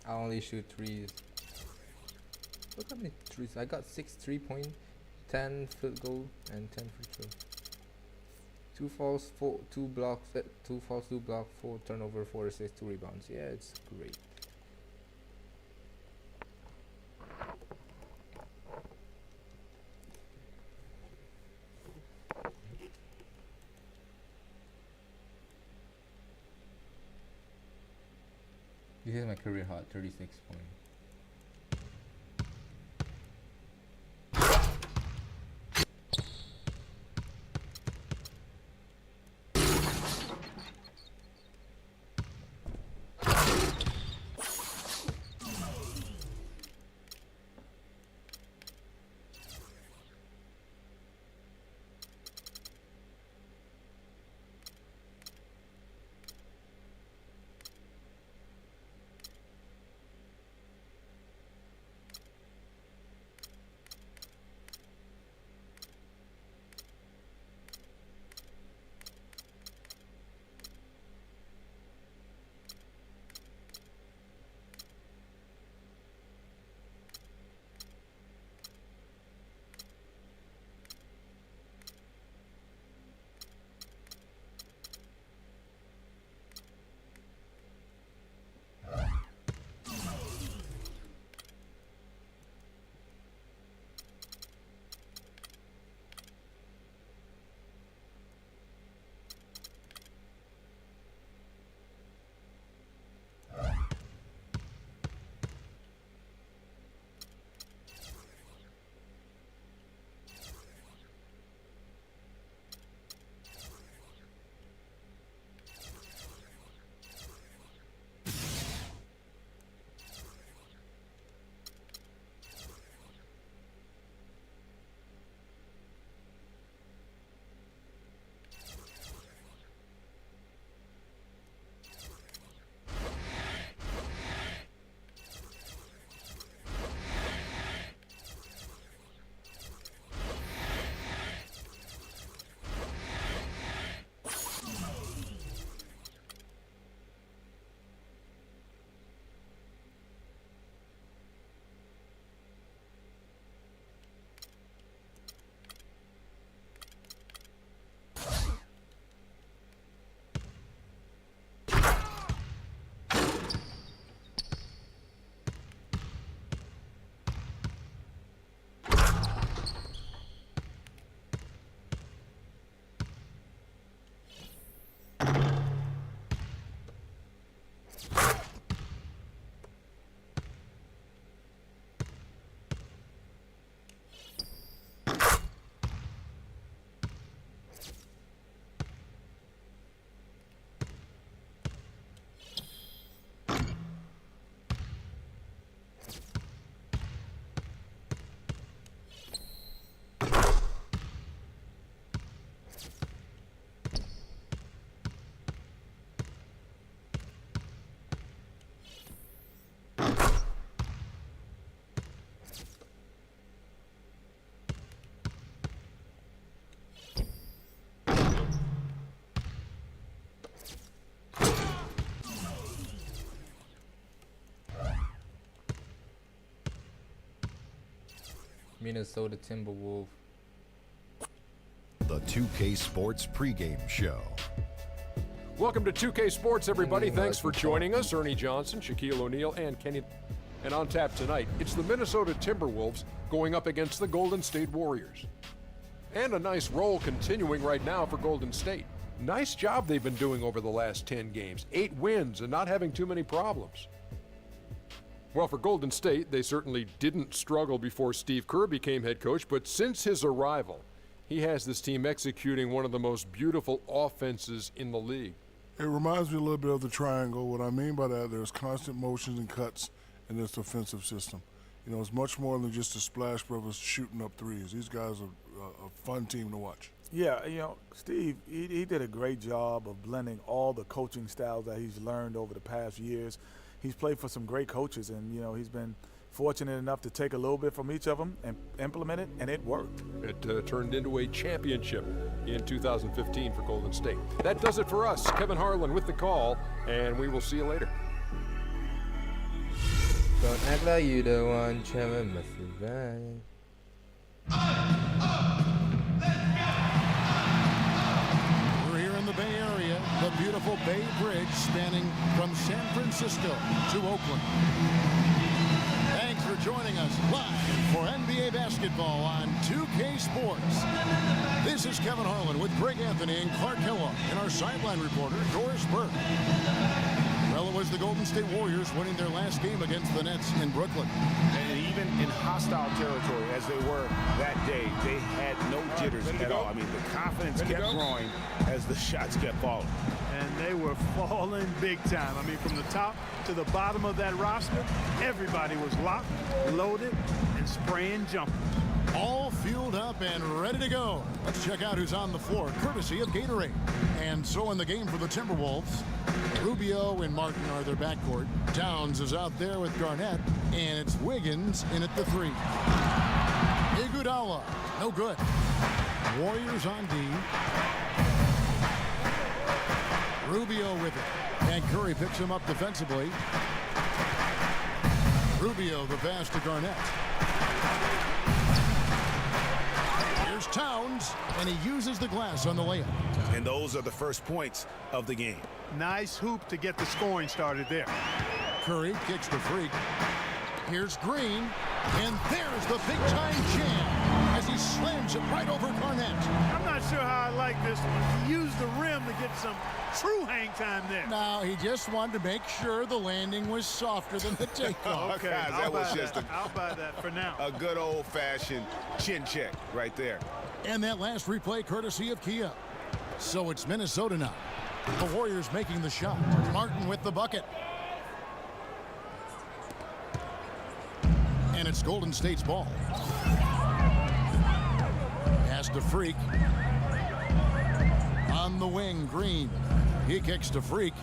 I only shoot threes. Look how many threes. I got 6 3-point, 10 field goal, and 10 free throws. 2 falls, 2 blocks, 2 falls, 2 blocks, 4 turnover, 4 assists, 2 rebounds. Yeah, it's great. This is my career hot, 36 points. Minnesota Timberwolves. The 2K Sports pregame show. Welcome to 2K Sports, everybody. Thanks for joining us. Ernie Johnson, Shaquille O'Neal, and Kenny. And on tap tonight, it's the Minnesota Timberwolves going up against the Golden State Warriors. And a nice roll continuing right now for Golden State. Nice job they've been doing over the last 10 games. 8 wins and not having too many problems. Well, for Golden State, they certainly didn't struggle before Steve Kerr became head coach, but since his arrival, he has this team executing one of the most beautiful offenses in the league. It reminds me a little bit of the triangle. What I mean by that, there's constant motions and cuts in this offensive system. You know, it's much more than just the Splash Brothers shooting up threes. These guys are a fun team to watch. Yeah, you know, Steve, he did a great job of blending all the coaching styles that he's learned over the past years. He's played for some great coaches, and, you know, he's been fortunate enough to take a little bit from each of them and implement it, and it worked. It turned into a championship in 2015 for Golden State. That does it for us. Kevin Harlan with the call, and we will see you later. Don't act like you don't want Trevor must survive. We're here in the Bay Area, the beautiful Bay Bridge spanning from San Francisco to Oakland. Thanks for joining us live for NBA basketball on 2K Sports. This is Kevin Harlan with Greg Anthony and Clark Kellogg and our sideline reporter, Doris Burke. Well, was the Golden State Warriors winning their last game against the Nets in Brooklyn. And even in hostile territory, as they were that day, they had no jitters at all. I mean, the confidence kept growing as the shots kept falling. And they were falling big time. I mean, from the top to the bottom of that roster, everybody was locked, loaded, and spraying jumpers. All fueled up and ready to go. Let's check out who's on the floor, courtesy of Gatorade. And so in the game for the Timberwolves, Rubio and Martin are their backcourt. Towns is out there with Garnett, and it's Wiggins in at the 3. Iguodala, no good. Warriors on D. Rubio with it, and Curry picks him up defensively. Rubio the pass to Garnett. Here's Towns, and he uses the glass on the layup. And those are the first points of the game. Nice hoop to get the scoring started there. Curry kicks to Freak. Here's Green, and there's the big-time jam as he slams it right over Garnett. I'm not sure how I like this one. He used the rim to get some true hang time there. Now, he just wanted to make sure the landing was softer than the takeoff. Okay, that was just I'll buy that for now. a good old-fashioned chin check right there. And that last replay courtesy of Kia. So it's Minnesota now. The Warriors making the shot. Martin with the bucket. And it's Golden State's ball. Pass to Freak. On the wing, Green. He kicks to Freak.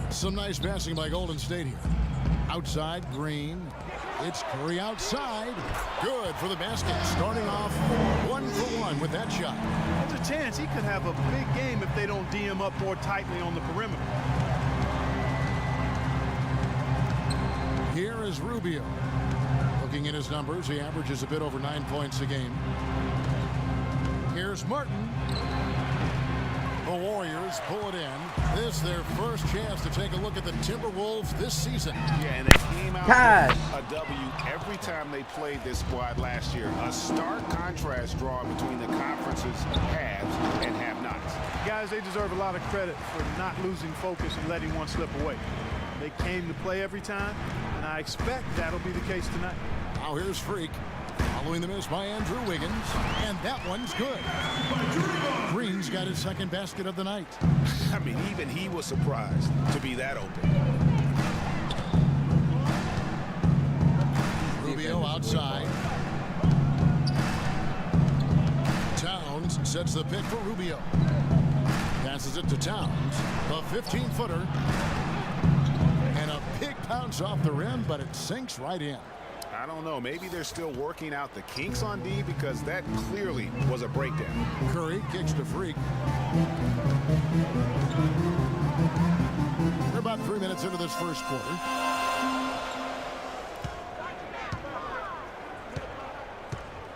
Some nice passing by Golden State here. Outside, Green. It's Curry outside. Good for the basket. Starting off 1-for-1 with that shot. There's a chance he could have a big game if they don't D him up more tightly on the perimeter. Here is Rubio. Looking at his numbers, he averages a bit over 9 points a game. Here's Martin. The Warriors pull it in. This is their first chance to take a look at the Timberwolves this season. Yeah, and they came out with a W every time they played this squad last year. A stark contrast drawn between the conference's haves and have-nots. Guys, they deserve a lot of credit for not losing focus and letting one slip away. They came to play every time, and I expect that'll be the case tonight. Now here's Freak. Following the miss by Andrew Wiggins, and that one's good. Green's got his second basket of the night. I mean, even he was surprised to be that open. Rubio outside. Towns sets the pick for Rubio. Passes it to Towns. The 15-footer. And a big bounce off the rim, but it sinks right in. I don't know. Maybe they're still working out the kinks on D because that clearly was a breakdown. Curry kicks to Freak. We're about 3 minutes into this first quarter.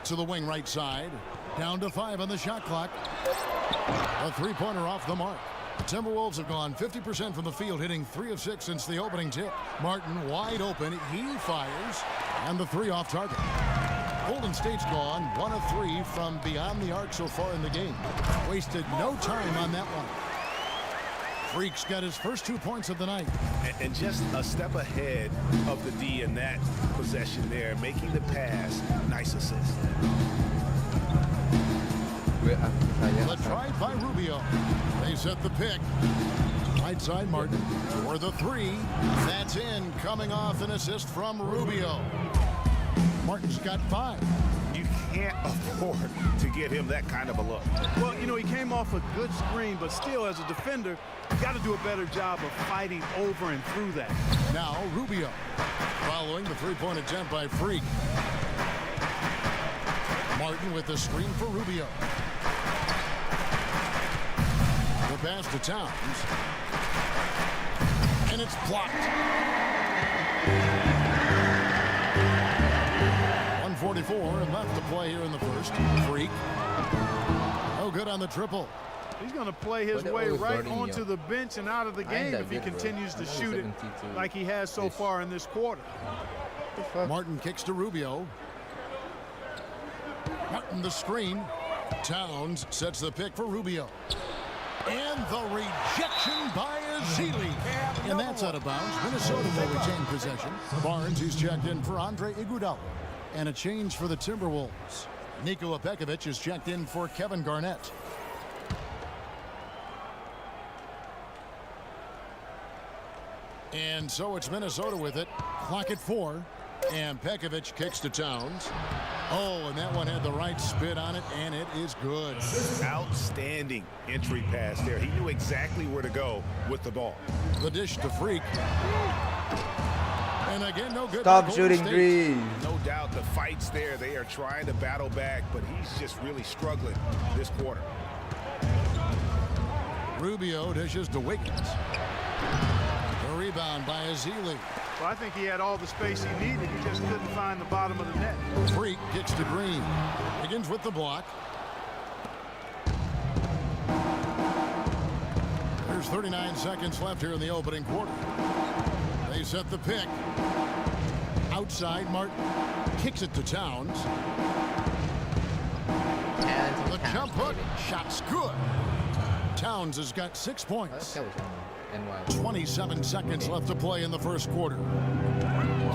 To the wing right side. Down to 5 on the shot clock. A three-pointer off the mark. The Timberwolves have gone 50% from the field, hitting 3 of 6 since the opening tip. Martin wide open. He fires. And the 3 off target. Golden State's gone 1 of 3 from beyond the arc so far in the game. Wasted no time on that one. Freak's got his first 2 points of the night. And just a step ahead of the D in that possession there, making the pass. Nice assist. The try by Rubio. They set the pick. Right side Martin for the 3. That's in, coming off an assist from Rubio. Martin's got 5. You can't afford to get him that kind of a look. Well, you know, he came off a good screen, but still, as a defender, you got to do a better job of fighting over and through that. Now Rubio following the three-point attempt by Freak. Martin with the screen for Rubio. The pass to Towns. And it's blocked. 1:44 left to play here in the first. Freak. No good on the triple. He's going to play his way right onto the bench and out of the game if he continues to shoot it like he has so far in this quarter. Martin kicks to Rubio. Martin the screen. Towns sets the pick for Rubio. And the rejection by Ezeli. And that's out of bounds. Minnesota will retain possession. Barnes, who's checked in for Andre Iguodala. And a change for the Timberwolves. Nikola Pekovic is checked in for Kevin Garnett. And so it's Minnesota with it. Clock at 4. And Pekovic kicks to Towns. Oh, and that one had the right spin on it, and it is good. Outstanding entry pass there. He knew exactly where to go with the ball. The dish to Freak. And again, no good. Stop shooting threes. No doubt the fight's there. They are trying to battle back, but he's just really struggling this quarter. Rubio dishes to Wiggins. The rebound by Ezeli. Well, I think he had all the space he needed. He just couldn't find the bottom of the net. Freak kicks to Green. Wiggins with the block. There's 39 seconds left here in the opening quarter. They set the pick. Outside, Martin kicks it to Towns. The jump hook. Shot's good. Towns has got 6 points. 27 seconds left to play in the first quarter.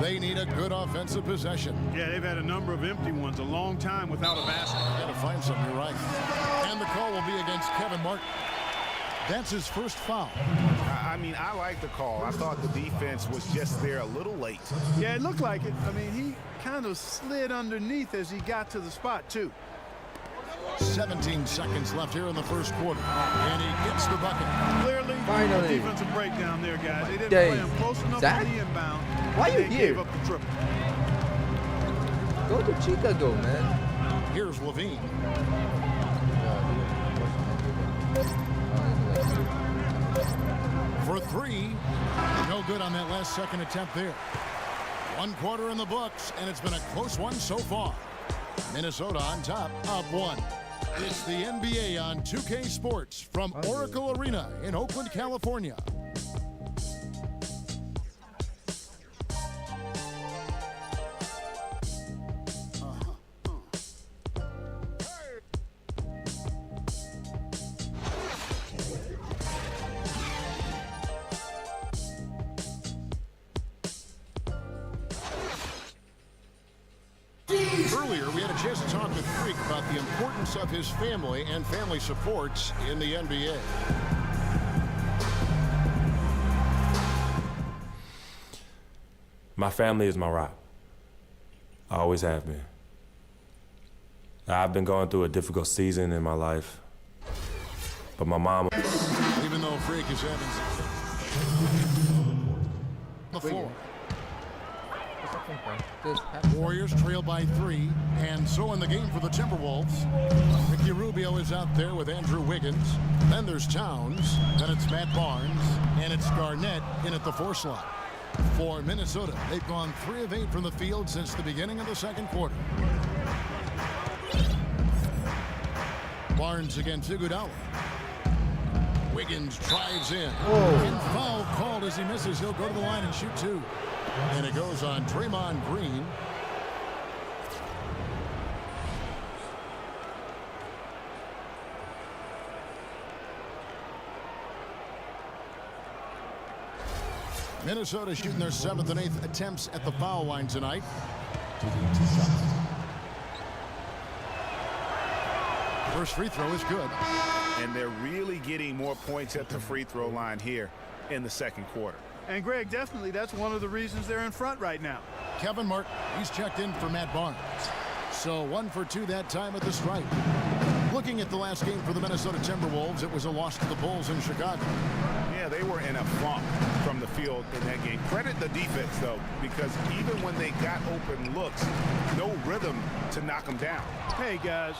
They need a good offensive possession. Yeah, they've had a number of empty ones, a long time without a basket. Got to find something, you're right. And the call will be against Kevin Martin. That's his first foul. I mean, I like the call. I thought the defense was just there a little late. Yeah, it looked like it. I mean, he kind of slid underneath as he got to the spot, too. 17 seconds left here in the first quarter. And he gets the bucket. Clearly, finally. Defensive breakdown there, guys. They didn't Dang. play him close enough Zach? on the inbound. Why are you They here? gave up the triple. Go to Chicago, man. Here's Levine. For 3. No good on that last second attempt there. 1 quarter in the books, and it's been a close one so far. Minnesota on top, up 1. It's the NBA on 2K Sports from Oracle Arena in Oakland, California. Earlier, we had a chance to talk with Freak about the importance of his family and family supports in the NBA. My family is my rock. I always have been. I've been going through a difficult season in my life, but my mom... Even though Freak is having the floor. Warriors trail by 3, and so in the game for the Timberwolves. Ricky Rubio is out there with Andrew Wiggins. Then there's Towns. Then it's Matt Barnes. And it's Garnett in at the 4 slot. For Minnesota, they've gone 3 of 8 from the field since the beginning of the second quarter. Barnes against Iguodala. Wiggins drives in. And foul called as he misses. He'll go to the line and shoot 2. And it goes on Draymond Green. Minnesota shooting their 7th and 8th attempts at the foul line tonight. First free throw is good. And they're really getting more points at the free throw line here in the second quarter. And, Greg, definitely that's one of the reasons they're in front right now. Kevin Martin, he's checked in for Matt Barnes. So 1 for 2 that time at the stripe. Looking at the last game for the Minnesota Timberwolves, it was a loss to the Bulls in Chicago. Yeah, they were in a funk from the field in that game. Credit the defense, though, because even when they got open looks, no rhythm to knock them down. Hey, guys,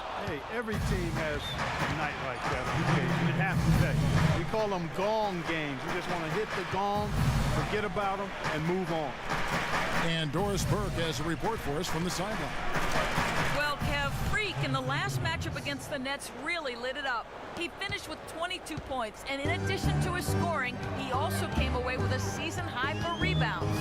every team has a night like that on occasion. It happens today. We call them gong games. You just want to hit the gong, forget about them, and move on. And Doris Burke has a report for us from the sideline. Well, Kev, Freak in the last matchup against the Nets really lit it up. He finished with 22 points, and in addition to his scoring, he also came away with a season high for rebounds.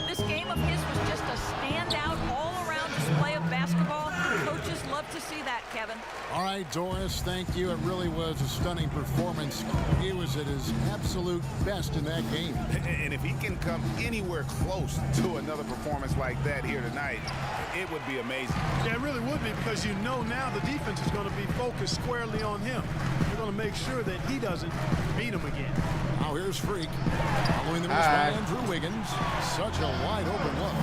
This game of his was just a standout all-around display of basketball. Coaches love love to see that, Kevin. All right, Doris, thank you. It really was a stunning performance. He was at his absolute best in that game. And if he can come anywhere close to another performance like that here tonight, it would be amazing. Yeah, it really would be, because you know now the defense is going to be focused squarely on him. They're going to make sure that he doesn't beat him again. Now here's Freak. Following the miss by Andrew Wiggins. Such a wide open look.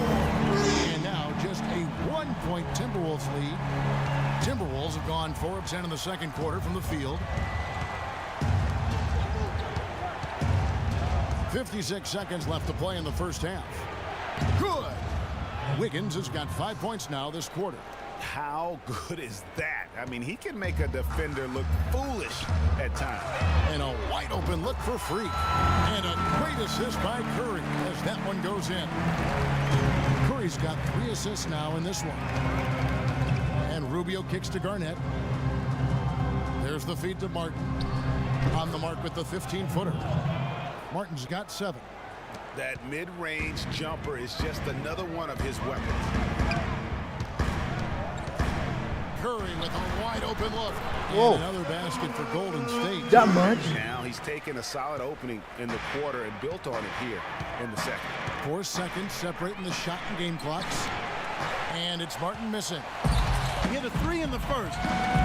And now just a 1-point Timberwolves lead. Timberwolves have gone 4 of 10 in the second quarter from the field. 56 seconds left to play in the first half. Good. Wiggins has got 5 points now this quarter. How good is that? I mean, he can make a defender look foolish at times. And a wide open look for Freak. And a great assist by Curry as that one goes in. Curry's got 3 assists now in this one. And Rubio kicks to Garnett. There's the feed to Martin. On the mark with the 15-footer. Martin's got 7. That mid-range jumper is just another one of his weapons. Curry with a wide open look. Whoa. And another basket for Golden State. That much? Now he's taken a solid opening in the quarter and built on it here in the second. 4 seconds separating the shot and game clocks. And it's Martin missing. He hit a 3 in the first,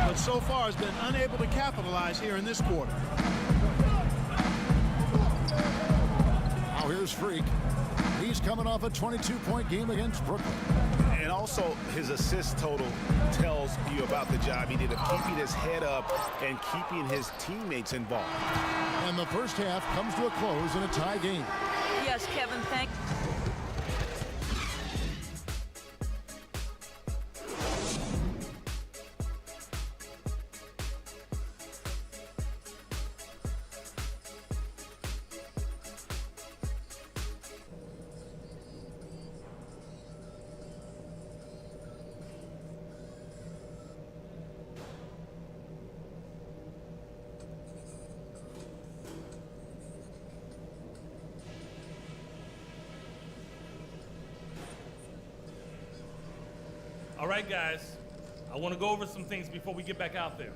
but so far has been unable to capitalize here in this quarter. Now here's Freak. He's coming off a 22-point game against Brooklyn. And also his assist total tells you about the job he did of keeping his head up and keeping his teammates involved. And the first half comes to a close in a tie game. Yes, Kevin, thank you. All right, guys, I want to go over some things before we get back out there.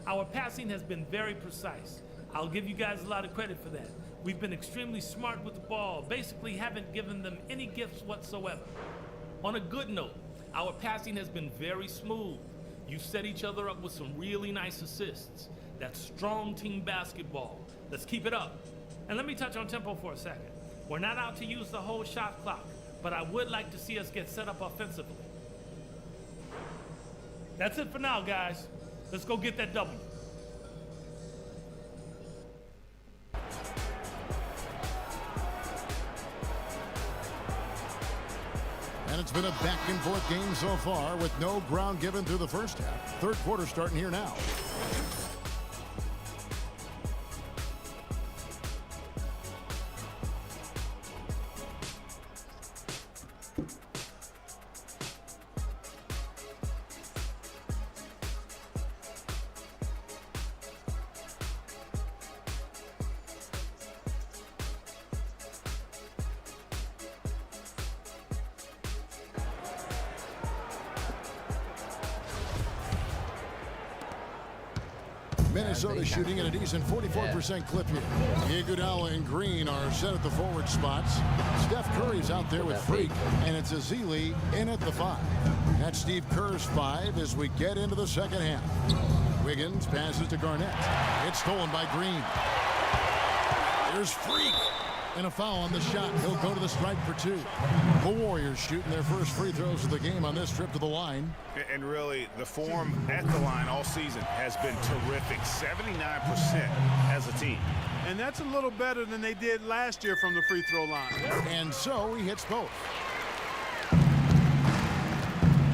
Our passing has been very precise. I'll give you guys a lot of credit for that. We've been extremely smart with the ball, basically haven't given them any gifts whatsoever. On a good note, our passing has been very smooth. You set each other up with some really nice assists. That's strong team basketball. Let's keep it up. And let me touch on tempo for a second. We're not out to use the whole shot clock, but I would like to see us get set up offensively. That's it for now, guys. Let's go get that W. And it's been a back and forth game so far with no ground given through the first half. Third quarter starting here now. Minnesota shooting at a decent 44% clip here. Iguodala and Green are set at the forward spots. Steph Curry's out there with Freak, and it's Ezeli in at the 5. That's Steve Kerr's 5 as we get into the second half. Wiggins passes to Garnett. It's stolen by Green. There's Freak. And a foul on the shot. He'll go to the stripe for 2. The Warriors shooting their first free throws of the game on this trip to the line. And really, the form at the line all season has been terrific. 79% as a team. And that's a little better than they did last year from the free throw line. And so he hits both.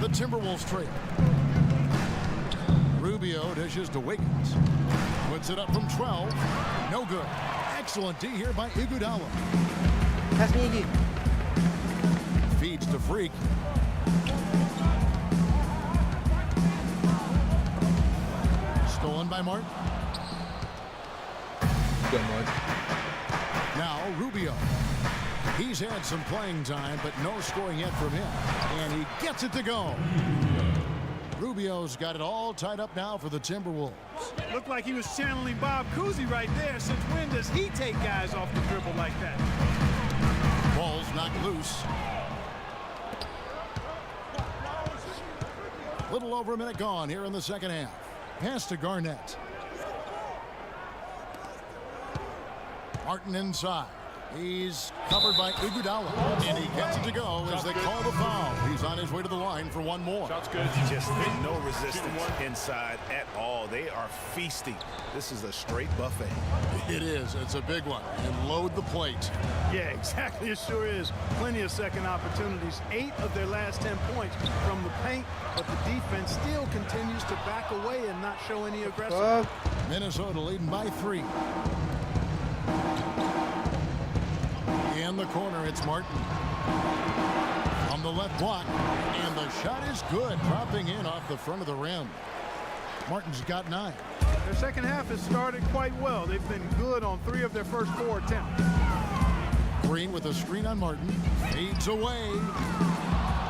The Timberwolves trail. Rubio dishes to Wiggins. Puts it up from 12. No good. Excellent D here by Iguodala. Pass me Iggy. Feeds to Freak. Stolen by Martin. Good, Martin. Now Rubio. He's had some playing time, but no scoring yet from him. And he gets it to go. Rubio's got it all tied up now for the Timberwolves. Looked like he was channeling Bob Cousy right there. Since when does he take guys off the dribble like that? Ball's knocked loose. Little over a minute gone here in the second half. Pass to Garnett. Martin inside. He's covered by Iguodala, and he gets it to go as they call the foul. He's on his way to the line for one more. Shot's good. Just no resistance inside at all. They are feasting. This is a straight buffet. It is. It's a big one. And load the plate. Yeah, exactly. It sure is. Plenty of second opportunities. 8 of their last 10 points from the paint, but the defense still continues to back away and not show any aggressiveness. Minnesota leading by 3. In the corner, it's Martin. From the left block, and the shot is good, dropping in off the front of the rim. Martin's got 9. Their second half has started quite well. They've been good on 3 of their first 4 attempts. Green with a screen on Martin. Fades away.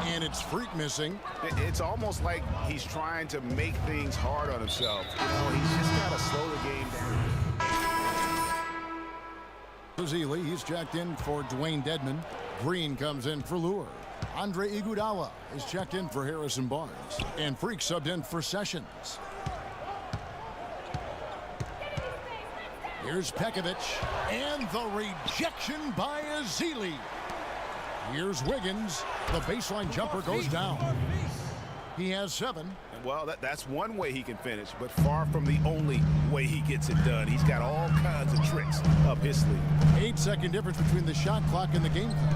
And it's Freak missing. It's almost like he's trying to make things hard on himself. He's just got to slow the game down. Zealy, he's checked in for Dwayne Dedman. Green comes in for Lure. Andre Iguodala is checked in for Harrison Barnes. And Freak subbed in for Sessions. Here's Pekovic. And the rejection by Zealy. Here's Wiggins. The baseline jumper goes down. He has 7. Well, that's one way he can finish, but far from the only way he gets it done. He's got all kinds of tricks up his sleeve. 8-second difference between the shot clock and the game clock.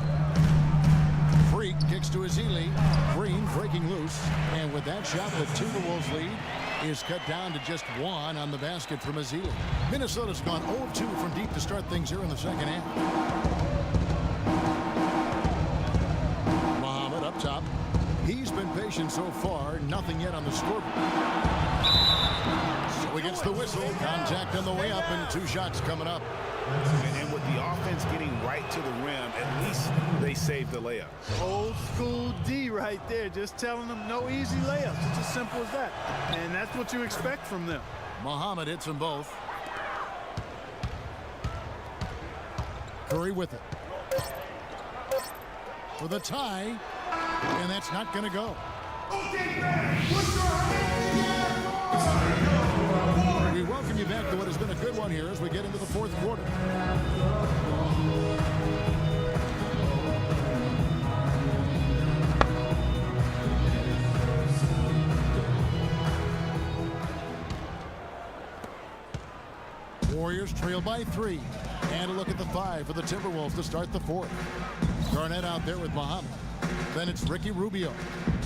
Freak kicks to Ezeli. Green breaking loose. And with that shot, the Timberwolves lead is cut down to just 1 on the basket from Ezeli. Minnesota's gone 0-2 from deep to start things here in the second half. Muhammad up top. He's been patient so far, nothing yet on the scoreboard. So he gets the whistle, contact on the way up, and 2 shots coming up. And with the offense getting right to the rim, at least they saved the layup. Old school D right there, just telling them no easy layups. It's as simple as that. And that's what you expect from them. Muhammad hits them both. Curry with it. For the tie. And that's not going to go. We welcome you back to what has been a good one here as we get into the 4th quarter. Warriors trail by 3. And a look at the 5 for the Timberwolves to start the 4th. Garnett out there with Muhammad. Then it's Ricky Rubio.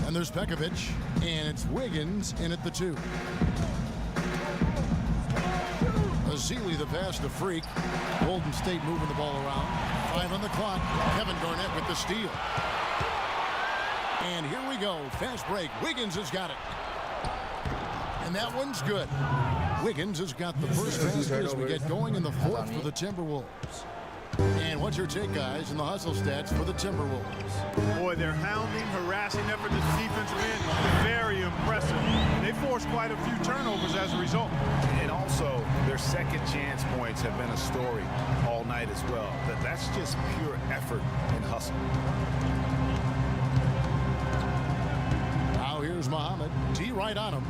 And there's Pekovic. And it's Wiggins in at the 2. Ezeli the pass to Freak. Golden State moving the ball around. 5 on the clock. Kevin Garnett with the steal. And here we go. Fast break. Wiggins has got it. And that one's good. Wiggins has got the first basket as we get going in the 4th for the Timberwolves. And what's your take, guys, in the hustle stats for the Timberwolves? Boy, their hounding, harassing effort this defensive end, very impressive. They forced quite a few turnovers as a result. And also, their second chance points have been a story all night as well. That's just pure effort and hustle. Now here's Muhammad. T right on him.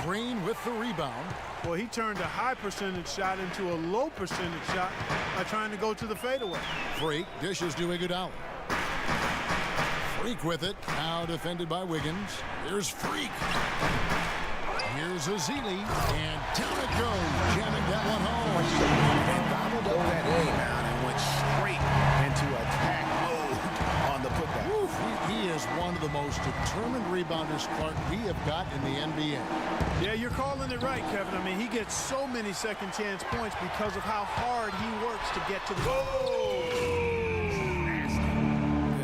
Green with the rebound. Well, he turned a high percentage shot into a low percentage shot by trying to go to the fadeaway. Freak dishes to Iguodala. Freak with it. Now defended by Wiggins. Here's Freak. Here's Ezeli. And down it goes. Jamming that one home. And bobbled up that rebound and went straight into attack mode on the putback. He is one of the most determined rebounders, Clark, we have got in the NBA. Yeah, you're calling it right, Kevin. I mean, he gets so many second chance points because of how hard he works to get to the goal.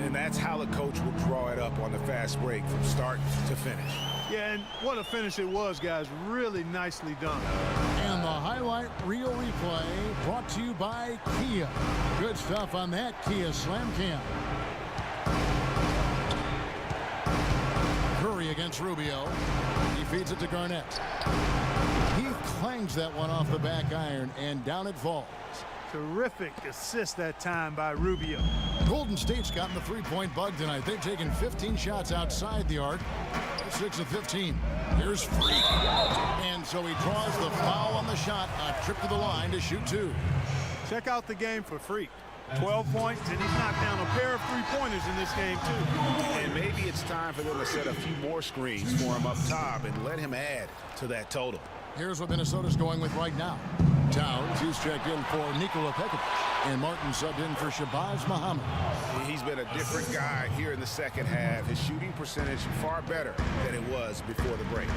And that's how the coach will draw it up on the fast break from start to finish. Yeah, and what a finish it was, guys. Really nicely done. And the highlight reel replay brought to you by Kia. Good stuff on that Kia Slam Cam. Curry against Rubio. He feeds it to Garnett. He clangs that one off the back iron, and down it falls. Terrific assist that time by Rubio. Golden State's gotten the three-point bug tonight. They've taken 15 shots outside the arc. 6 of 15. Here's Freak. And so he draws the foul on the shot. A trip to the line to shoot 2. Check out the game for Freak. 12 points, and he's knocked down a pair of three-pointers in this game, too. And maybe it's time for them to set a few more screens for him up top and let him add to that total. Here's what Minnesota's going with right now. Towns, he's checked in for Nikola Pekovic. And Martin subbed in for Shabazz Muhammad. He's been a different guy here in the second half. His shooting percentage far better than it was before the break.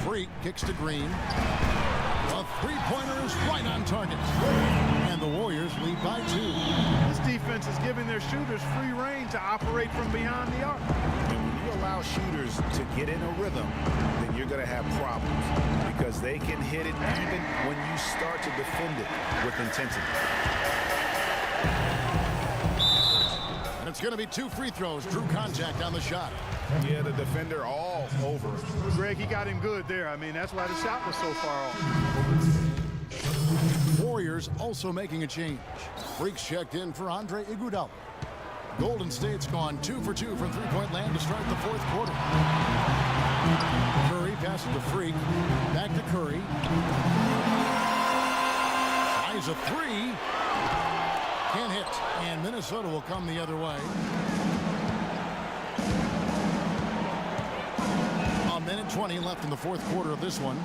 Freak kicks to Green. The three-pointer is right on target. And the Warriors lead by 2. This defense is giving their shooters free rein to operate from beyond the arc. And when you allow shooters to get in a rhythm, then you're going to have problems because they can hit it even when you start to defend it with intensity. And it's going to be 2 free throws. Drew contact on the shot. Yeah, the defender all over. Greg, he got him good there. I mean, that's why the shot was so far off. Warriors also making a change. Freaks checked in for Andre Iguodala. Golden State's gone 2 for 2 from three-point land to start the fourth quarter. Curry passes to Freak. Back to Curry. Tries a 3. Can't hit. And Minnesota will come the other way. A minute 20 left in the fourth quarter of this one.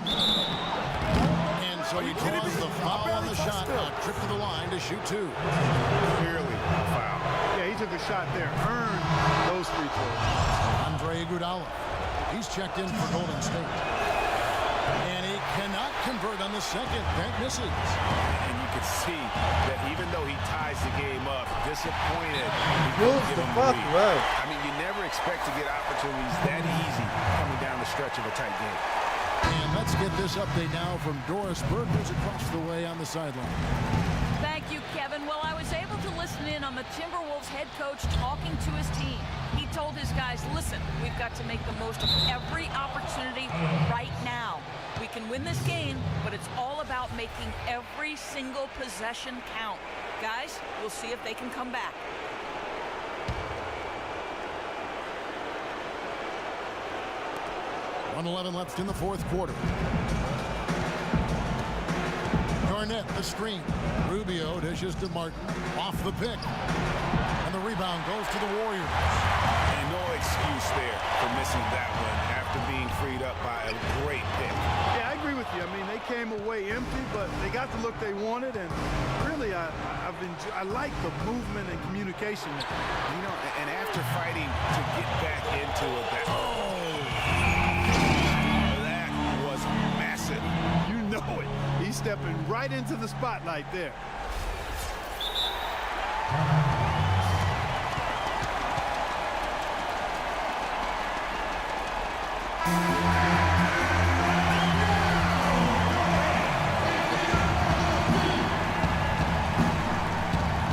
And so he draws the foul on the shot. A trip to the line to shoot 2. Clearly a foul. Yeah, he took a shot there. Earned those free throws. Andre Iguodala. He's checked in for Golden State. And he cannot convert on the second. That misses. And you can see that even though he ties the game up, disappointed. What the fuck, bro? I mean, you never expect to get opportunities that easy coming down the stretch of a tight game. And let's get this update now from Doris Burke, who's across the way on the sideline. Thank you, Kevin. Well, I was able to listen in on the Timberwolves head coach talking to his team. He told his guys, listen, we've got to make the most of every opportunity right now. We can win this game, but it's all about making every single possession count. Guys, we'll see if they can come back. .11 left in the fourth quarter. Garnett, the screen. Rubio dishes to Martin. Off the pick. And the rebound goes to the Warriors. And no excuse there for missing that one after being freed up by a great pick. Yeah, I agree with you. I mean, they came away empty, but they got the look they wanted, and really, I like the movement and communication. You know, and after fighting to get back into it, that was massive. You know it. He's stepping right into the spotlight there.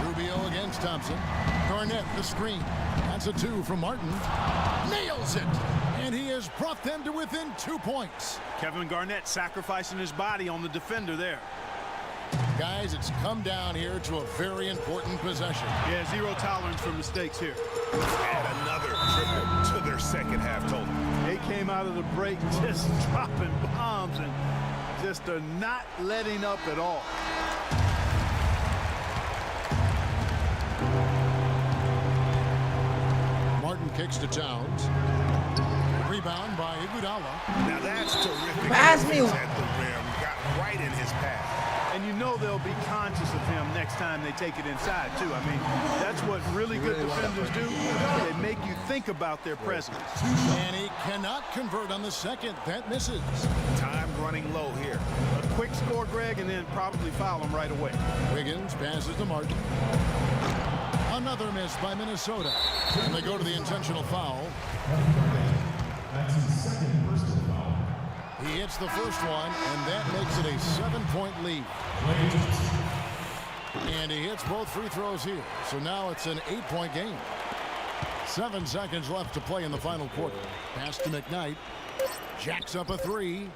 Rubio against Thompson. Garnett, the screen. That's a 2 from Martin. Nails it! And he has brought them to within 2 points. Kevin Garnett sacrificing his body on the defender there. Guys, it's come down here to a very important possession. Yeah, 0 tolerance for mistakes here. Add another triple to their second half total. They came out of the break just dropping bombs and just are not letting up at all. Martin kicks to Towns. Rebound by Iguodala. Now that's terrific. Pass me. At the rim, got right in his path. And you know they'll be conscious of him next time they take it inside, too. I mean, that's what really good defenders do. They make you think about their presence. And he cannot convert on the second. That misses. Time running low here. A quick score, Greg, and then probably foul him right away. Wiggins passes to Martin. Another miss by Minnesota. And they go to the intentional foul. That's his second personal foul. He hits the first one, and that makes it a 7-point lead. And he hits both free throws here. So now it's an 8-point game. 7 seconds left to play in the final quarter. Pass to McKnight. Jacks up a three.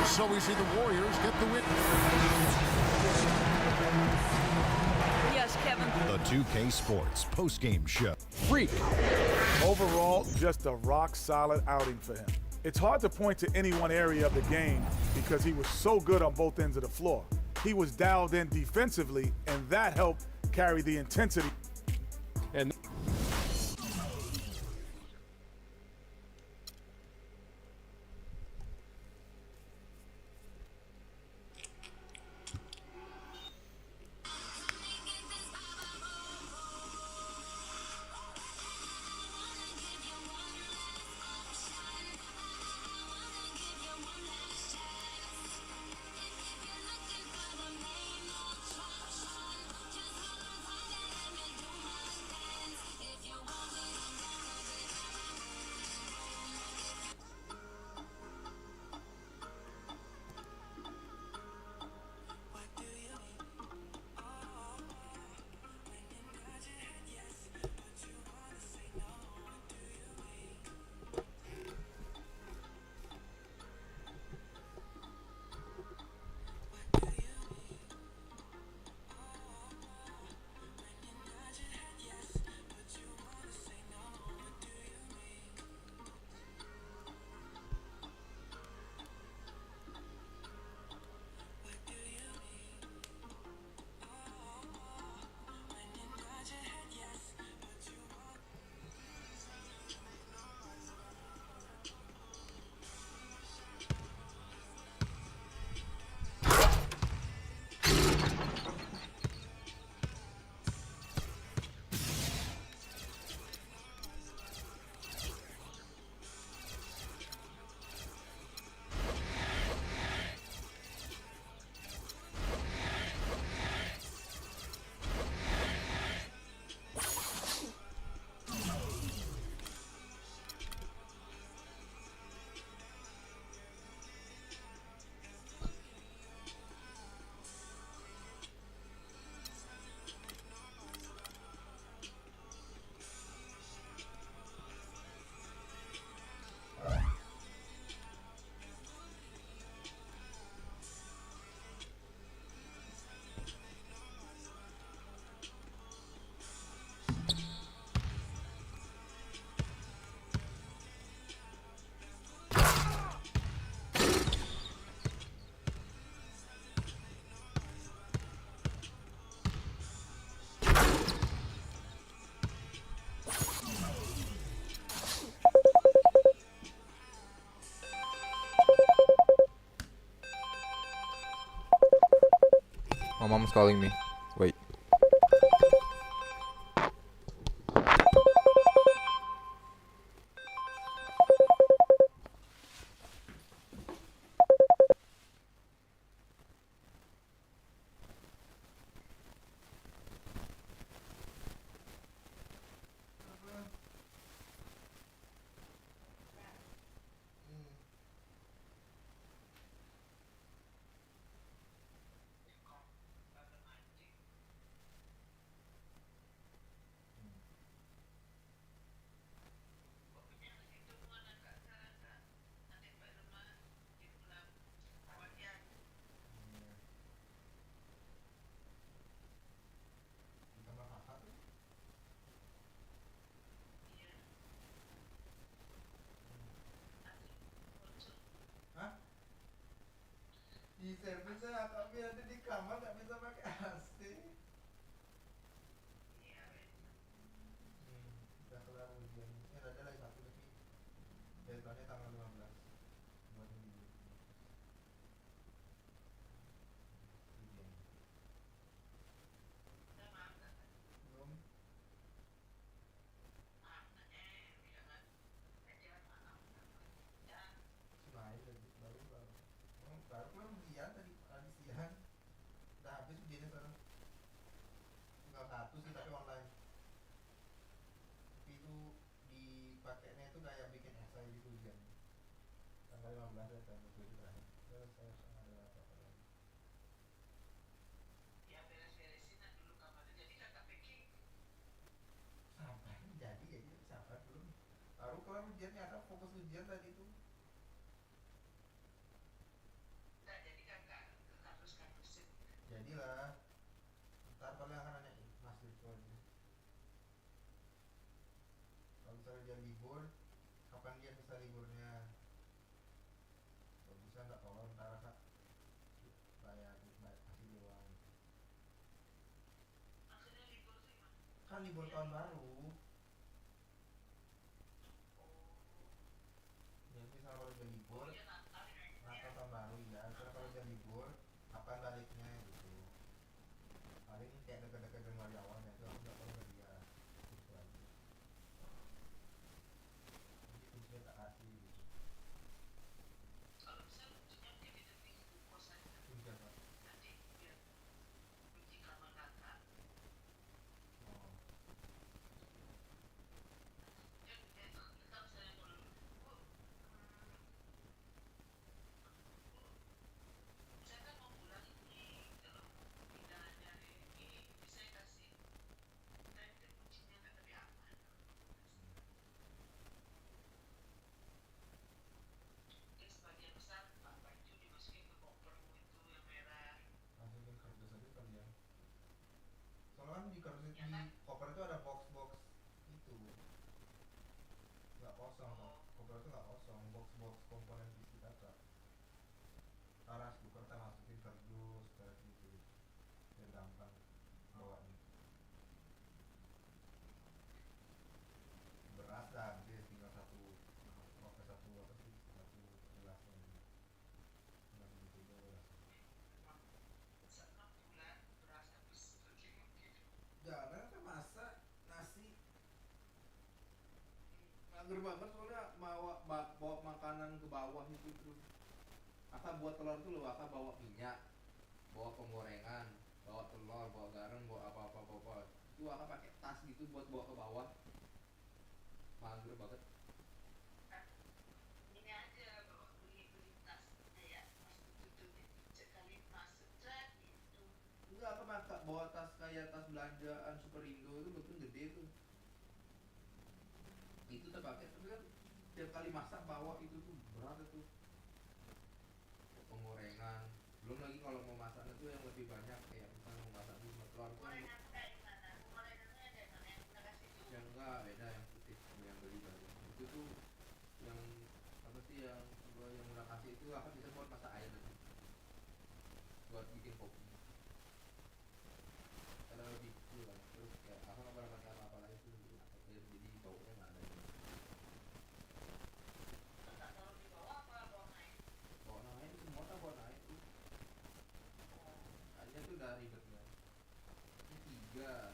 So we see the Warriors get the win. Yes, Kevin. The 2K Sports postgame show. Freak. Overall, just a rock-solid outing for him. It's hard to point to any one area of the game because he was so good on both ends of the floor. He was dialed in defensively, and that helped carry the intensity. And My mom's calling me. Wait. Di servisnya tapi ada di kamar nggak bisa pakai AC. Udah kelar ujian. Ada lagi satu lagi. Deadline-nya tanggal 15. Buat minggu. Ujian. Belum. Baru pulang ujian tadi siang. Udah habis ujiannya sekarang. Tinggal satu sih tapi online. Tapi itu dipakainya itu kayak bikin esai gitu ujian. Tanggal 15 ya tanggal 7 terakhir. Terus saya ada apa lagi. Ya beres-beresin dulu kamarnya jadi kakak packing. ujian nyata fokus ujian tadi tuh. Jadilah ntar paling akan nanya Mas itu aja. Kalau misalnya dia libur, kapan dia bisa liburnya? Kalau bisa nggak tolong ntar kak bayar kasih dia uang. Kan libur tahun baru. Ya misalnya kalau dia libur, Natal tahun baru ya. Misalnya kalau dia libur, kapan baliknya gitu. Paling kayak dekat-dekat Januari awalnya itu aku nggak tahu ke dia. Gitu aja. Jadi kuncinya tak kasih gitu. Kunci apa? Masukin kardus aja kalian. Soalnya kan di kardus di koper itu ada box-box itu nggak kosong kok. Koper itu nggak kosong, box-box komponen PC data. Taras buka kita masukin kardus kayak gitu biar gampang bawanya. Beras dah nanti tinggal satu apa sih, satu gelasnya tinggal segitu doang. Jangan kan masak nasi mager banget soalnya bawa makanan ke bawah itu terus. Aka buat telur tuh loh, Aka bawa minyak, bawa penggorengan, bawa telur, bawa garam, bawa apa-apa. Itu Aka pakai tas gitu buat bawa ke bawah. Mager banget. Ini aja bawa beli tas kayak sekali masuk gitu. Enggak, Aka bawa tas kayak tas belanjaan Superindo itu betul gede tuh. Itu terpakai, tapi kan tiap kali masak bawa itu tuh berat itu. Penggorengan, belum lagi kalau mau masaknya tuh yang lebih banyak kayak misalnya mau masak di telur tuh yang enggak beda yang putih yang beli baru itu tuh yang apa sih yang udah kasih itu akan bisa buat masak air nanti buat bikin kopi karena lebih kecil kan terus kayak aku nggak pernah pakai apa-apa lagi tuh jadi baunya nggak ada bawa naik itu semua tak bawa naik tuh aja tuh udah ribetnya ini 3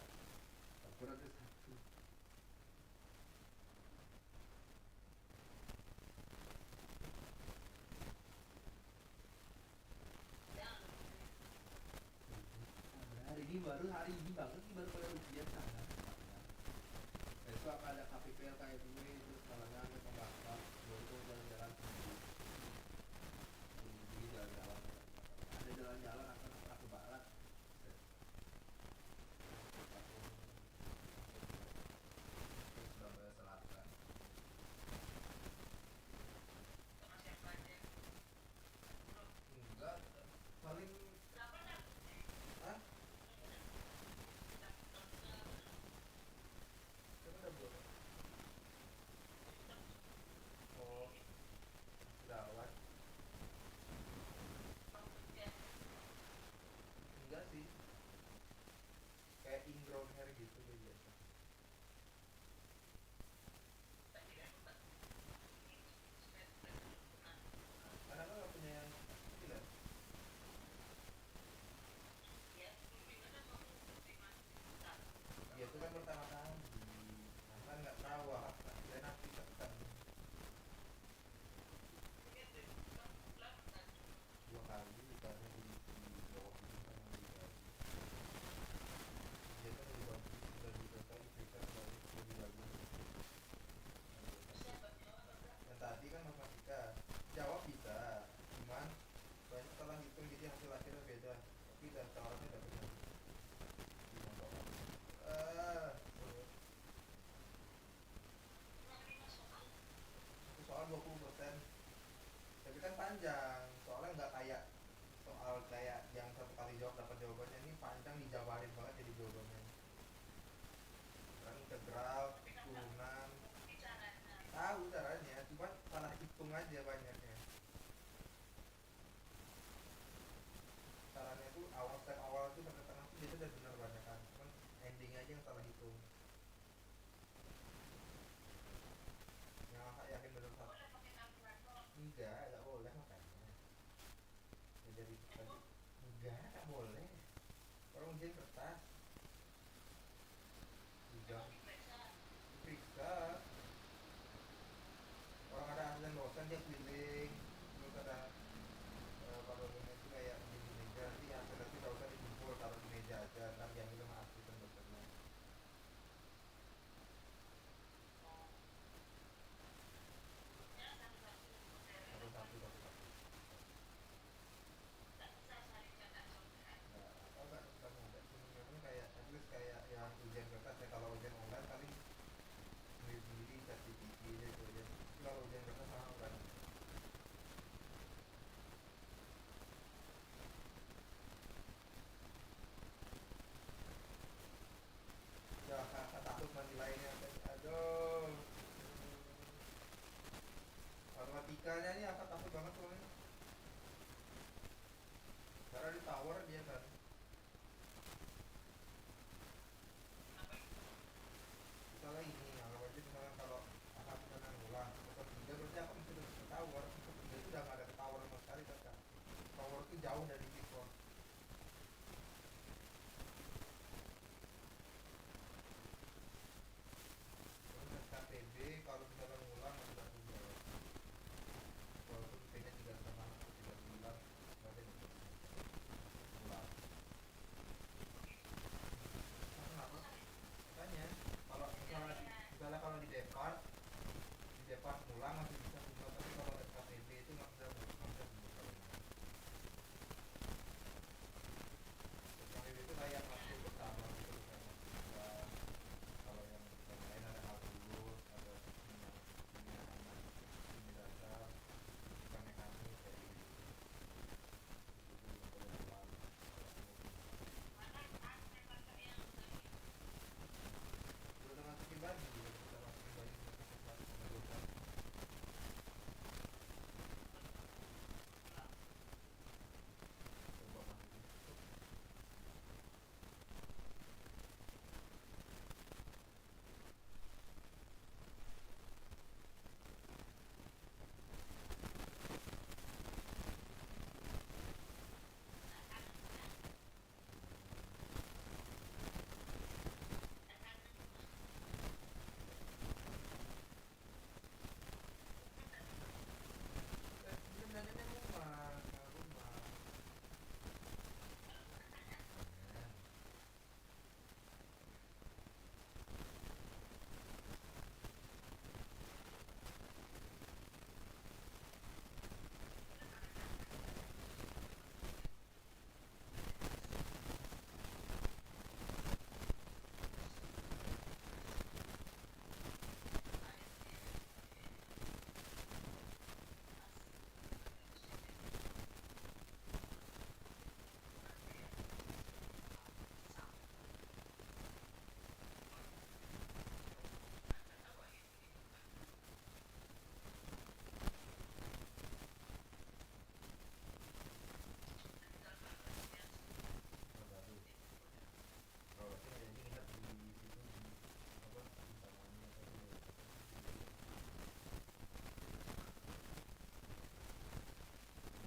berat ada 1 hari ini baru hari ini banget sih baru pada ujian sana besok akan ada KPPL kayak gue terus kalahnya ada pembahasan baru tuh jalan-jalan di jalan-jalan ada jalan-jalan akan arah ke barat Surabaya Selatan enggak paling hah? Udah belum? Oh, gawat. Enggak sih. Kayak ingrown hair gitu biasa. Karena kan gak punya yang tidak. Ya itu kan pertama kali. Kan nggak tahu dan nanti tekan 2 kali karena di bawah itu kan dia kan di bawah sudah dijawab dapat jawabannya. Ini panjang dijabarin banget jadi jawabannya. Kan integral, turunan. Tahu caranya, cuma salah hitung aja banyaknya. Caranya tuh step awal tuh sampai tengah tuh dia udah benar banyak kan. Cuman ending aja yang salah hitung. Yang kakak yakin benar salah. Enggak boleh makanya. Ya, jadi tadi enggak boleh. Orang ujian kertas. Ujian periksa. Orang ada asisten dosen dia keliling, terus ada kalau itu kayak di meja, nanti asisten itu gak usah dijemput, taruh di meja aja, ntar diambil sama asisten dosennya. Satu. Kayak at least kayak yang ujian kertas ya, kalau ujian online paling sendiri ChatGPT gitu aja. Kalau ujian kertas sama kan. Ya kakak takut menilainya. Aduh. Matematikanya ini aku takut banget soalnya. Karena di tower dia kan. Misalnya ini, anggap aja misalnya kalau akan menang ulang atau 3 berarti aku mesti terus ke tower. Untuk 3 itu udah gak ada ke tower sama sekali kakak. Tower itu jauh dari Bitcoin. Terus KTB kalau misalnya ngulang masih gak punya. Walaupun P-nya 3,5 atau 3 bulan berarti ngulang. Kenapa? Makanya kalau misalnya kalau di Depan ngulang masih bisa buka, tapi kalau SKPB itu nggak bisa buka. SKPB itu kayak masuk pertama gitu kan. Kalau yang lain ada kalkulus, ada kimia dasar, bukan mekanik kayak gitu. Udah masukin lagi gitu, kita masukin lagi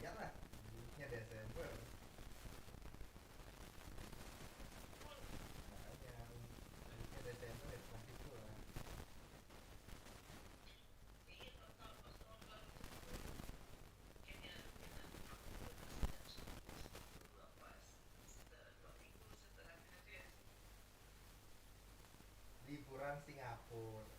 iyalah, duitnya Desember. Makanya duitnya Desember ya seperti itu lah. Liburan Singapura.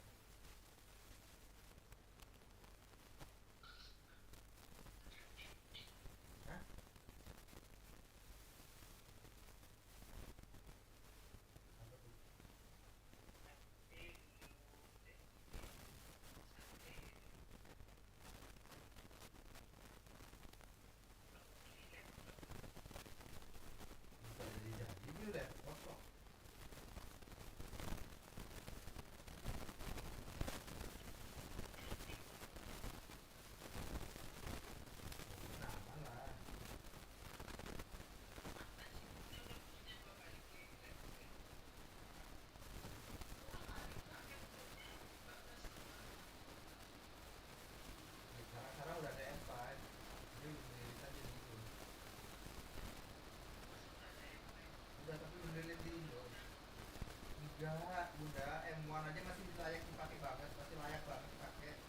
Enggak, udah M1 aja masih layak dipakai banget, masih layak banget dipakai.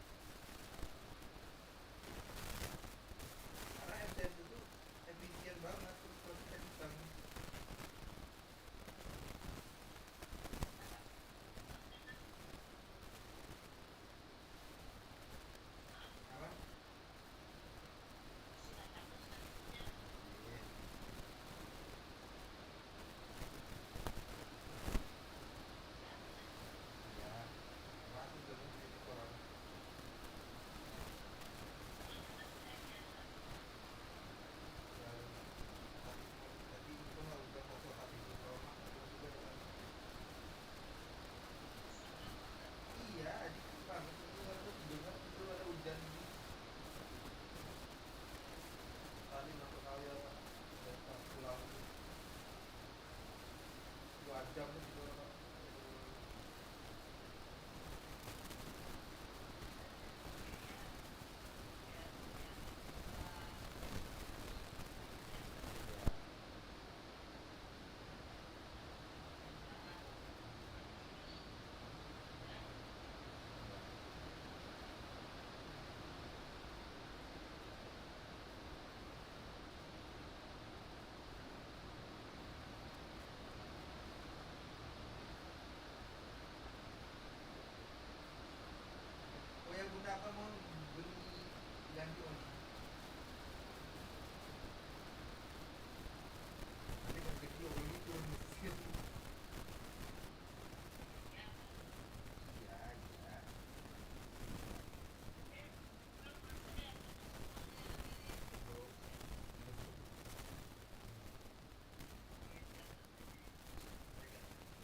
Karena M1 itu efisien banget, terus kencang. Apa? Iya, dikit banget itu ada dengar itu ada hujan ini. Tadi berapa kali ya Pak? Pas pulang 2 jam itu juga Pak. Oh ya Bunda apa mau beli ganti oli? Nanti rezeki oli turun mesin. Iya, iya.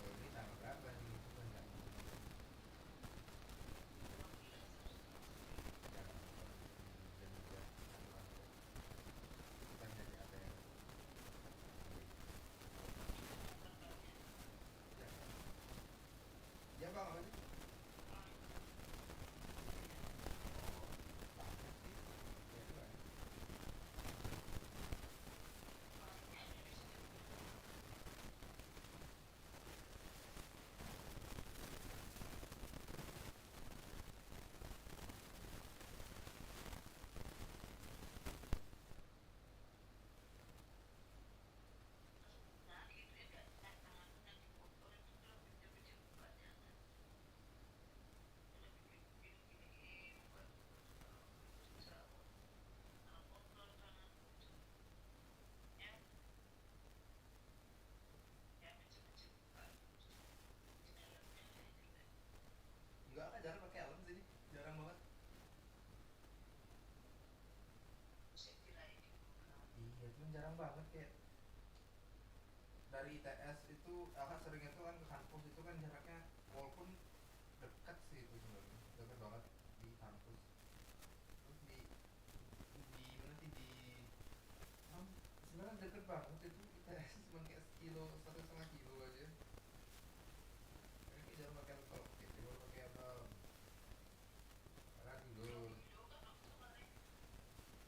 Oh, ini tanggal berapa nih? Itu kan nggak ya bang apa sih? Enggak kan jarang pakai helm sini, jarang banget. Iya, cuma jarang banget kayak dari ITS itu, kan sering itu kan ke kampus itu kan jaraknya walaupun dekat sih itu sebenarnya, dekat banget di kampus. Terus di mana sih di sebenarnya deket banget itu ITS cuma kayak sekilo 1,5 kilo aja. Kayak jarang pakai laptop, gitu, baru pakai apa? Karena dulu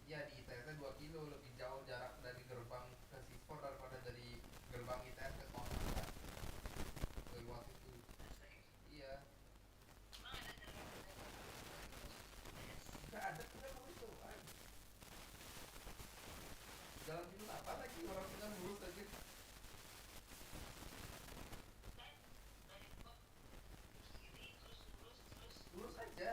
ya di ITS 2 kilo lebih jauh jarak dari gerbang ke Sispor daripada dari gerbang ITS ke kota kan. Lewat itu. Iya. Enggak ada kita mau itu kan. Jalan itu apa lagi orang kita lurus aja. Lurus aja.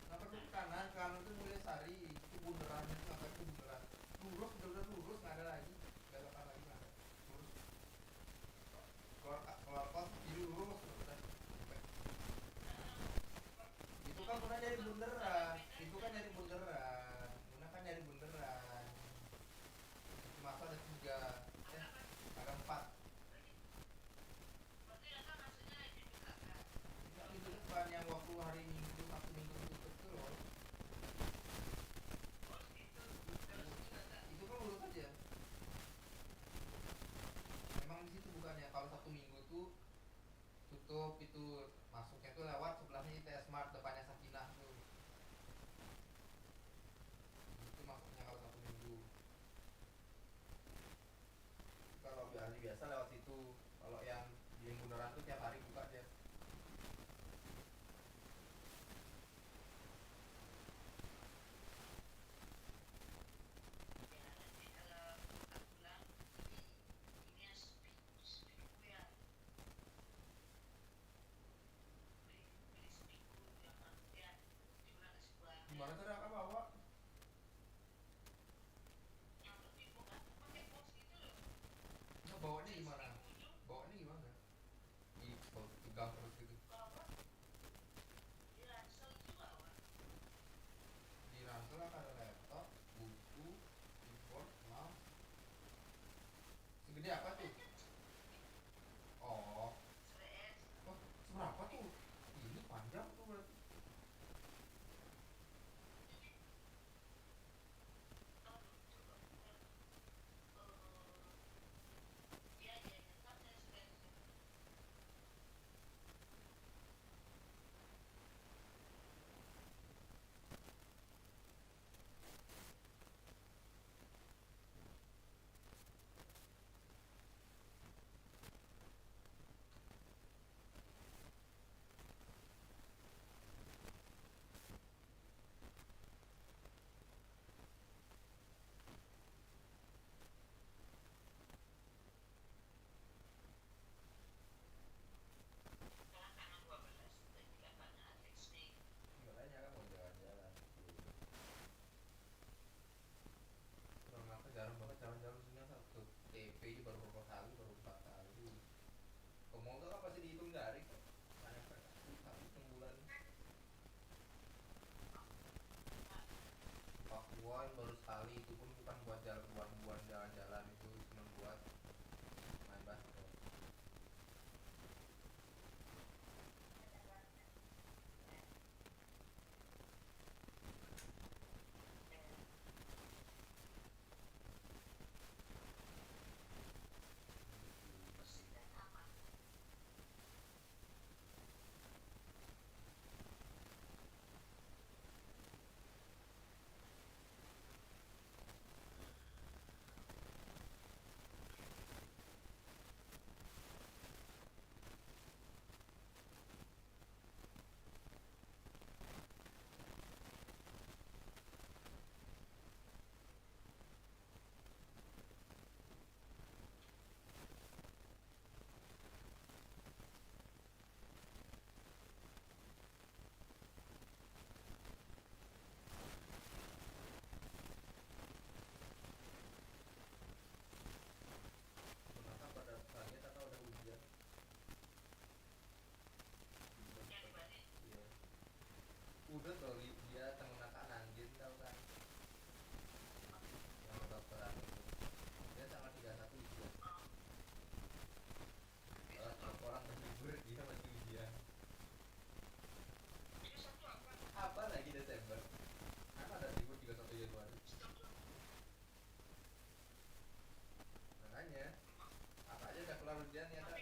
Nggak perlu ke kanan, kanan itu mulai Sari, itu bundaran itu sampai itu bundaran. Lurus, bener-bener lurus, nggak ada lagi, belokan lagi nggak ada. Lurus. Keluar kos kiri lurus udah. Itu kan Bunda nyari bundaran, itu kan nyari bundaran, Bunda kan nyari bundaran. Masa ada 3, ada 4. Itu depan yang waktu hari Minggu, Sabtu Minggu itu loh. Itu kan lurus aja. Memang di situ bukannya kalau Sabtu Minggu tuh tutup, itu masuknya tuh lewat sebelahnya ITS Smart, depannya Sakinah tuh. Itu masuknya kalau Sabtu Minggu. Kalau hari biasa lewat situ. Kalau yang Yang beneran tuh tiap hari buka dia. Gimana cara kakak bawa? Nggak, bawanya gimana? Bawanya gimana? Di gang terus gitu. Di ransel kan ada laptop, buku, keyboard, mouse. Segede apa tuh? Oh, seberapa tuh? Ini panjang tuh berarti. Makanya kan mau jalan-jalan. Orang apa jarang banget jalan-jalan sini kan ke TP aja baru beberapa kali, baru 4 kali. Ke mall tuh kan pasti dihitung jari kok. Mana tapi bulan. Pakuan baru sekali, itu pun bukan buat jalan jalan-jalan, itu cuma buat main basket. Kenapa pada kaget atau ada hujan? Iya. Udah tuh dia temen Anjin tau kan? Yang dokteran itu. Dia tanggal 31 ujian. Kalau orang menghibur dia masih ujian. Apa lagi Desember? Kan ada libur 31 Januari. Makanya apa aja udah kelar ujiannya kan?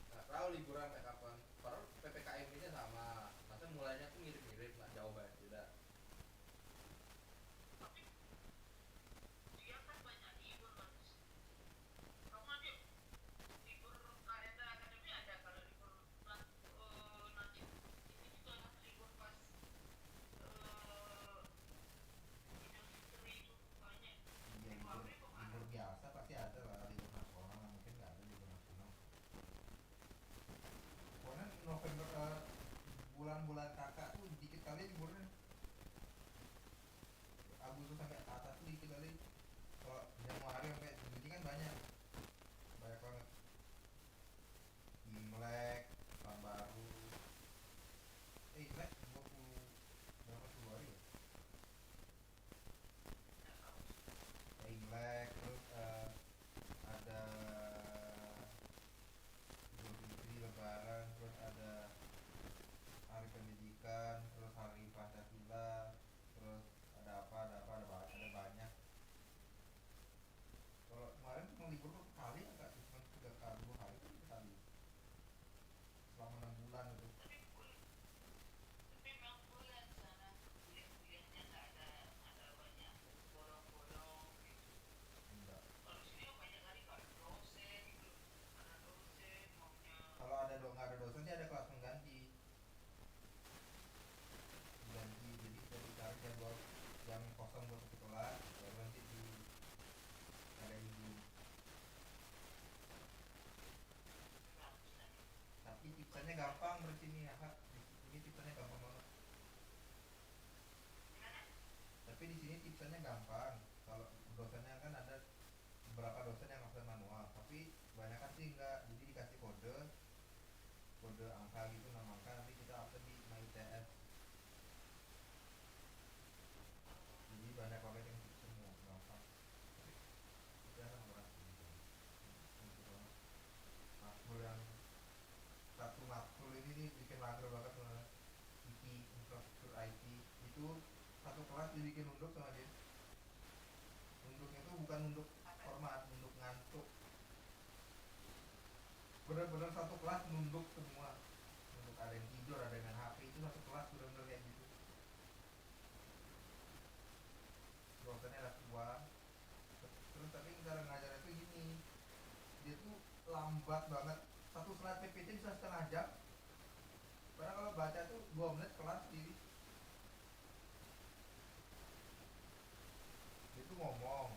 Nggak tahu liburan kayak kapan. Padahal PPKM-nya sama. Masa mulainya tuh mirip-mirip, nggak jauh banget beda. Libur biasa pasti ada lah, libur nasional mungkin nggak ada libur nasional. Pokoknya November bulan-bulan kakak tuh dikit kali liburnya. Agustus sampai ke atas tuh dikit kali. Kalau Januari sampai Juni kan banyak banget. Imlek, tahun baru. Imlek 20 berapa Februari ya? Imlek, terus ada Idul Fitri, Lebaran, terus ada Hari Pendidikan, terus Hari Pancasila, terus ada banyak Tapi di sini tipsnya gampang. Kalau dosennya kan ada beberapa dosen yang absen manual, tapi kebanyakan sih enggak. Jadi dikasih kode angka gitu, 6 angka, nanti kita absen di MyITS. Jadi banyak banget yang semua gampang. Kita sama berat gitu. Matkul yang satu matkul ini nih bikin mager banget sebenarnya. IT, infrastruktur IT itu satu kelas dibikin nunduk sama dia. Nunduknya itu bukan nunduk format, nunduk ngantuk. Bener-bener satu kelas nunduk semua. Nunduk, ada yang tidur, ada yang main HP, itu satu kelas bener-bener kayak gitu. Dosennya ada tua. Terus tapi cara ngajarnya tuh gini, dia tuh lambat banget. Satu slide PPT bisa setengah jam. Padahal kalau baca tuh 2 menit kelar sendiri. Dia tuh ngomong,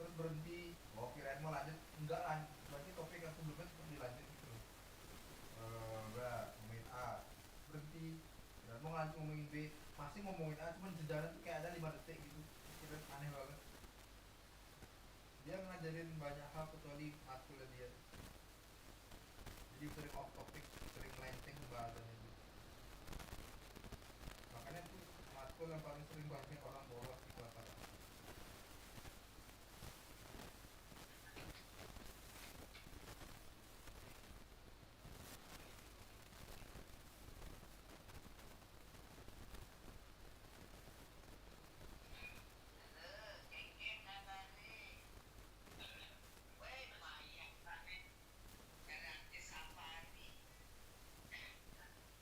terus berhenti. Oh, kirain mau lanjut, enggak lanjut. Berarti topik yang sebelumnya tetap dilanjut gitu. Enggak, ngomongin A, berhenti. Dan mau lanjut ngomongin B, masih ngomongin A, cuman sejalan tuh kayak ada 5 detik gitu. Kira aneh banget. Dia ngajarin banyak hal kecuali matkulnya dia. Jadi sering off topic, sering melenceng bahasannya itu. Makanya tuh matkul yang paling sering banyak orang bolos di kelas apa.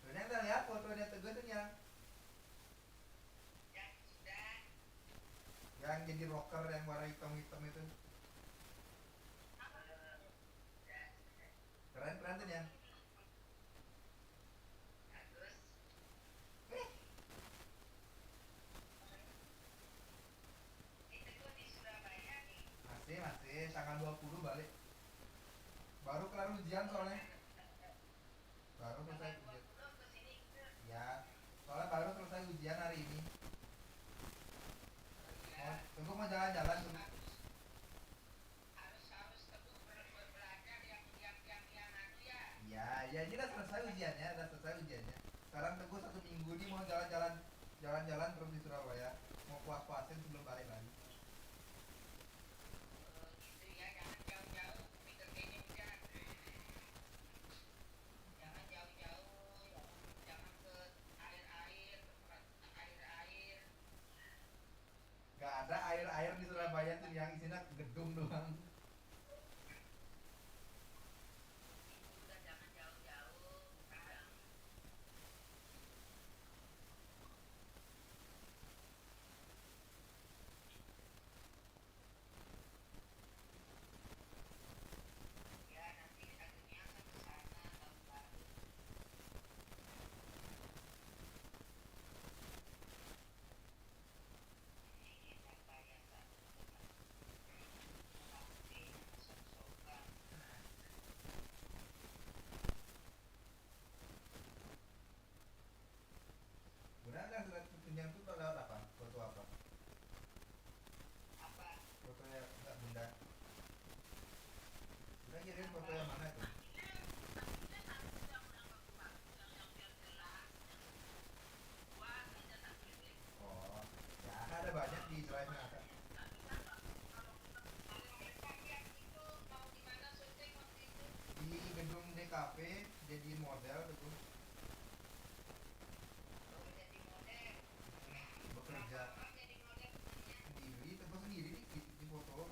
Sebenarnya kita lihat fotonya Teguh tuh yang jadi rocker yang warna hitam-hitam itu. Keren tuh ya. Masih tanggal 20 balik. Baru kelar ujian soalnya. Baru selesai ujian. Ya, soalnya baru selesai ujian hari ini. Tunggu mau jalan-jalan dulu. Ya, ini udah selesai ujiannya, Sekarang Teguh 1 minggu ini mau jalan-jalan terus di Surabaya. Mau puas-puasin sebelum balik lagi. Gak ada air di Surabaya tuh, yang isinya gedung doang. Benar kan surat tunjang itu lewat apa? Foto apa? Fotonya enggak bunda. Kita kirim foto yang mana itu? Oh, ya ada banyak di drive-nya ada. Di gedung DKP jadi model gitu. Bekerja sendiri, Teguh sendiri di foto.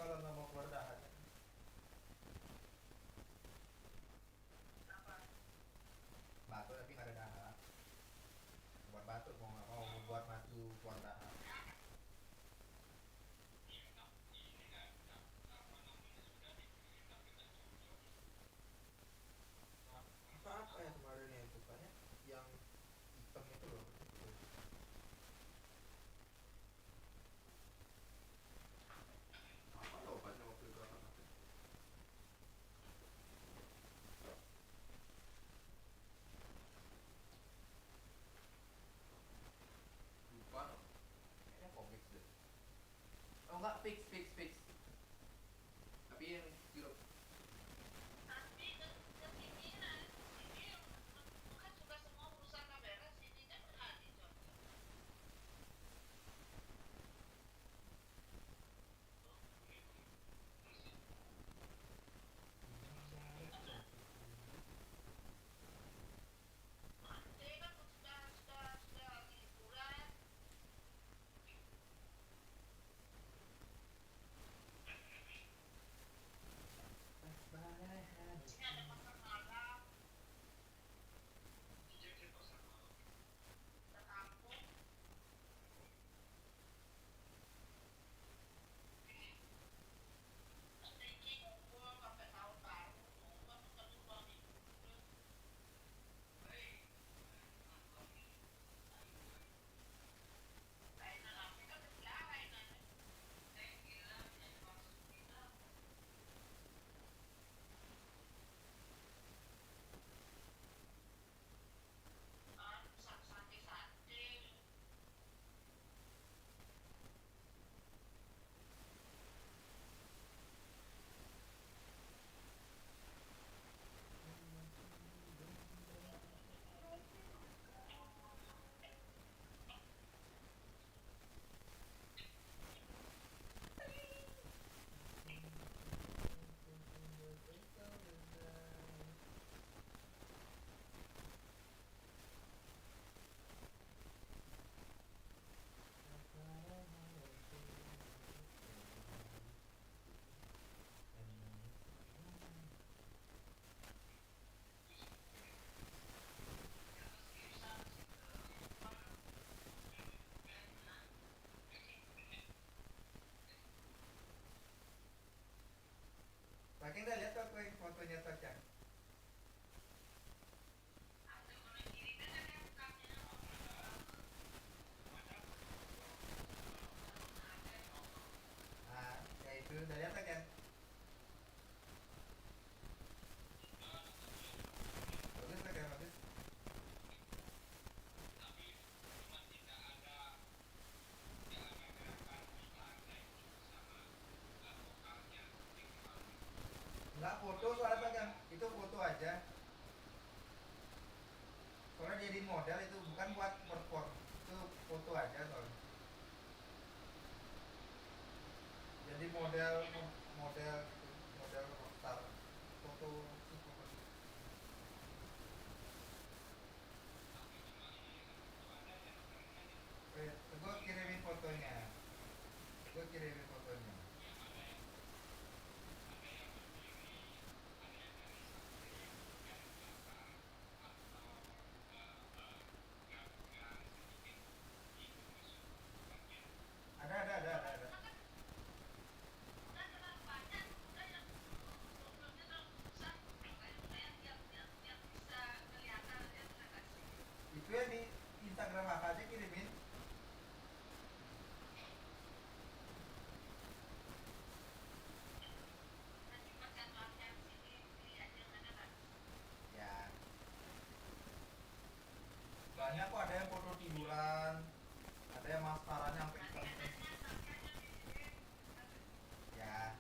kalau nggak mau keluar dahan. Batuk tapi nggak ada dahak. Buat batuk mau nggak mau, buat maju keluar dahak. Apa ya kemarin yang bukannya yang hitam itu loh. Apa loh obatnya waktu itu apa? Lupa loh. Kayaknya komik deh. Oh enggak, fix. Tapi yang sirup. Tapi kepimpinan ini bukan juga semua perusahaan kamera sini kan ada contoh. Nanti kan sudah liburan. Sini ada pasar malam. Jadi pasar malam. Ke kampung. Nanti ngumpul sampai tahun baru. Ngumpul ke rumah minggu. Lainnya tapi kan sebelah lainnya. Saya kira yang maksud kita. Santai-santai. Pakai udah lihat kok fotonya Tocang. Nah, ya itu udah lihat kan? Bagus kan, bagus. Enggak foto soalnya Tocang, itu foto aja. Soalnya jadi model itu bukan buat perform, itu foto aja soalnya. Jadi model rockstar foto. Gue kirimin fotonya. Ada. Itu ya di Instagram apa aja kirimin. Ya. Banyak kok, ada yang foto tiduran, ada yang maskaranya sampai hitam. Ya.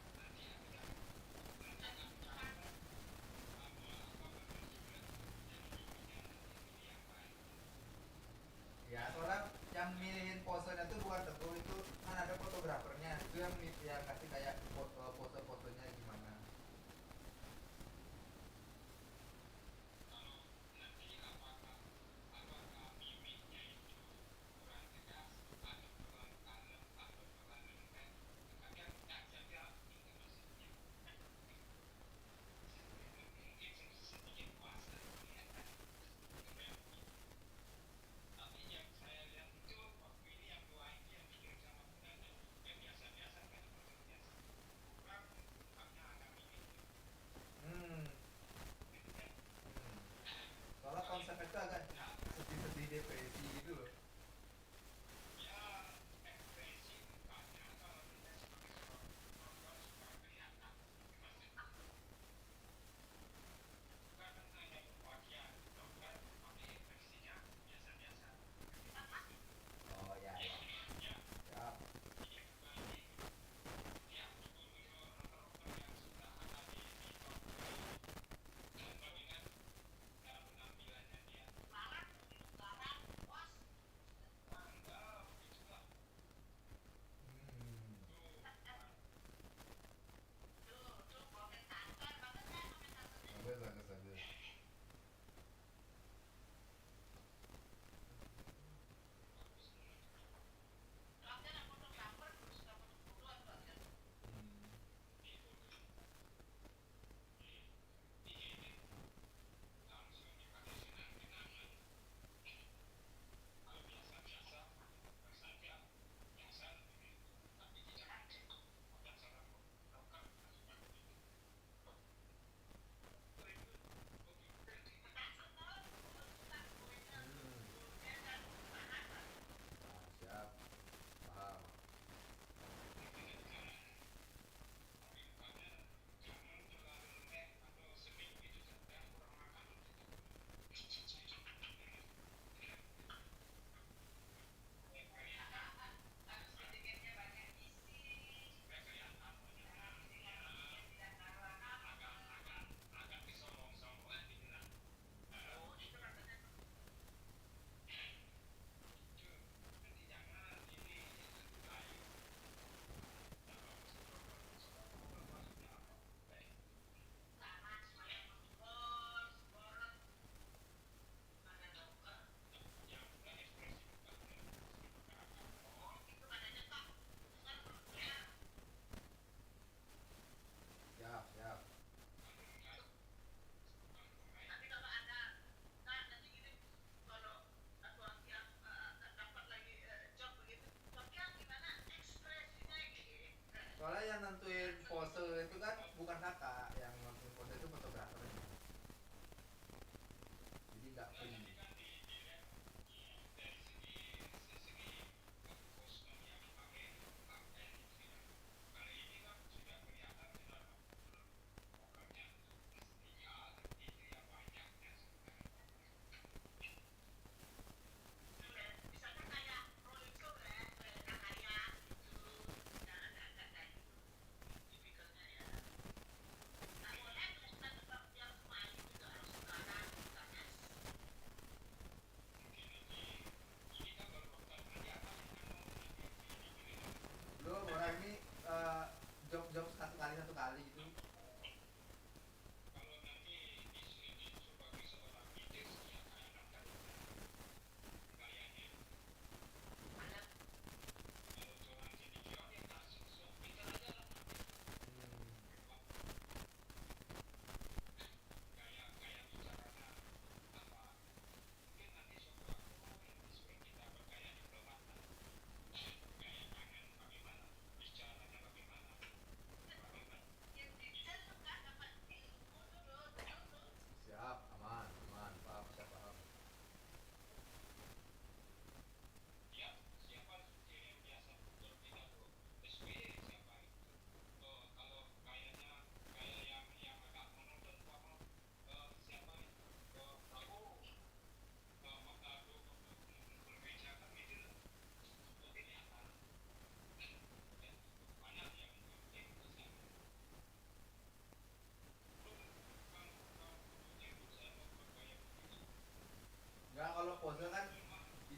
Ya, soalnya yang milihin posenya tuh bukan Teguh, itu kan ada fotografernya, itu yang kasih kayak pose-posenya gimana.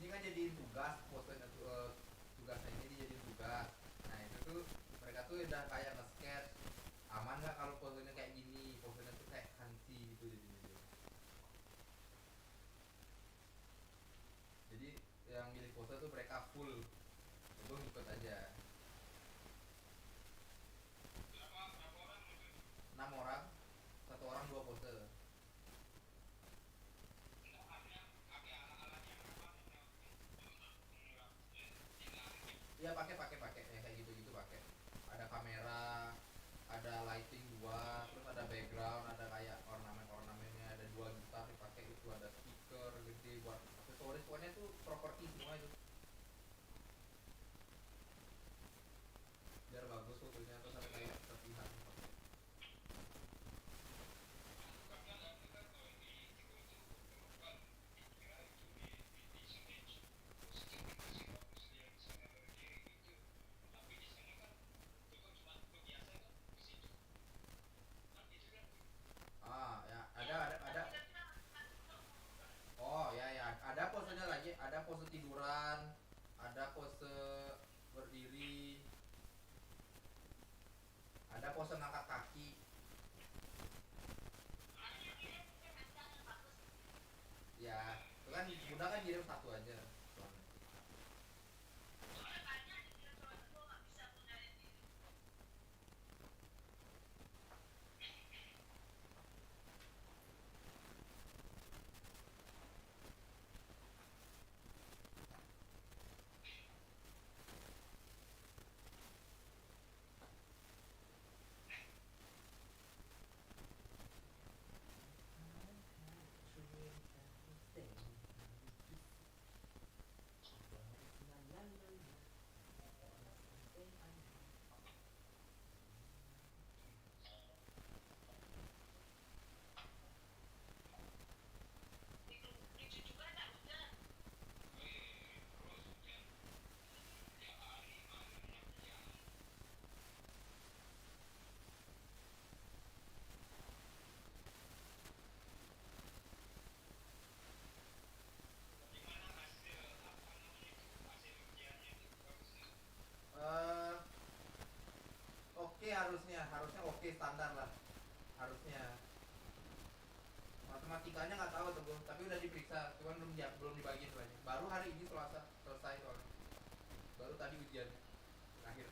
ini kan jadiin tugas posenya tuh, tugasnya ini dijadiin tugas. Nah itu tuh mereka tuh udah kayak nge-sketch aman nggak kalau posenya kayak gini, posenya tuh kayak hansi gitu jadinya. Jadi yang milih pose tuh mereka full, gue ngikut aja. 6 orang, 1 orang 2 pose. Iya pakai ya kayak gitu pakai. Ada kamera, ada lighting 2, terus ada background, ada kayak ornamennya, ada 2 gitar dipakai itu, ada speaker gede buat aksesoris, pokoknya tuh properti semua itu. Biar bagus fotonya terus ada kayak terlihat. Ada posenya lagi, ada pose tiduran, ada pose berdiri, ada pose ngangkat kaki. Ya, itu kan Bunda kan kirim 1 aja. Oke, harusnya oke, standar lah harusnya. Matematikanya nggak tahu tuh, tapi udah diperiksa, cuman belum dibagiin banyak. Baru hari ini Selasa selesai soalnya. Baru tadi ujian terakhir.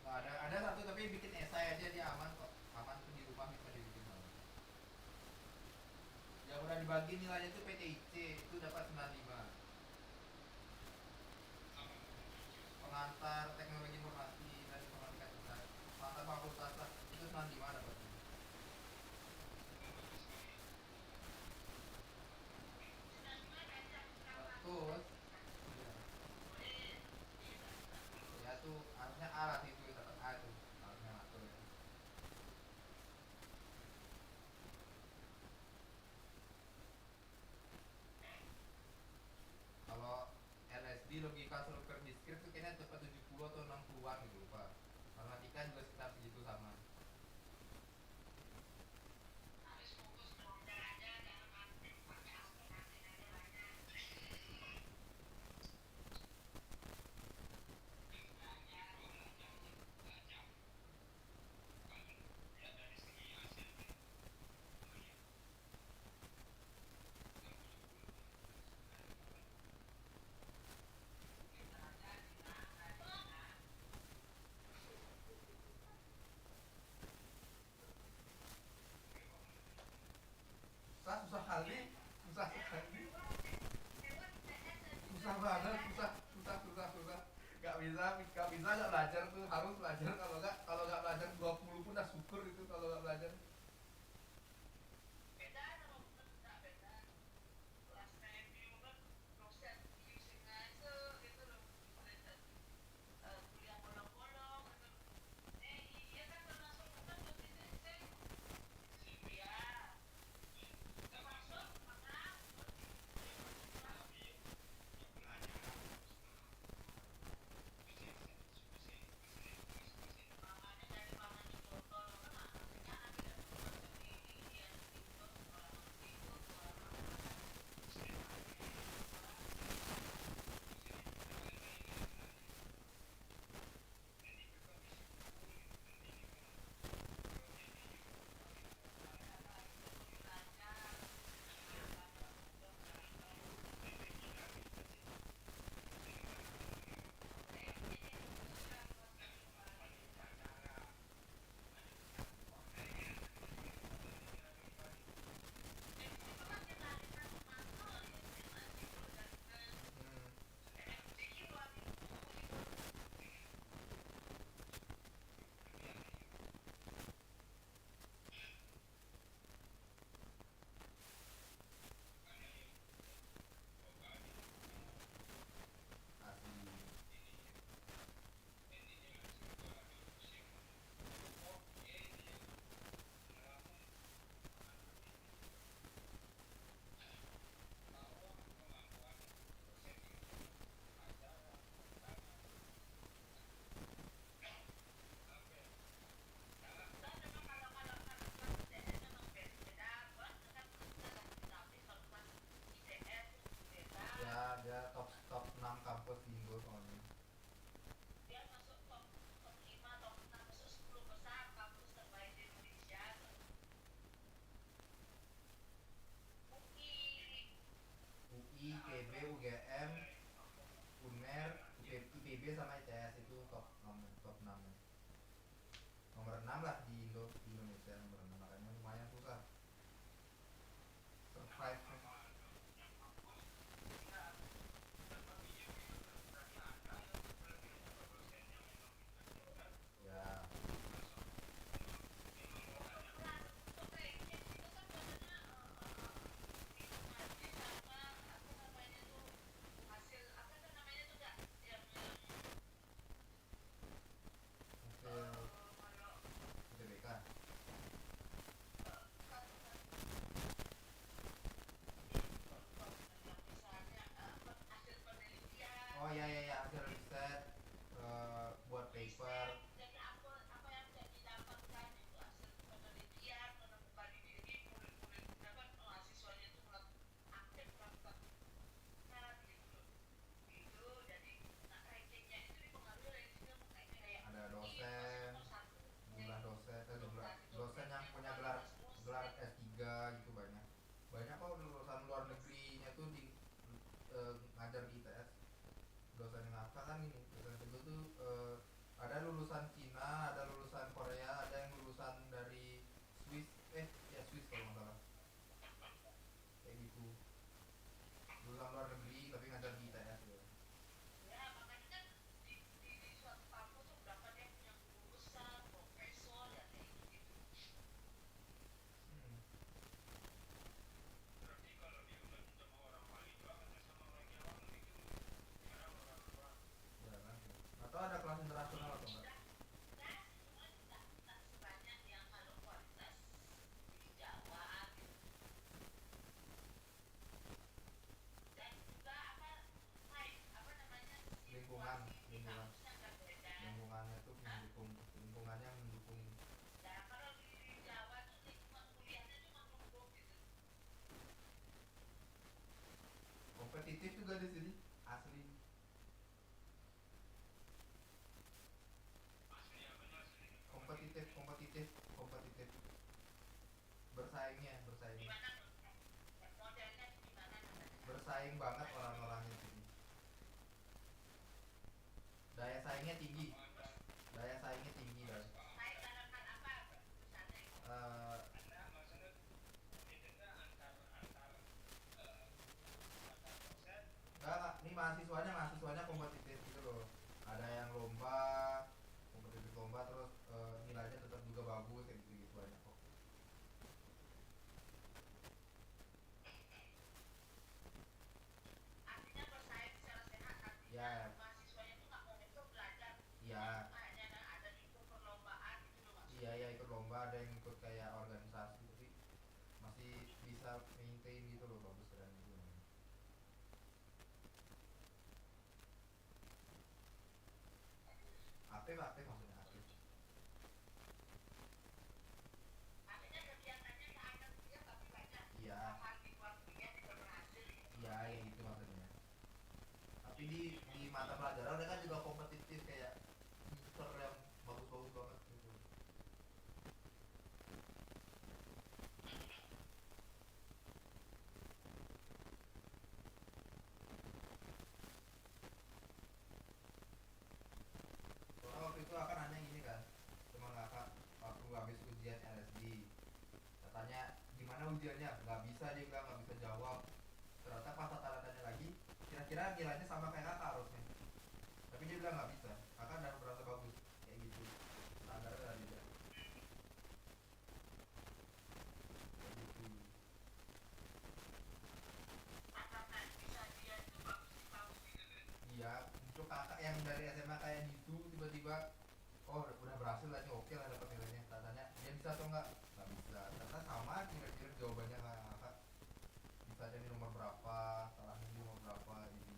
Ada 1 tapi bikin esai aja, dia aman kok, aman tuh di rumah bisa dibikin malam. Yang udah dibagi nilainya tuh PTIC itu dapat 95. Pengantar teknologi informasi dan informatika pusat, pengantar fakultas itu 95 dapatnya. Terus ya tuh harusnya A lah itu, dapat A tuh harusnya ngatur ya. Kalau LSD logika struktur diskrit tuh kayaknya dapat 70 atau 60-an gitu, lupa. Matematika juga sekitar segitu sama. Susah kali, susah banget, susah. Gak bisa gak belajar tuh, harus belajar. Kalau nggak belajar 20 pun udah syukur itu kalau nggak belajar. berenam lah di Indonesia yang berenam, makanya lumayan susah survive. Ya. UTBK. Oh ya ya ya, hasil riset, buat paper. Ada dosen, jumlah dosen, dosen yang punya gelar S3 gitu banyak. Banyak kok lulusan luar negerinya tuh di ngajar di ITS. Dosen yang apa kan ini, dosen itu tuh ada lulusan Cina, ada lulusan Korea, ada yang lulusan dari Swiss, ya Swiss kalau nggak salah. Kayak gitu. Lulusan luar negeri tapi ngajar di ITS ya. Atau ada kelas internasional atau enggak? Lingkungannya tuh mendukung, lingkungannya mendukung. Kompetitif juga di sini asli. Kompetitif bersaing banget orang-orangnya di sini. Daya saingnya tinggi dan enggak, ini mahasiswanya kompetitif gitu loh. Ada yang kompetitif lomba, terus nilainya tetap juga bagus kayak gitu banyak kok. Ya. Iya ya, ikut lomba, ada yang ikut kayak organisasi tapi masih bisa maintain gitu loh, bagus keren gitu. Aktif maksudnya aktif. Iya. Iya ya gitu maksudnya. Tapi di mata pelajaran mereka juga kompetitif kayak mister yang bagus-bagus banget gitu. Soalnya waktu itu akan nanya gini kan, teman kakak waktu habis ujian LSD, katanya gimana ujiannya, nggak bisa, dia bilang nggak bisa jawab. Ternyata pas tanya lagi, kira-kira nilainya sama kayak kakak harusnya, tapi dia bilang nggak bisa. Kakak udah berasa bagus kayak gitu, standarnya udah beda kayak gitu. Iya, untuk kakak yang dari SMA kayak gitu tiba-tiba oh udah berhasil lah nih, oke lah dapat nilainya. Tanya dia bisa atau nggak bisa, ternyata sama kira-kira jawabannya kayak kakak. Bisa aja nih nomor berapa, salahnya di nomor berapa gitu.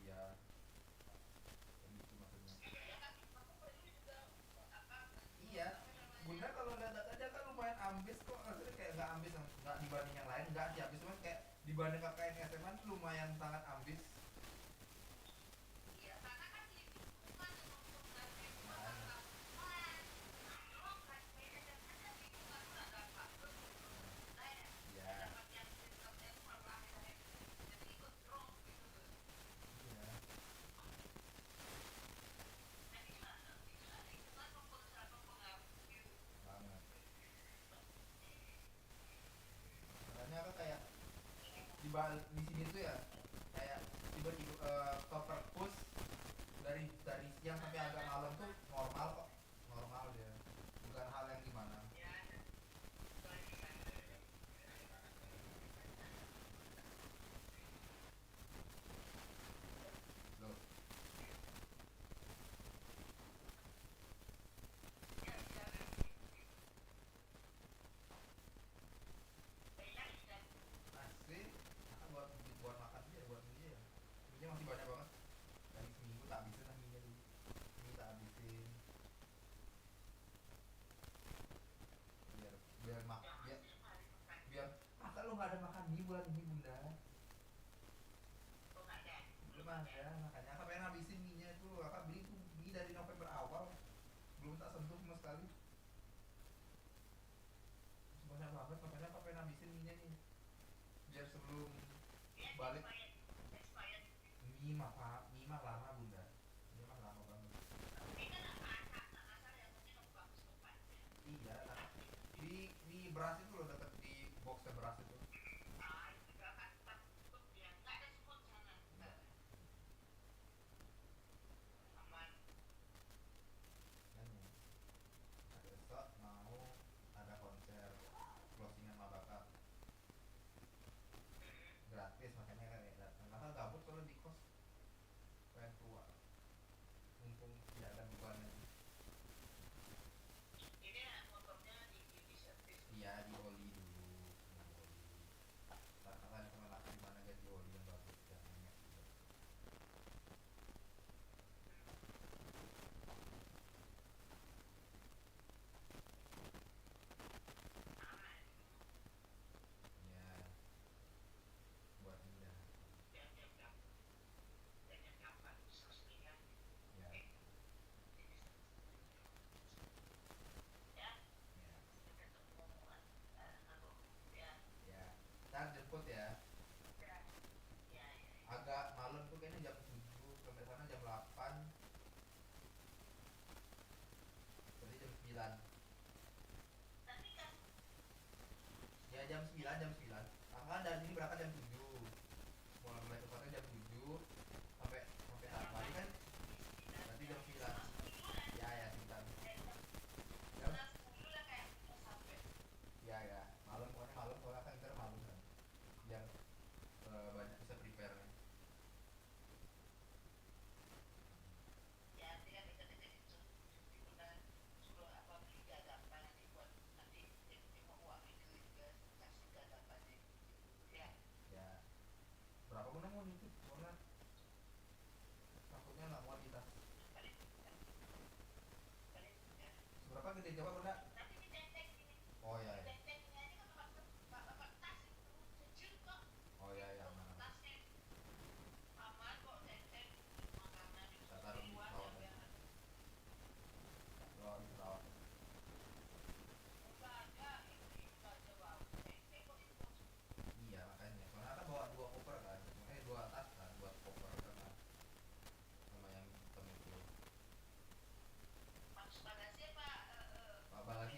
Iya kayak gitu maksudnya. Iya Bunda kalau lihat aja kan lumayan ambis kok, maksudnya kayak nggak ambis, nggak dibanding yang lain, nggak sih ambis, cuman kayak dibanding kakak yang SMA lumayan sangat ambis. di sini tuh ya kayak tiba-tiba ke perpus dari siang sampai agak malam tuh normal kok, normal dia, bukan hal yang gimana. Loh. Asli, buat makan aja, buat ini ya. Ini masih banyak banget. Dari seminggu tak habisin lah minyak dulu. Ini tak habisin. Biar masa lu nggak ada makan mie bulan ini bunda? Belum ada, makanya kakak pengen habisin mie-nya itu. Kakak beli tuh mie dari November awal, belum tak sentuh sama sekali. Banyak banget, makanya kakak pengen habisin mie-nya nih. Biar sebelum balik mie mah lama bunda, mie mah lama banget. Iya, di beras itu loh, deket di boxnya beras itu. Besok mau ada konser closingan Mabaka gratis, makanya kan ya datang. Karena gabut kalau di kos, pengen keluar mumpung tidak ada beban lagi. Iya, di oli dulu, tantangan sama laki mana ganti oli yang bagus yang minyak juga. Ya, buat ini dah. Ya. Ya, ntar jemput ya. Agak malam tuh kayaknya jam 7 sampai sana jam 8. Berarti jam 9. Ya jam 9. Kakak dari sini berangkat jam 7. Mulai tempatnya jam 7 sampai hari kan berarti jam 9. Ya sekitar. Ya malam, pokoknya malam, soalnya kan ntar malam kan biar banyak bisa prepare nih. Ya berapa bunda mau nitip soalnya takutnya nggak muat di tas. Seberapa gede coba bunda? Oh ya. Oh ya aman. Kita taruh di pesawat aja. Taruh di pesawat. Iya makanya, soalnya kan bawa 2 koper kan, makanya 2 tas kan, 2 koper kan, sama yang hitam itu. Pak bagasi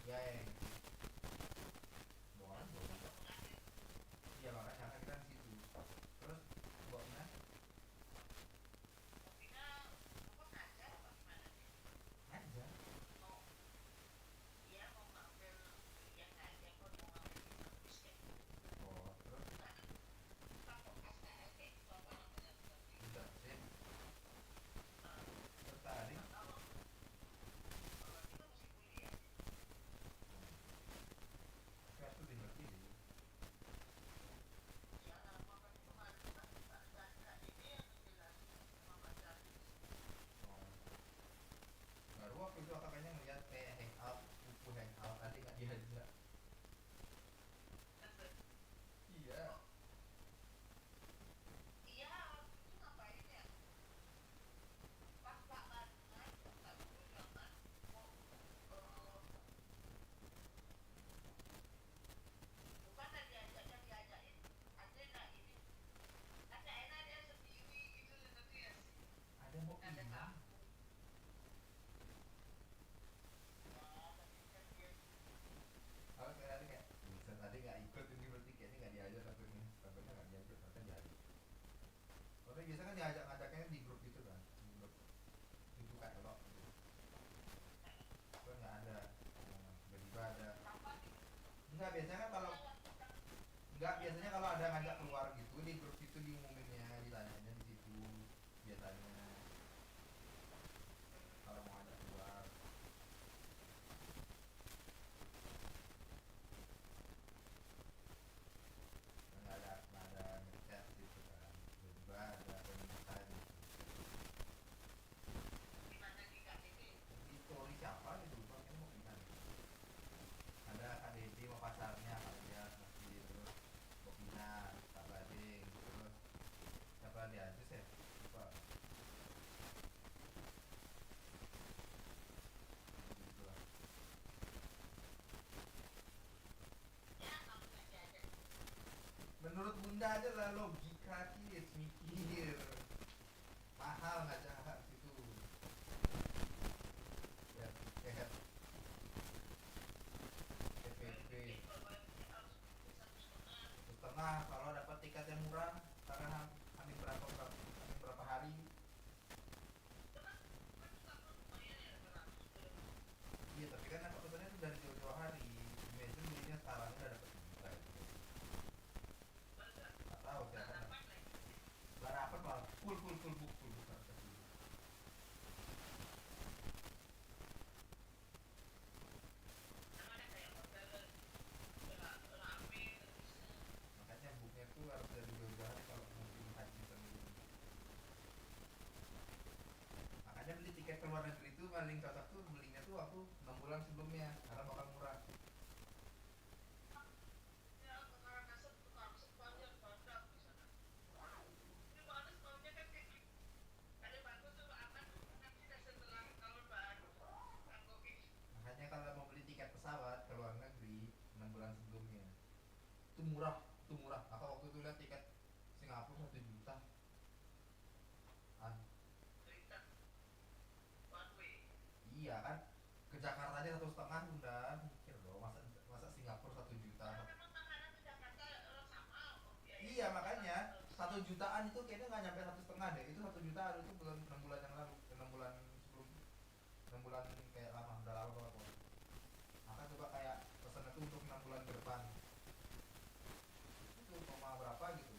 Ya yang boleh boleh. Iya makanya kan kita di situ. Terus boknya aja. Oh terus udah sip. Tertarik. Kayak tuh di ngerti deh. Baru waktu itu aku kayaknya ngeliat kayak hangout, buku hangout tadi nggak diajak. Iya. Ada mau pindah. Aku kayak tadi kayak bisa tadi nggak ikut ini berarti kayaknya nggak diajak takutnya nggak diajak ternyata diajak. Soalnya biasa kan diajak ngajaknya di grup itu kan, di grup itu kayak lo. Itu nggak ada, tiba-tiba ada. Enggak biasanya kan kalau nggak biasanya kalau ada ngajak keluar gitu di grup itu diumuminnya, ditanyanya di situ biasanya. Kalau mau ngajak keluar. Nggak ada ngechat gitu kan, tiba-tiba ada permintaan gitu. Di story siapa gitu lupa kan mau gimana. Ada KDD mau pacarnya kalian masih terus Bokina, Kak Bading terus siapa dia aja sih lupa. Gitu lah. Menurut bunda aja lah logika kids mikir mahal ngajak situ ya kayak TPP setengah kalau dapat tiket yang murah karena hamil berapa hari. Iya tapi kan dapat pesannya itu dari jauh-jauh hari. Imagine belinya sekarang udah dapat juta gitu. Nggak tahu siapa nggak dapat malah full book makanya booknya tuh harus dari jauh-jauh hari kalau mungkin haji sendiri. Makanya beli tiket ke luar negeri itu paling cocok tuh belinya tuh waktu 6 bulan sebelumnya karena bakal murah. Makanya kalau mau beli tiket pesawat ke luar negeri 6 bulan sebelumnya itu murah. Aku waktu itu lihat tiket Singapura 1 juta. Iya kan ke Jakarta aja 1,5 udah mikir dong masa Singapura 1 juta. Iya makanya 1 jutaan itu kayaknya nggak nyampe 1,5 deh. Itu 1 jutaan itu belum 6 bulan yang lalu, 6 bulan sebelum 6 bulan kayak lama, udah lama banget kok. Maka coba kayak pesan itu untuk 6 bulan ke depan. Itu koma berapa gitu.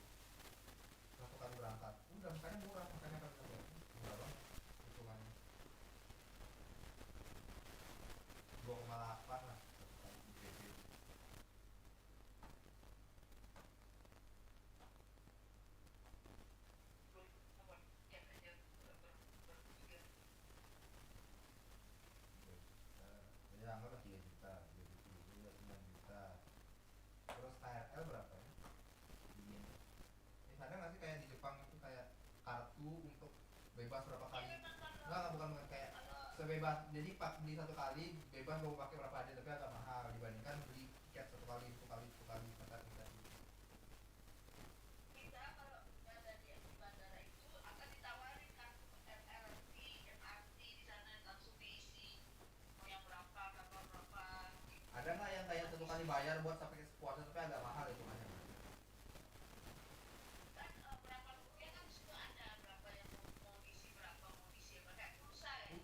1 kali berangkat. Udah makanya murah, makanya kan murah banget hitungannya. 2,8 lah 1 kali IPP. Ya anggaplah 3 juta, 9 juta. Terus KRL berapa ya? Ini ada nggak sih kayak di Jepang itu kayak kartu untuk bebas berapa kali? Enggak bukan kayak sebebas. Jadi pak beli 1 kali bebas mau pakai berapa aja tapi agak mahal dibandingkan beli tiket 1 kali mata tiket.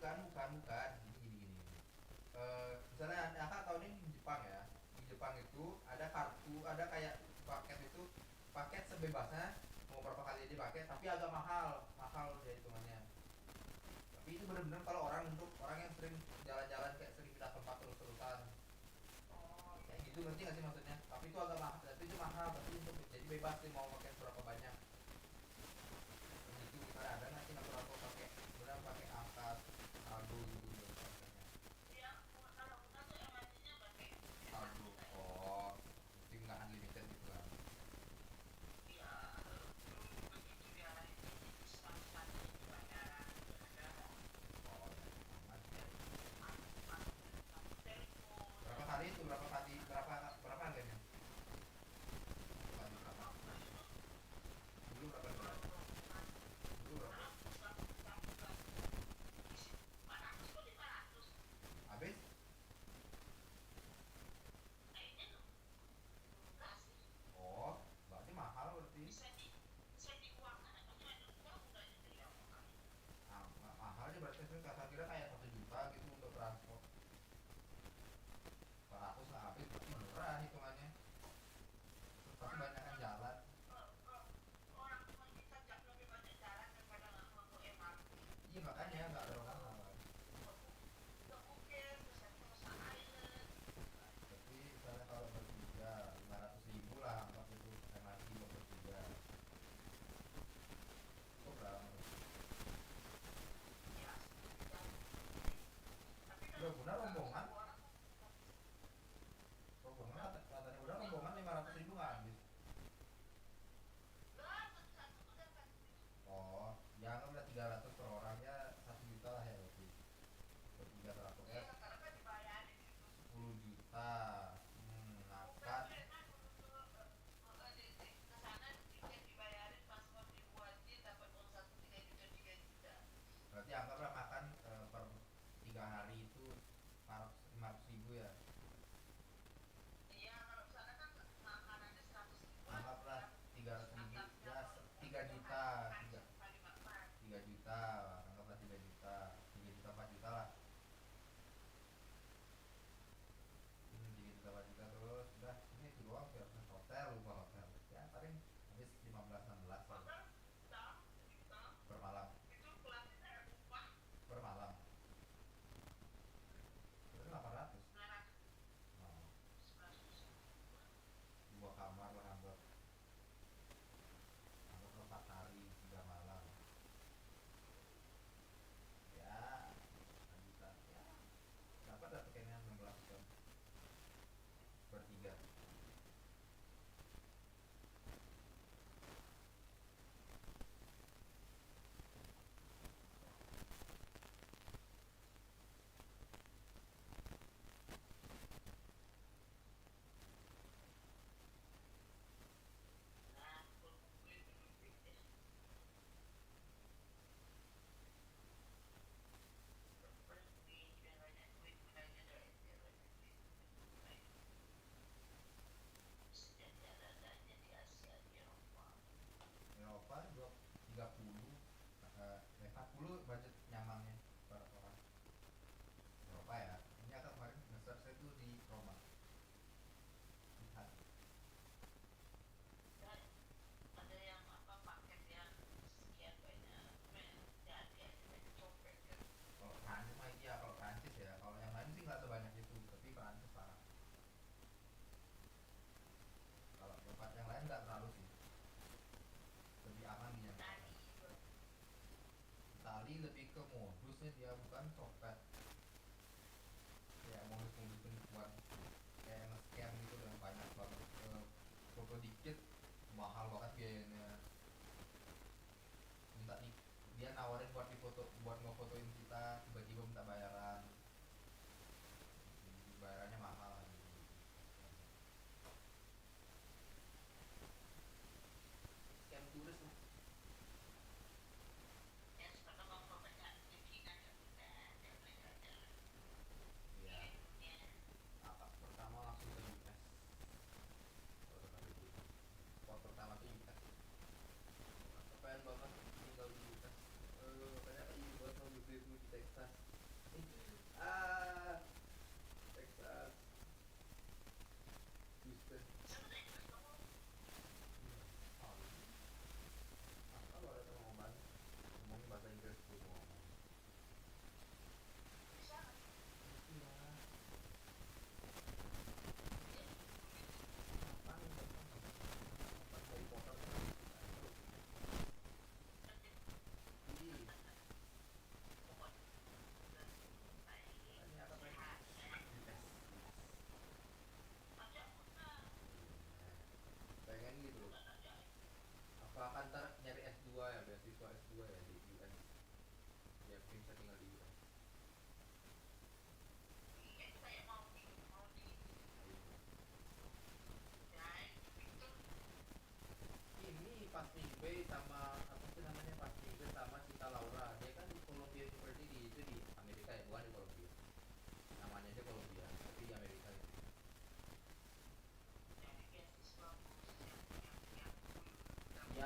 bukan. Gini. Misalnya Aka tahun ini di Jepang ya. Di Jepang itu ada kartu, ada kayak paket sebebasnya mau berapa kali dipakai, tapi agak mahal ya hitungannya. Tapi itu benar-benar kalau untuk orang yang sering jalan-jalan kayak sering pindah tempat terus-terusan. Kayak gitu, ngerti nggak sih maksudnya? Tapi itu agak mahal, tapi untuk jadi bebas sih mau pakai berapa banyak. Gitu kita ada nggak sih aku pakai angkat saldo gitu saldo. Oh, jadi nggak unlimited gitu kan? Berapa harganya? Dulu berapa? Habis? Oh, berarti mahal berarti. Mahal aja berarti, saya kira kayak 1 juta gitu untuk transport. 400 lah habis, berarti murah hitungannya. Tapi banyak kan jalan. Iya makanya nggak ada orang mahal. Tapi misalnya kalau bertiga 500.000 lah, anggap itu MRT bertiga. Itu berapa? Udah rombongan. Katanya udah rombongan 500.000 nggak habis. Oh, ya anggaplah 300 per orang ya 1 juta lah ya berarti. Bertiga 100 ya. 10 juta. Makan. Berarti anggaplah makan per 3 hari itu 500.000 ya. Anggaplah 300.000 ya 3 juta. 3 juta, anggaplah 3 juta 4 juta lah. 3 juta 4 juta terus udah ini itu doang ya, hotel lupa hotel ya paling habis 15-16 lah per malam. Berarti 800. Oh. 2 kamar lah anggap 4 hari 3 malam ya 1 juta ya dapat kayaknya 16 jam per 3. Eropa 30 40 budget nyamannya per orang Eropa ya. Ini akan kemarin nge-search itu di Roma. Lihat. Kalau Prancis mah iya, kalau Prancis ya. Kalau yang lain sih nggak sebanyak itu, tapi Prancis parah. Kalau tempat yang lain nggak terlalu sih, lebih aman dia. Itali lebih ke modusnya, dia bukan copet. Ya modus-modus penipuan kayak nge-scam gitu yang banyak banget. Foto dikit mahal banget biayanya. Dia nawarin buat ngefotoin kita, tiba-tiba minta bayaran. Bayarannya mahal. Scam turis lah. Pertama langsung ke US. Spot pertama ke US. Pengen banget tinggal di US. Banyak kayak gitu banget mau gede tuh di Texas.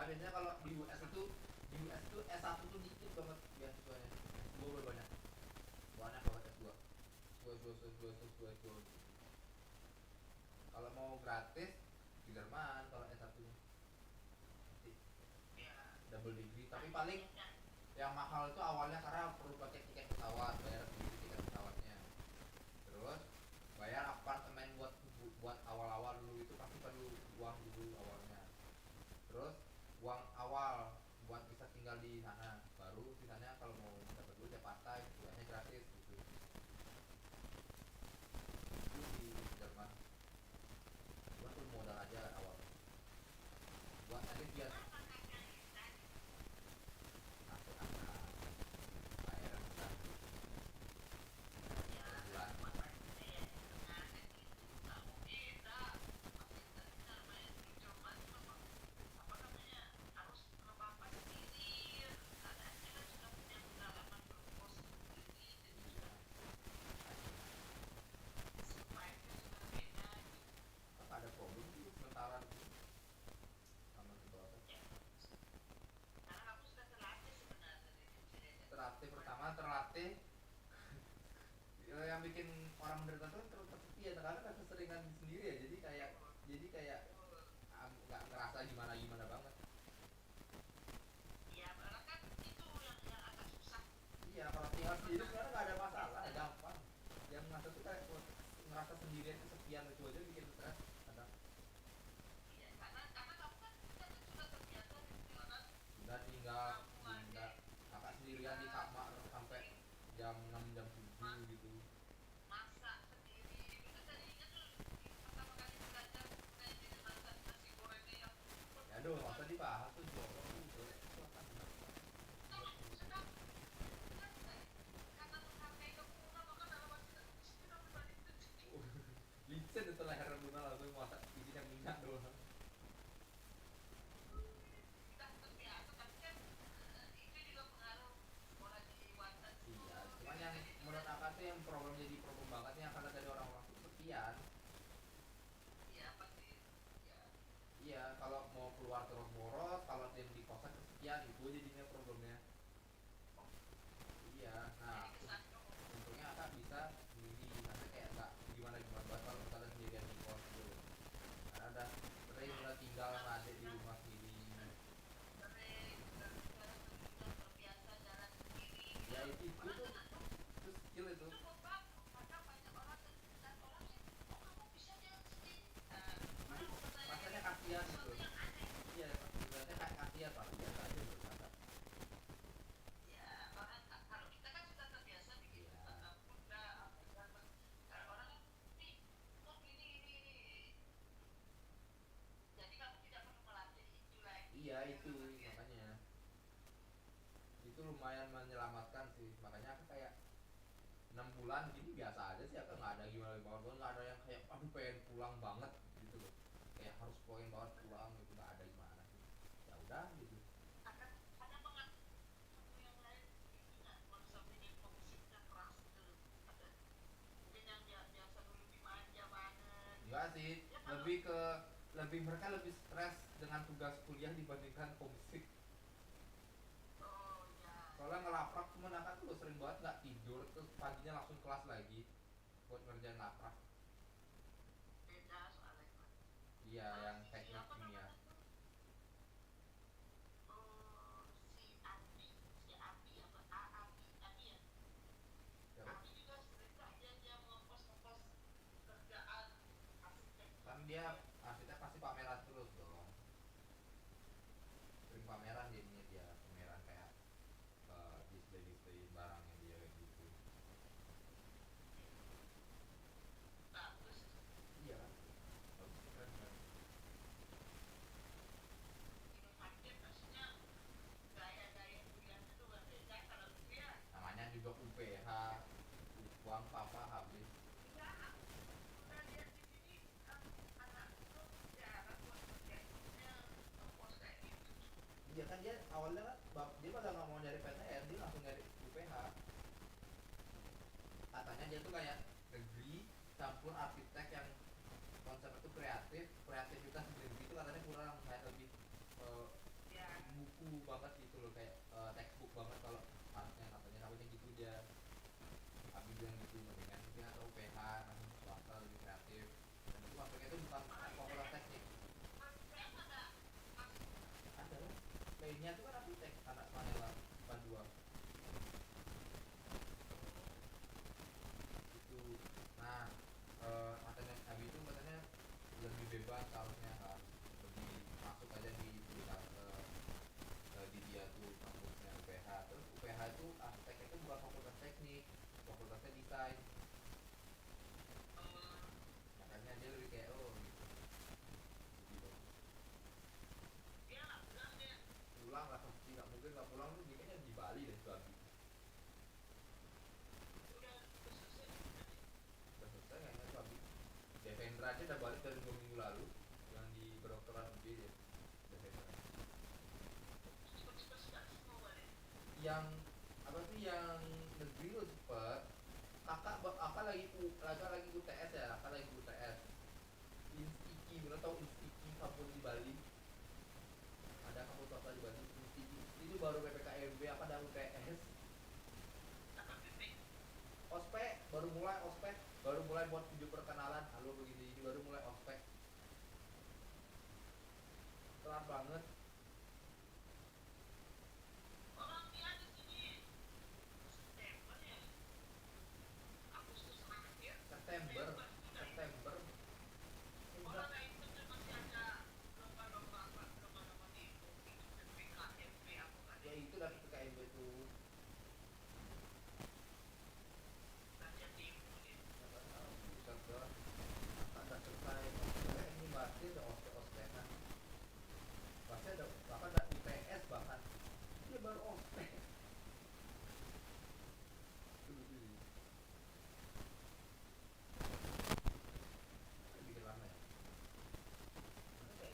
biasanya kalau di US itu S1 tuh dikit banget beasiswanya. S2 banyak. Banyak banget S2. S2. Kalau mau gratis di Jerman kalau S1-nya. Double degree, tapi paling yang mahal itu awalnya karena perlu pakai tiket pesawat, bayar sendiri tiket pesawatnya. Terus bayar apartemen buat awal-awal dulu itu pasti perlu uang dulu awalnya. Terus uang awal buat bisa tinggal di sana, baru sisanya kalau mau dapat duit ya part-time, kuliahnya gratis gitu. Itu di Jerman. Buat tuh modal aja awal. Buat nanti biar ada problem itu sementara gitu sama sesuatu. Terlatih pertama terlatih yang bikin orang menderita tuh kesepian karena kan keseringan sendiri ya, jadi kayak nggak ngerasa gimana banget. Iya kalau tinggal sendiri sebenarnya nggak ada masalah, gampang. Yang ngerasa tuh kayak ngerasa sendirian kesepian itu aja bikin stres kadang. Udah tinggal kakak sendirian di kamar sampai jam 6 jam 7 gitu. Ya aduh, nggak usah dibahas tuh jorok tuh. Licin itu leher Luna langsung masak isinya minyak doang. Iya, cuman yang menurut aku tuh yang jadi problem banget yang karena dari orang-orang tuh sekian. Iya, kalau mau keluar terus boros, kalau tim di kosan kesekian itu jadinya problemnya. Iya, nah untungnya Akak bisa sendiri, nanti kayak nggak gimana buat kalau misalnya sendirian di kos gitu. Karena udah tinggal sama adik di rumah sendiri. Ya itu skill itu. Rasanya kasihan gitu. Iya, rasanya kayak kasihan pak, biasa aja berkata. Iya itu makanya itu lumayan menyelamatkan sih, makanya aku kayak 6 bulan gini biasa aja sih, aku nggak ada gimana banget, nggak ada yang kayak aduh pengen pulang banget gitu loh, kayak harus pengen banget pulang gitu, nggak ada gimana sih, ya udah gitu. Enggak sih, mereka lebih stres dengan tugas kuliah dibandingkan komsik. Soalnya ngelaprak cuma Akak tuh sering banget nggak tidur, terus paginya langsung kelas lagi buat ngerjain laprak. Iya, yang teknik kimia. Kan dia akhirnya pasti pameran terus dong, sering pameran jadinya dia pameran kayak display barangnya dia kayak gitu. Iya kan, bagus keren. Namanya juga UPH, uang papa habis. Iya kan dia awalnya kan dia pada nggak mau nyari PTN, dia langsung nyari UPH. Katanya dia tuh kayak degree campur arsitek yang konsep itu kreativitas degree itu katanya kurang, kayak lebih buku banget gitu loh, kayak textbook banget kalau katanya gitu dia. Abi bilang gitu, mendingan UPH atau UPH langsung swasta lebih kreatif. Dan itu aspeknya itu bukan fakultas teknik. Ada lah. Lainnya itu kan arsitek, anak Panela Bandua. Itu. Nah, katanya Abi itu katanya lebih bebas harusnya kan, lebih masuk aja di dia tuh kampusnya UPH. Terus UPH itu arsiteknya itu bukan fakultas teknik, fakultasnya desain. Makanya dia lebih kayak gitu. Pulang lah, tidak mungkin nggak pulang tuh, dia kayaknya di Bali deh tuh Abi. Udah selesai kayaknya tuh Abi. Devendra aja udah balik dari 2 minggu lalu, yang di kedokteran UB ya. Devendra. Yang apa sih yang negeri lo cepet. Kakak lagi UTS ya, kakak lagi UTS. Instiki, bener tau Instiki kampus di Bali? Ada kampus apa di Bali? Instiki itu baru PPKMB apa ada UTS? Ospek baru mulai buat video perkenalan. Halo begini, ini baru mulai ospek. Telat banget. September. Ya itu dari PKMB tuh. Ada selesai. Ini masih ada ospek-ospekan. Masih ada bahkan ada UTS bahkan. Dia baru ospek. Bikin lama ya.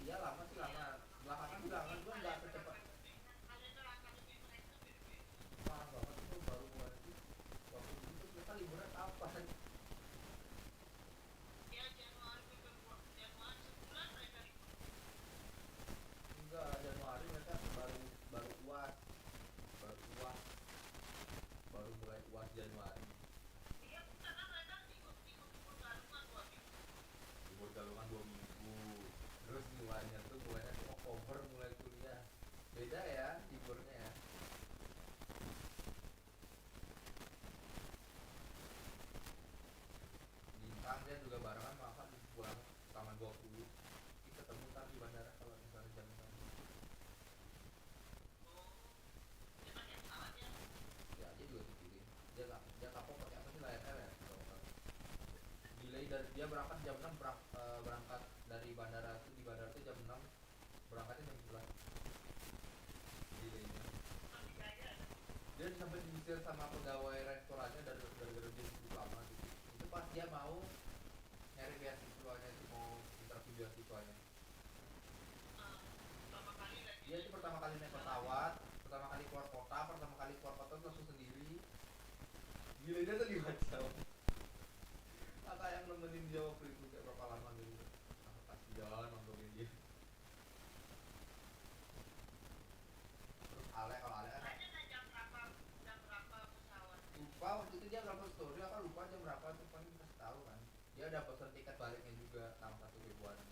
Iya lama sih lama. Belakangan juga nggak secepat. Parah banget itu baru mulai itu. Waktu itu kita liburan kapan? Enggak, Januari mereka baru UAS. Baru mulai UAS Januari. Libur Galungan 2 minggu. Terus mulainya tuh Oktober mulai kuliah. Beda ya liburnya ya. Bintang dia juga barengan makan pulang taman 20. Kita ketemu ntar di bandara kalau misalnya jam sana. Ya dia juga dikirim. Dia kapok pakai apa sih, Lion Air ya? Delay dari dia berangkat jam 6 berangkat dari bandara itu, di bandara itu jam 6, berangkatnya jam 11. Delaynya. Dia sampai diusir sama pegawai restorannya dari dia cukup lama gitu. Itu pas dia mau nyari beasiswanya itu, mau interview beasiswanya. Dia itu pertama kali naik pesawat, pertama kali keluar kota langsung sendiri. Gila, dia tuh 5 jam. Kakak yang nemenin dia waktu itu kayak berapa lama gitu. Kasihan nontonin dia. Terus kalau Ale kan lupa waktu itu dia upload story, aku lupa jam berapa tuh, kan kasih tahu kan. Dia udah pesen tiket baliknya juga tanggal 1 Februari.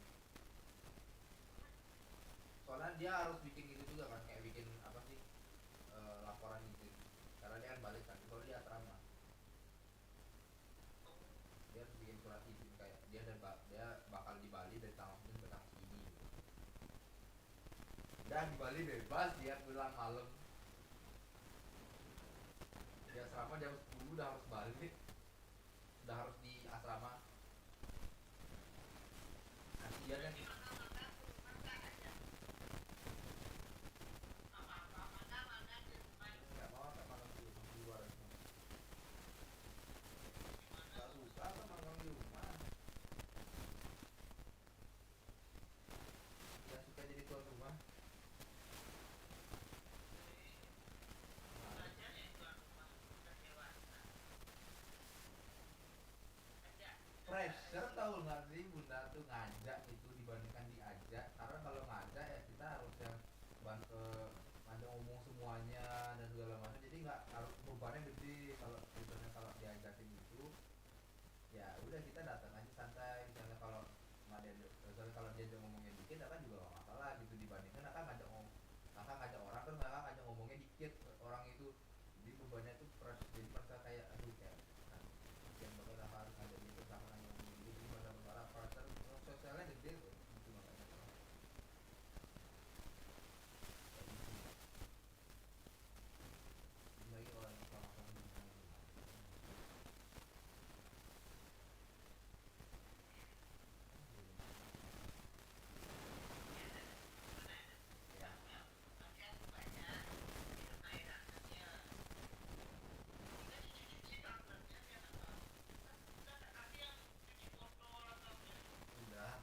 Soalnya dia harus bikin gitu juga kan, kayak bikin apa sih, laporan izin. Karena dia kan balik kan, kalau dia asrama. Dia harus bikin surat izin kayak dia bakal di Bali dari tanggal ini ke tanggal ini gitu. Dan di Bali bebas, dia pulang malam. Di asrama jam 10 udah harus balik. Udah harus di asrama. Kasihan ya. Gak mau makan di luar. Gak suka makan di rumah. Ya suka jadi tuan rumah. Pressure tahu nggak sih, Bunda tuh ngajak itu di Bandung. bebannya gede kalau misalnya kalau diajakin itu ya udah kita datang aja santai. Misalnya kalau kalau dia ngomongnya dikit kan juga gak masalah gitu, dibandingkan kakak ngajak orang terus kakak ngajak ngomongnya dikit orang itu, jadi bebannya tuh jadi merasa kayak aduh kayak yang bakal kakak harus ngajak dia terus kakak ngomongnya gitu, jadi masalah pressure sosialnya gede tuh gitu makanya. Lagi orang yang sama-sama di sana. Udah.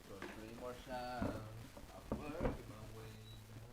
Don't play more sound. I'm working my way down.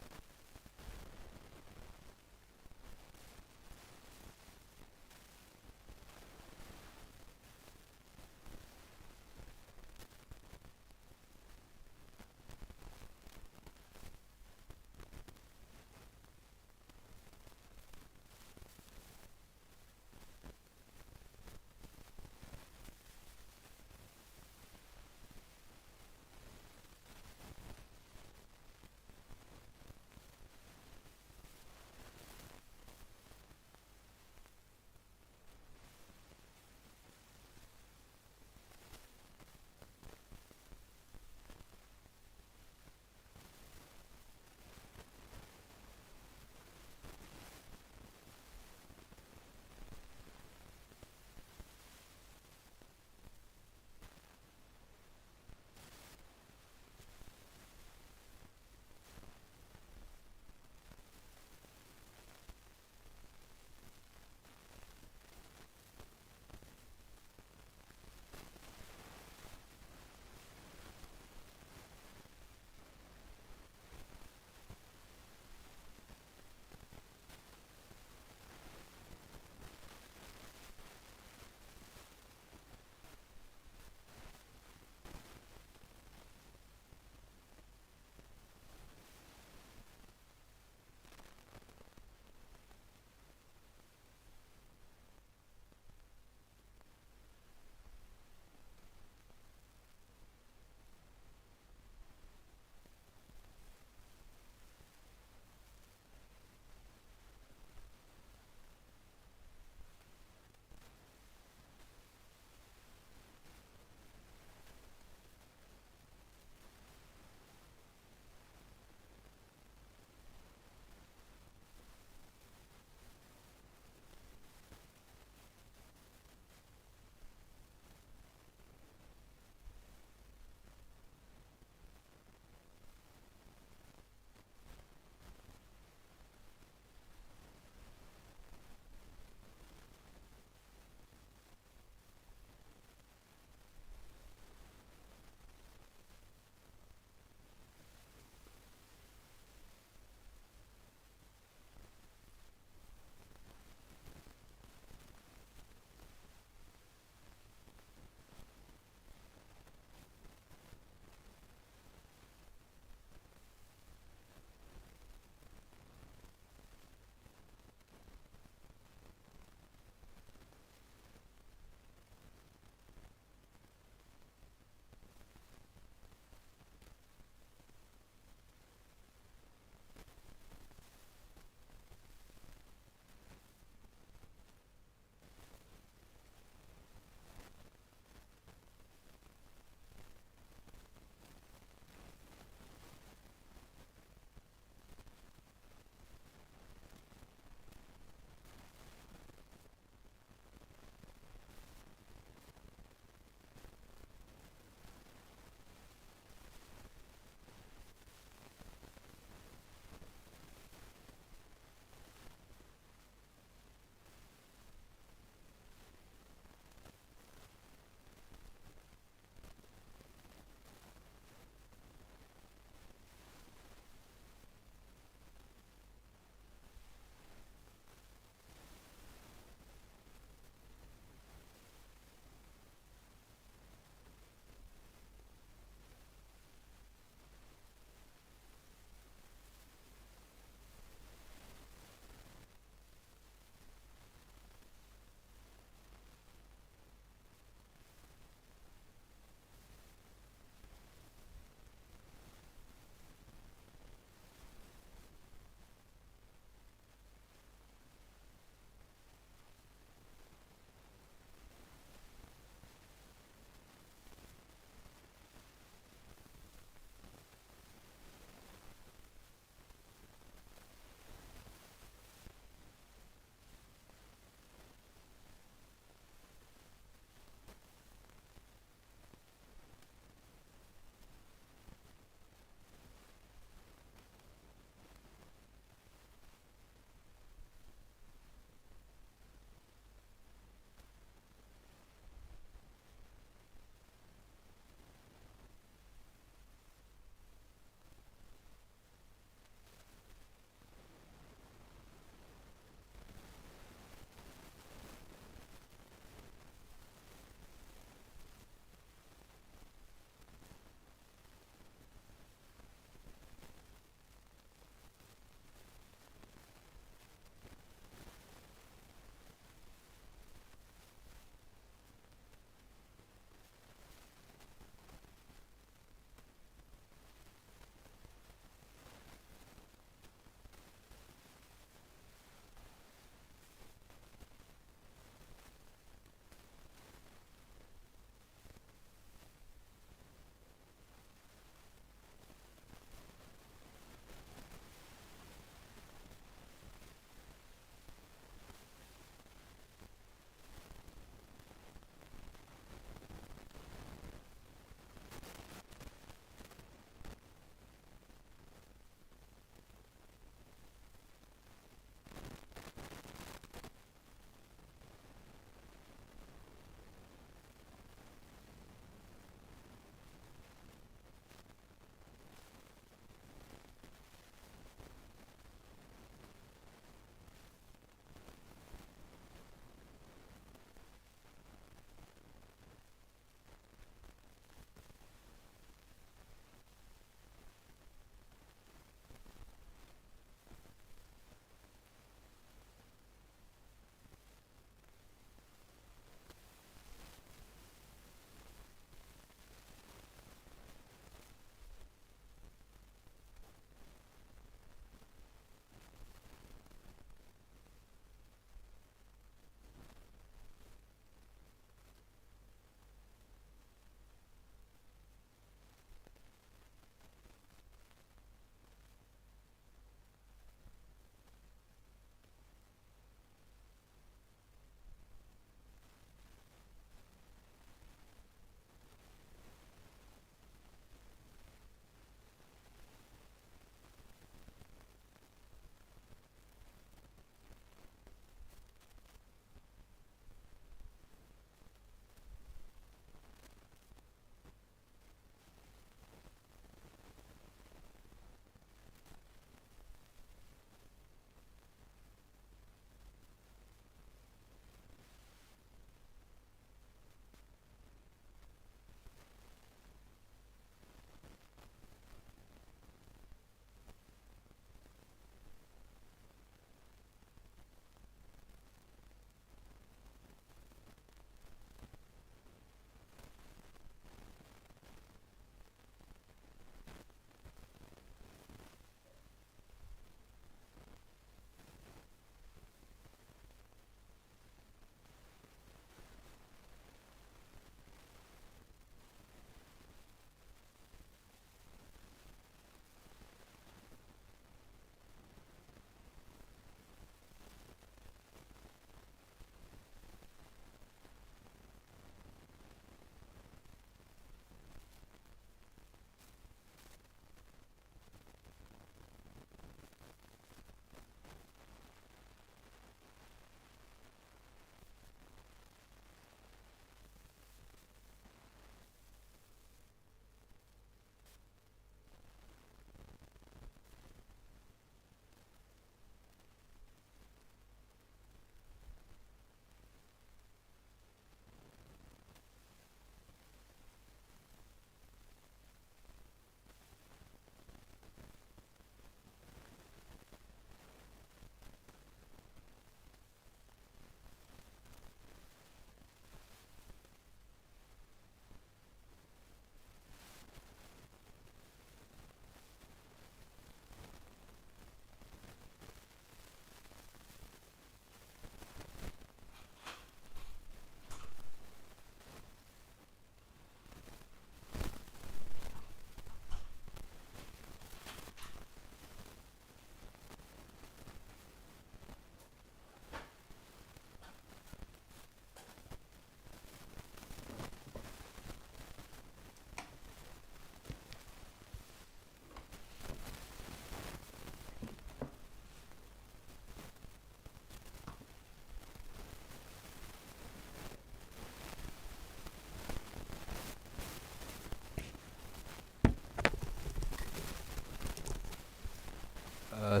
I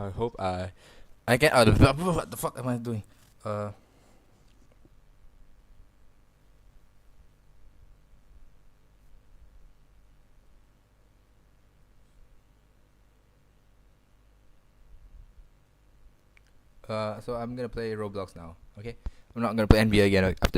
hope I get out of what the fuck am I doing? So I'm gonna play Roblox now. Okay, I'm not gonna play NBA again after